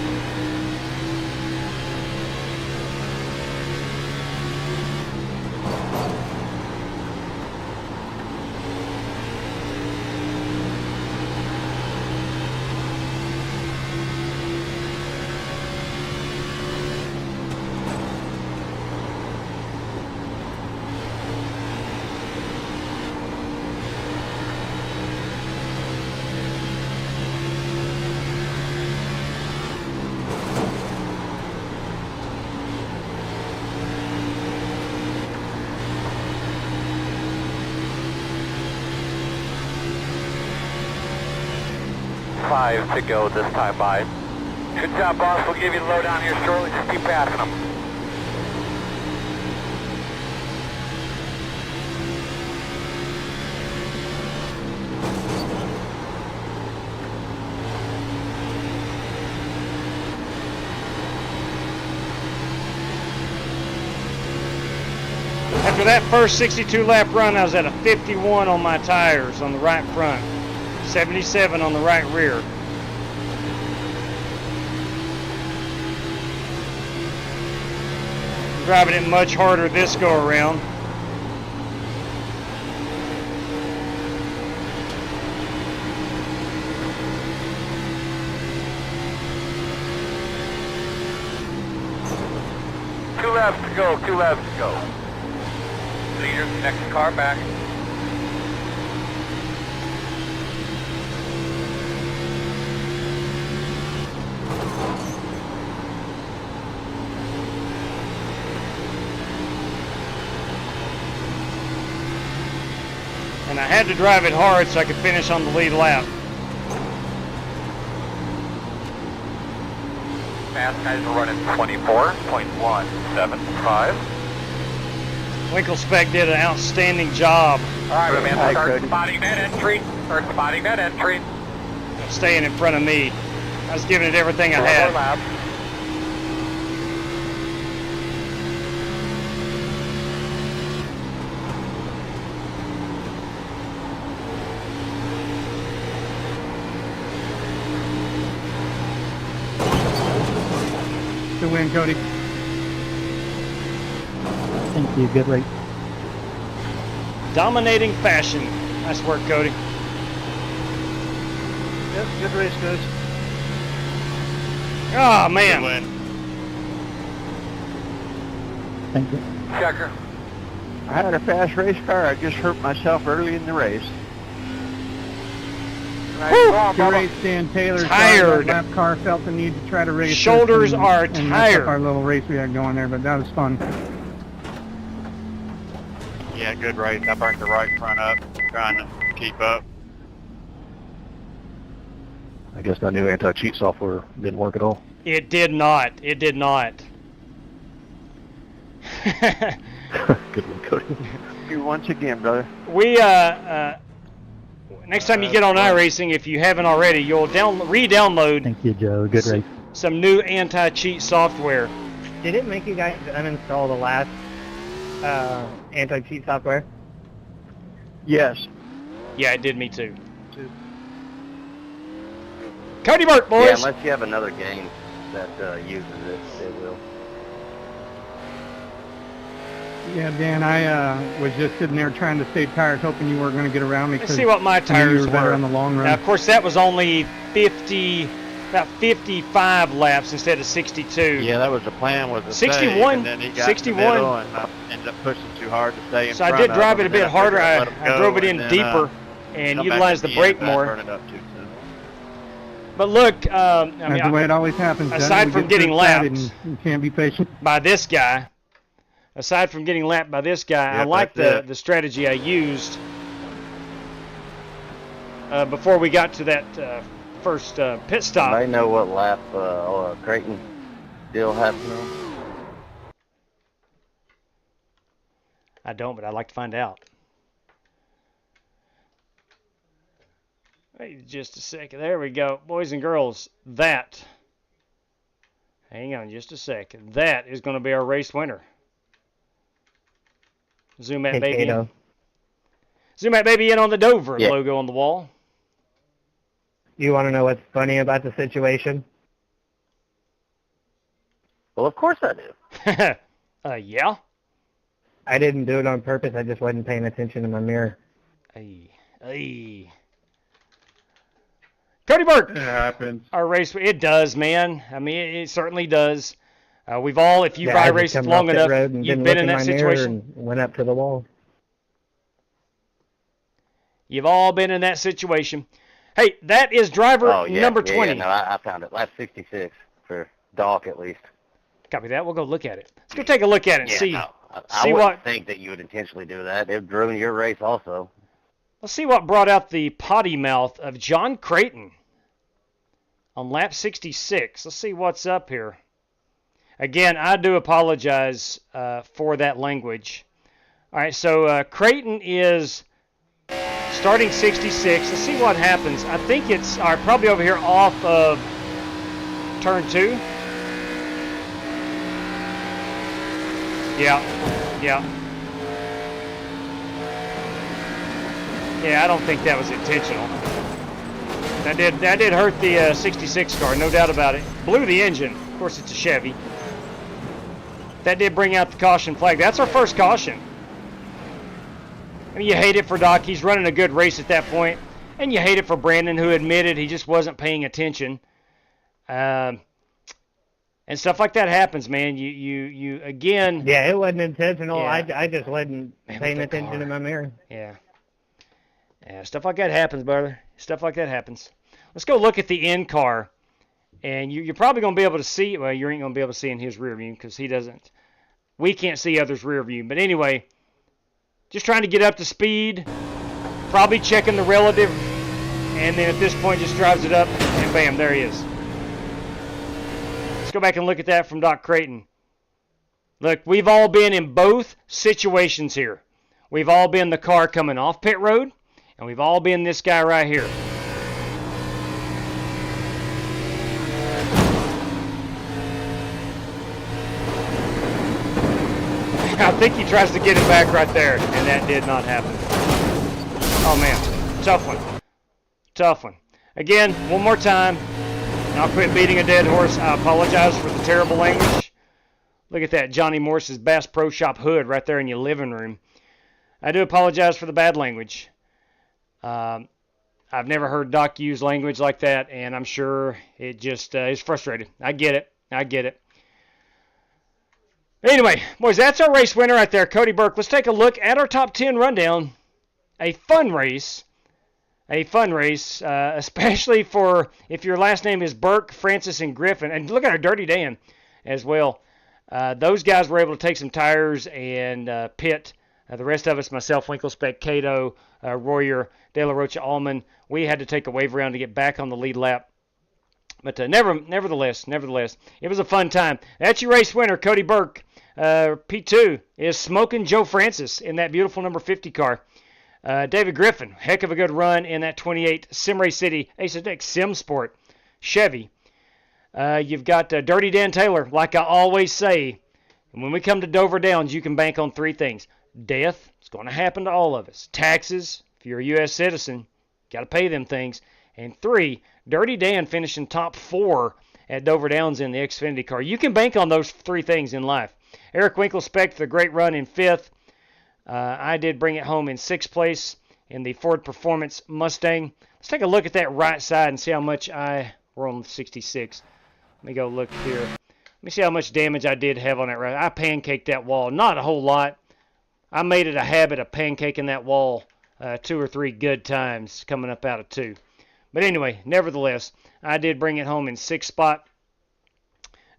C: Five to go this time by. Good job, boss. We'll give you the lowdown here shortly. Just keep passing them.
E: After that first 62 lap run, I was at a 51 on my tires on the right front, 77 on the right rear. I'm driving it much harder this go around.
C: Two laps to go, 2 laps to go. Leader, next car back.
E: And I had to drive it hard so I could finish on the lead lap.
C: Fast guys are running 24.175.
E: Winkle Spec did an outstanding job.
C: All right, my man, start spotting that entry. Start spotting that entry.
E: Staying in front of me. I was giving it everything I had.
K: To win, Cody.
H: Thank you. Good race.
E: Dominating fashion. Nice work, Cody.
L: Yep, good race, guys.
E: Oh, man.
B: Good win.
H: Thank you.
C: Checker.
L: I had a fast race car. I just hurt myself early in the race.
K: To race Dan Taylor's
E: Tired.
K: lap car felt the need to try to race.
E: Shoulders are
K: and mess
E: tired.
K: up our little race we had going there, but that was fun.
B: Yeah, good race. I burnt the right front up, trying to keep up.
H: I guess that new anti-cheat software didn't work at all.
E: It did not. It did not.
H: Good one, Cody.
L: You once again, brother.
E: We, next time you get on iRacing, if you haven't already, you'll re-download
H: Thank you, Joe. Good race.
E: some new anti-cheat software.
M: Did it make you guys uninstall the last anti-cheat software?
L: Yes.
E: Yeah, it did me too. Cody Burt, boys!
I: Yeah, unless you have another game that uses it, it will.
K: Yeah, Dan, I was just sitting there trying to save tires, hoping you weren't going to get around me.
E: Let's see what my
K: you
E: tires
K: were better
E: were.
K: on the long run.
E: Now, of course, that was only about 55 laps instead of 62.
B: Yeah, that was the plan, was to
E: 61,
B: save, and then he got
E: 61.
B: in the middle and ended up pushing too hard to stay in
E: So I
B: front
E: did
B: of
E: drive
B: him,
E: it a
B: and then
E: bit
B: I figured
E: harder.
B: I'd let him
E: I
B: go,
E: drove it in
B: then,
E: deeper and
B: come back
E: utilized
B: at
E: the
B: the end,
E: brake
B: and I
E: more.
B: burned it up too soon.
E: But look, I mean,
K: That's the way it always happens.
E: aside
K: We
E: from
K: get
E: getting
K: too excited
E: lapped
K: and you can't be patient.
E: by this guy, I
B: Yep,
E: like
B: that's it.
E: the strategy I used before we got to that first pit stop.
I: I know what lap Creighton deal happened on.
E: I don't, but I'd like to find out. Wait just a second. There we go. Boys and girls, that, hang on just a second, that is going to be our race winner. Zoom that baby in. Zoom that baby in on the Dover logo on the wall.
M: You want to know what's funny about the situation?
I: Well, of course I do.
E: Yeah?
M: I didn't do it on purpose. I just wasn't paying attention to my mirror.
E: Hey. Cody Burke.
G: It happens.
E: Our race, it does, man. I mean, it certainly does. We've all, if you've raced long enough, you've been in that situation.
M: And went up to the wall.
E: You've all been in that situation. Hey, that is driver number 20.
I: Yeah, no, I found it. Lap 66 for Doc, at least.
E: Copy that. We'll go look at it. Let's go take a look at it and see.
I: No, I wouldn't think that you would intentionally do that. It would ruin your race also.
E: Let's see what brought out the potty mouth of John Creighton on lap 66. Let's see what's up here. Again, I do apologize for that language. All right, so Creighton is starting 66. Let's see what happens. I think it's probably over here off of turn 2. Yeah. Yeah, I don't think that was intentional. That did hurt the 66 car, no doubt about it. Blew the engine. Of course, it's a Chevy. That did bring out the caution flag. That's our first caution. I mean, you hate it for Doc. He's running a good race at that point. And you hate it for Brandon, who admitted he just wasn't paying attention. And stuff like that happens, man. You again.
M: Yeah, it wasn't intentional.
E: Yeah.
M: I just wasn't paying attention to my mirror.
E: Yeah, stuff like that happens, brother. Stuff like that happens. Let's go look at the in-car. And you're probably going to be able to see, well, you ain't going to be able to see in his rear view because he doesn't. We can't see others' rear view. But anyway, just trying to get up to speed. Probably checking the relative. And then at this point just drives it up. And bam, there he is. Let's go back and look at that from Doc Creighton. Look, we've all been in both situations here. We've all been the car coming off pit road. And we've all been this guy right here. I think he tries to get it back right there, and that did not happen. Oh, man. Tough one. Tough one. Again, one more time, and I'll quit beating a dead horse. I apologize for the terrible language. Look at that Johnny Morse's Bass Pro Shop hood right there in your living room. I do apologize for the bad language. I've never heard Doc use language like that, and I'm sure it just is frustrated. I get it. Anyway, boys, that's our race winner right there, Cody Burke. Let's take a look at our top 10 rundown. A fun race, especially for if your last name is Burke, Francis, and Griffin. And look at our Dirty Dan as well. Those guys were able to take some tires and pit. The rest of us, myself, Winklespec, Cato, Royer, De La Rocha, Allman, we had to take a wave around to get back on the lead lap. But nevertheless, it was a fun time. That's your race winner, Cody Burke. P2 is Smoking Joe Francis in that beautiful number 50 car. David Griffin, heck of a good run in that 28 Simray City Ace Sim Sport Chevy. You've got Dirty Dan Taylor, like I always say. And when we come to Dover Downs, you can bank on 3 things. Death, it's going to happen to all of us. Taxes, if you're a U.S. citizen, got to pay them things. And 3, Dirty Dan finishing top 4 at Dover Downs in the Xfinity car. You can bank on those 3 things in life. Eric Winklespect, the great run in 5th. I did bring it home in 6th place in the Ford Performance Mustang. Let's take a look at that right side and see how much we're on 66. Let me go look here. Let me see how much damage I did have on that right. I pancaked that wall. Not a whole lot. I made it a habit of pancaking that wall 2 or 3 good times coming up out of 2. But anyway, nevertheless, I did bring it home in 6th spot.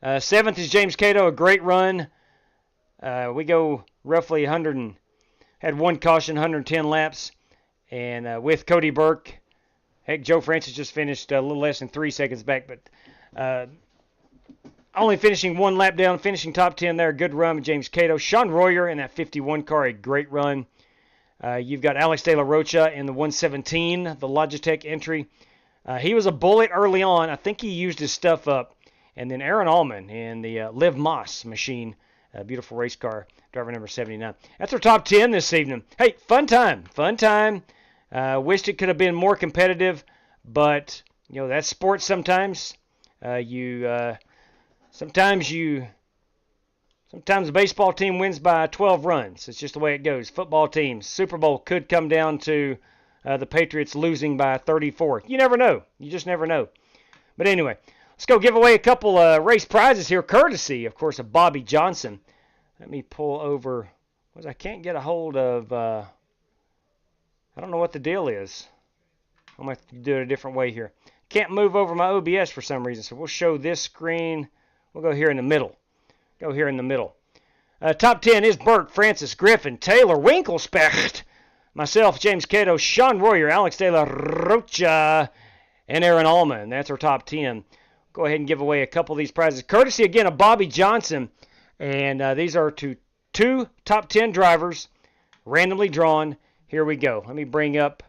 E: 7th is James Cato, a great run. We go roughly 100 and had 1 caution, 110 laps. And with Cody Burke, heck, Joe Francis just finished a little less than 3 seconds back, but only finishing 1 lap down, finishing top 10 there. Good run with James Cato. Sean Royer in that 51 car, a great run. You've got Alex De La Rocha in the 117, the Logitech entry. He was a bullet early on. I think he used his stuff up. And then Aaron Allman in the Liv Moss machine, a beautiful race car, driver number 79. That's our top 10 this evening. Hey, fun time. Wished it could have been more competitive, but You know, that's sports sometimes. Sometimes the baseball team wins by 12 runs. It's just the way it goes. Football teams, Super Bowl could come down to the Patriots losing by 34. You never know. You just never know. But anyway, let's go give away a couple race prizes here, courtesy, of course, of Bobby Johnson. Let me pull over. I can't get a hold of, I don't know what the deal is. I'm going to have to do it a different way here. Can't move over my OBS for some reason, so we'll show this screen. We'll go here in the middle. Go here in the middle. Top 10 is Burt, Francis, Griffin, Taylor, Winkelspecht, myself, James Cato, Sean Royer, Alex De La Rocha, and Aaron Allman. That's our top 10. Go ahead and give away a couple of these prizes. Courtesy, again, of Bobby Johnson. And these are to 2 top 10 drivers, randomly drawn. Here we go. Let me bring up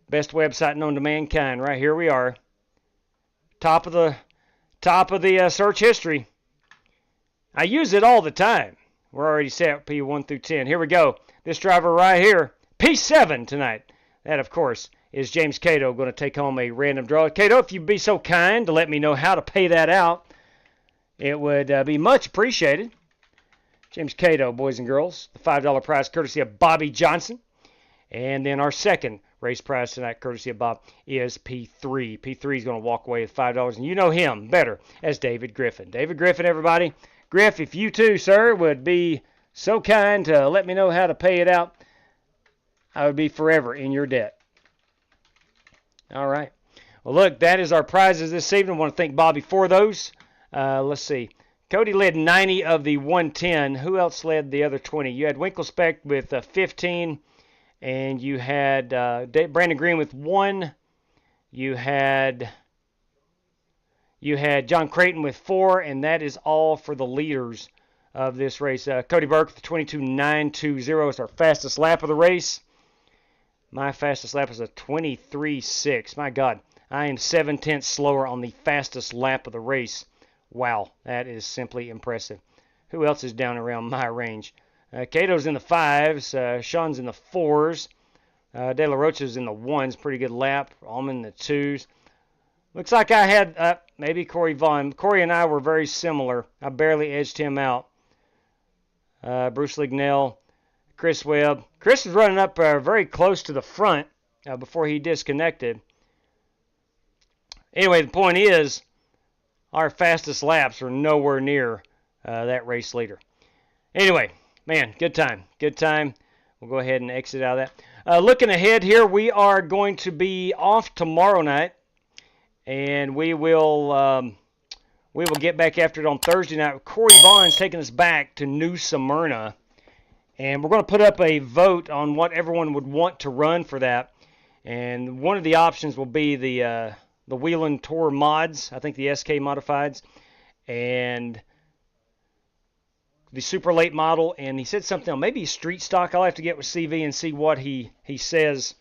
E: best website known to mankind. Right here we are. Top of the search history. I use it all the time. We're already set P1 through 10. Here we go. This driver right here, P7 tonight. That, of course, is James Cato going to take home a random draw. Cato, if you'd be so kind to let me know how to pay that out, it would be much appreciated. James Cato, boys and girls. The $5 prize courtesy of Bobby Johnson. And then our second race prize tonight, courtesy of Bob, is P3. P3 is going to walk away with $5. And you know him better as David Griffin. David Griffin, everybody. Griff, if you too, sir, would be so kind to let me know how to pay it out, I would be forever in your debt. All right. Well, look, that is our prizes this evening. I want to thank Bobby for those. Let's see. Cody led 90 of the 110. Who else led the other 20? You had Winkelspecht with 15, and you had Brandon Green with 1. You had John Creighton with 4, and that is all for the leaders of this race. Cody Burke with 22.920 is our fastest lap of the race. My fastest lap is a 23.6. My God, I am 7/10 slower on the fastest lap of the race. Wow, that is simply impressive. Who else is down around my range? Cato's in the 5s. Sean's in the 4s. De La Rocha's in the 1s. Pretty good lap. Allman in the 2s. Looks like I had maybe Corey Vaughn. Corey and I were very similar. I barely edged him out. Bruce Lignell, Chris Webb. Chris was running up very close to the front before he disconnected. Anyway, the point is, our fastest laps are nowhere near that race leader. Anyway, man, good time. Good time. We'll go ahead and exit out of that. Looking ahead here, we are going to be off tomorrow night. And we will get back after it on Thursday night. Corey Vaughn's taking us back to New Smyrna. And we're going to put up a vote on what everyone would want to run for that. And one of the options will be the Wheeling Tour mods, I think the SK modifieds, and the super late model. And he said something, maybe street stock. I'll have to get with CV and see what he says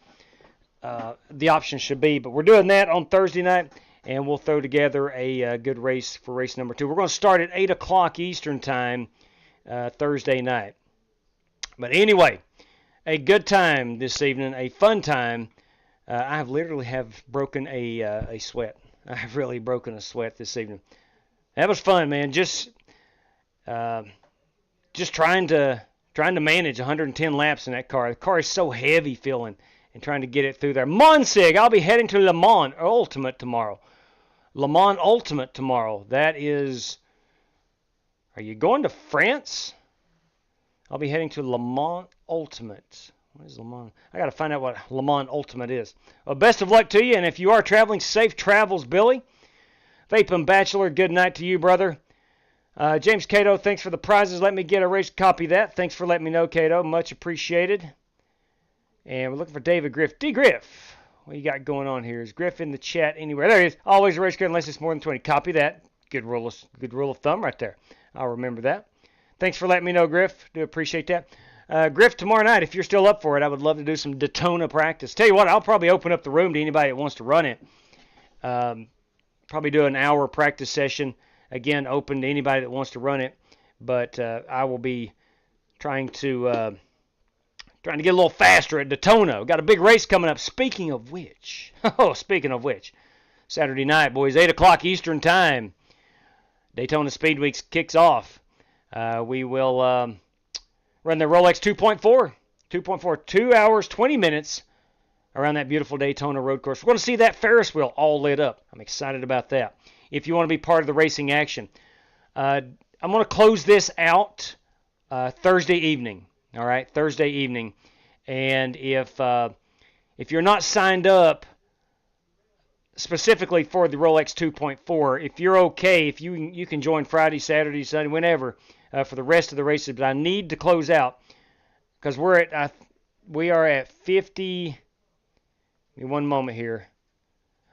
E: the option should be. But we're doing that on Thursday night, and we'll throw together a good race for race number 2. We're going to start at 8 o'clock Eastern time Thursday night. But anyway, a good time this evening, a fun time. I have literally broken a sweat. I have really broken a sweat this evening. That was fun, man. Just trying to manage 110 laps in that car. The car is so heavy feeling, and trying to get it through there. Monsig, I'll be heading to Le Mans Ultimate tomorrow. Le Mans Ultimate tomorrow. That is, are you going to France? I'll be heading to Le Mans Ultimate. What is Le Mans? I got to find out what Le Mans Ultimate is. Well, best of luck to you, and if you are traveling, safe travels, Billy. Vaping Bachelor, good night to you, brother. James Cato, thanks for the prizes. Let me get a race copy of that. Thanks for letting me know, Cato. Much appreciated. And we're looking for David Griff. D. Griff, what you got going on here? Is Griff in the chat anywhere? There he is. Always a race card unless it's more than 20. Copy that. Good rule of thumb right there. I'll remember that. Thanks for letting me know, Griff. Do appreciate that. Griff, tomorrow night, if you're still up for it, I would love to do some Daytona practice. Tell you what, I'll probably open up the room to anybody that wants to run it. Probably do an hour practice session. Again, open to anybody that wants to run it. But I will be trying to get a little faster at Daytona. We've got a big race coming up. Speaking of which, Saturday night, boys, 8 o'clock Eastern Time. Daytona Speed Week kicks off. We will run the Rolex 2.4, 2 hours, 20 minutes around that beautiful Daytona road course. We're going to see that Ferris wheel all lit up. I'm excited about that. If you want to be part of the racing action, I'm going to close this out Thursday evening. All right, Thursday evening. And if you're not signed up specifically for the Rolex 2.4, if you're okay, if you can join Friday, Saturday, Sunday, whenever for the rest of the races. But I need to close out because we are at 50. Give me one moment here.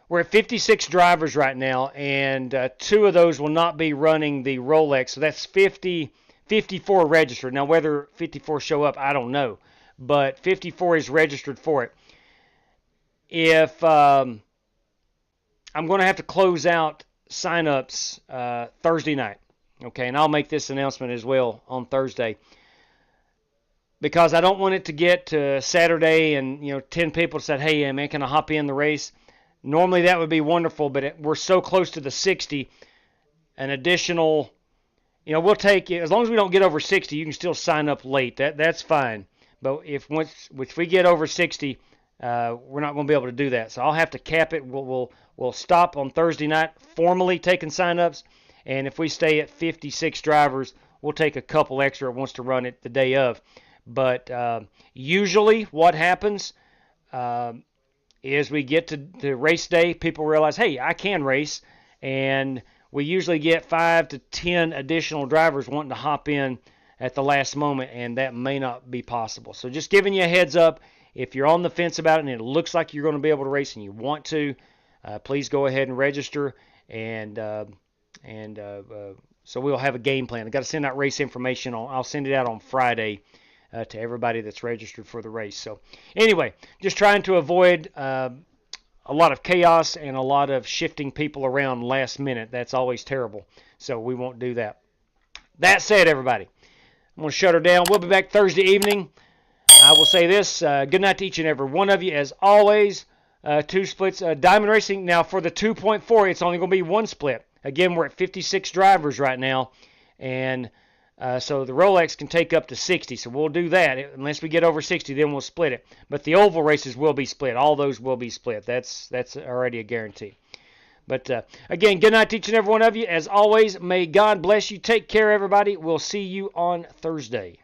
E: We're at 56 drivers right now, and 2 of those will not be running the Rolex. So that's 54 registered. Now, whether 54 show up, I don't know. But 54 is registered for it. If I'm going to have to close out sign-ups Thursday night. Okay, and I'll make this announcement as well on Thursday. Because I don't want it to get to Saturday and 10 people said, hey, man, can I hop in the race? Normally that would be wonderful, but we're so close to the 60. An additional, we'll take it. As long as we don't get over 60, you can still sign up late. That's fine. But if we get over 60, we're not going to be able to do that. So I'll have to cap it. We'll stop on Thursday night formally taking sign-ups. And if we stay at 56 drivers, we'll take a couple extra that wants to run it the day of. But usually what happens is we get to race day, people realize, hey, I can race. And we usually get 5 to 10 additional drivers wanting to hop in at the last moment, and that may not be possible. So just giving you a heads up, if you're on the fence about it and it looks like you're going to be able to race and you want to, please go ahead and register. And so we'll have a game plan. I've got to send out race information. I'll send it out on Friday to everybody that's registered for the race. So anyway, just trying to avoid a lot of chaos and a lot of shifting people around last minute. That's always terrible. So we won't do that. That said, everybody, I'm going to shut her down. We'll be back Thursday evening. I will say this. Good night to each and every one of you. As always, 2 splits. Diamond Racing, now for the 2.4, it's only going to be 1 split. Again, we're at 56 drivers right now. And so the Rolex can take up to 60. So we'll do that. Unless we get over 60, then we'll split it. But the oval races will be split. All those will be split. That's already a guarantee. But again, good night to each and every one of you. As always, may God bless you. Take care, everybody. We'll see you on Thursday.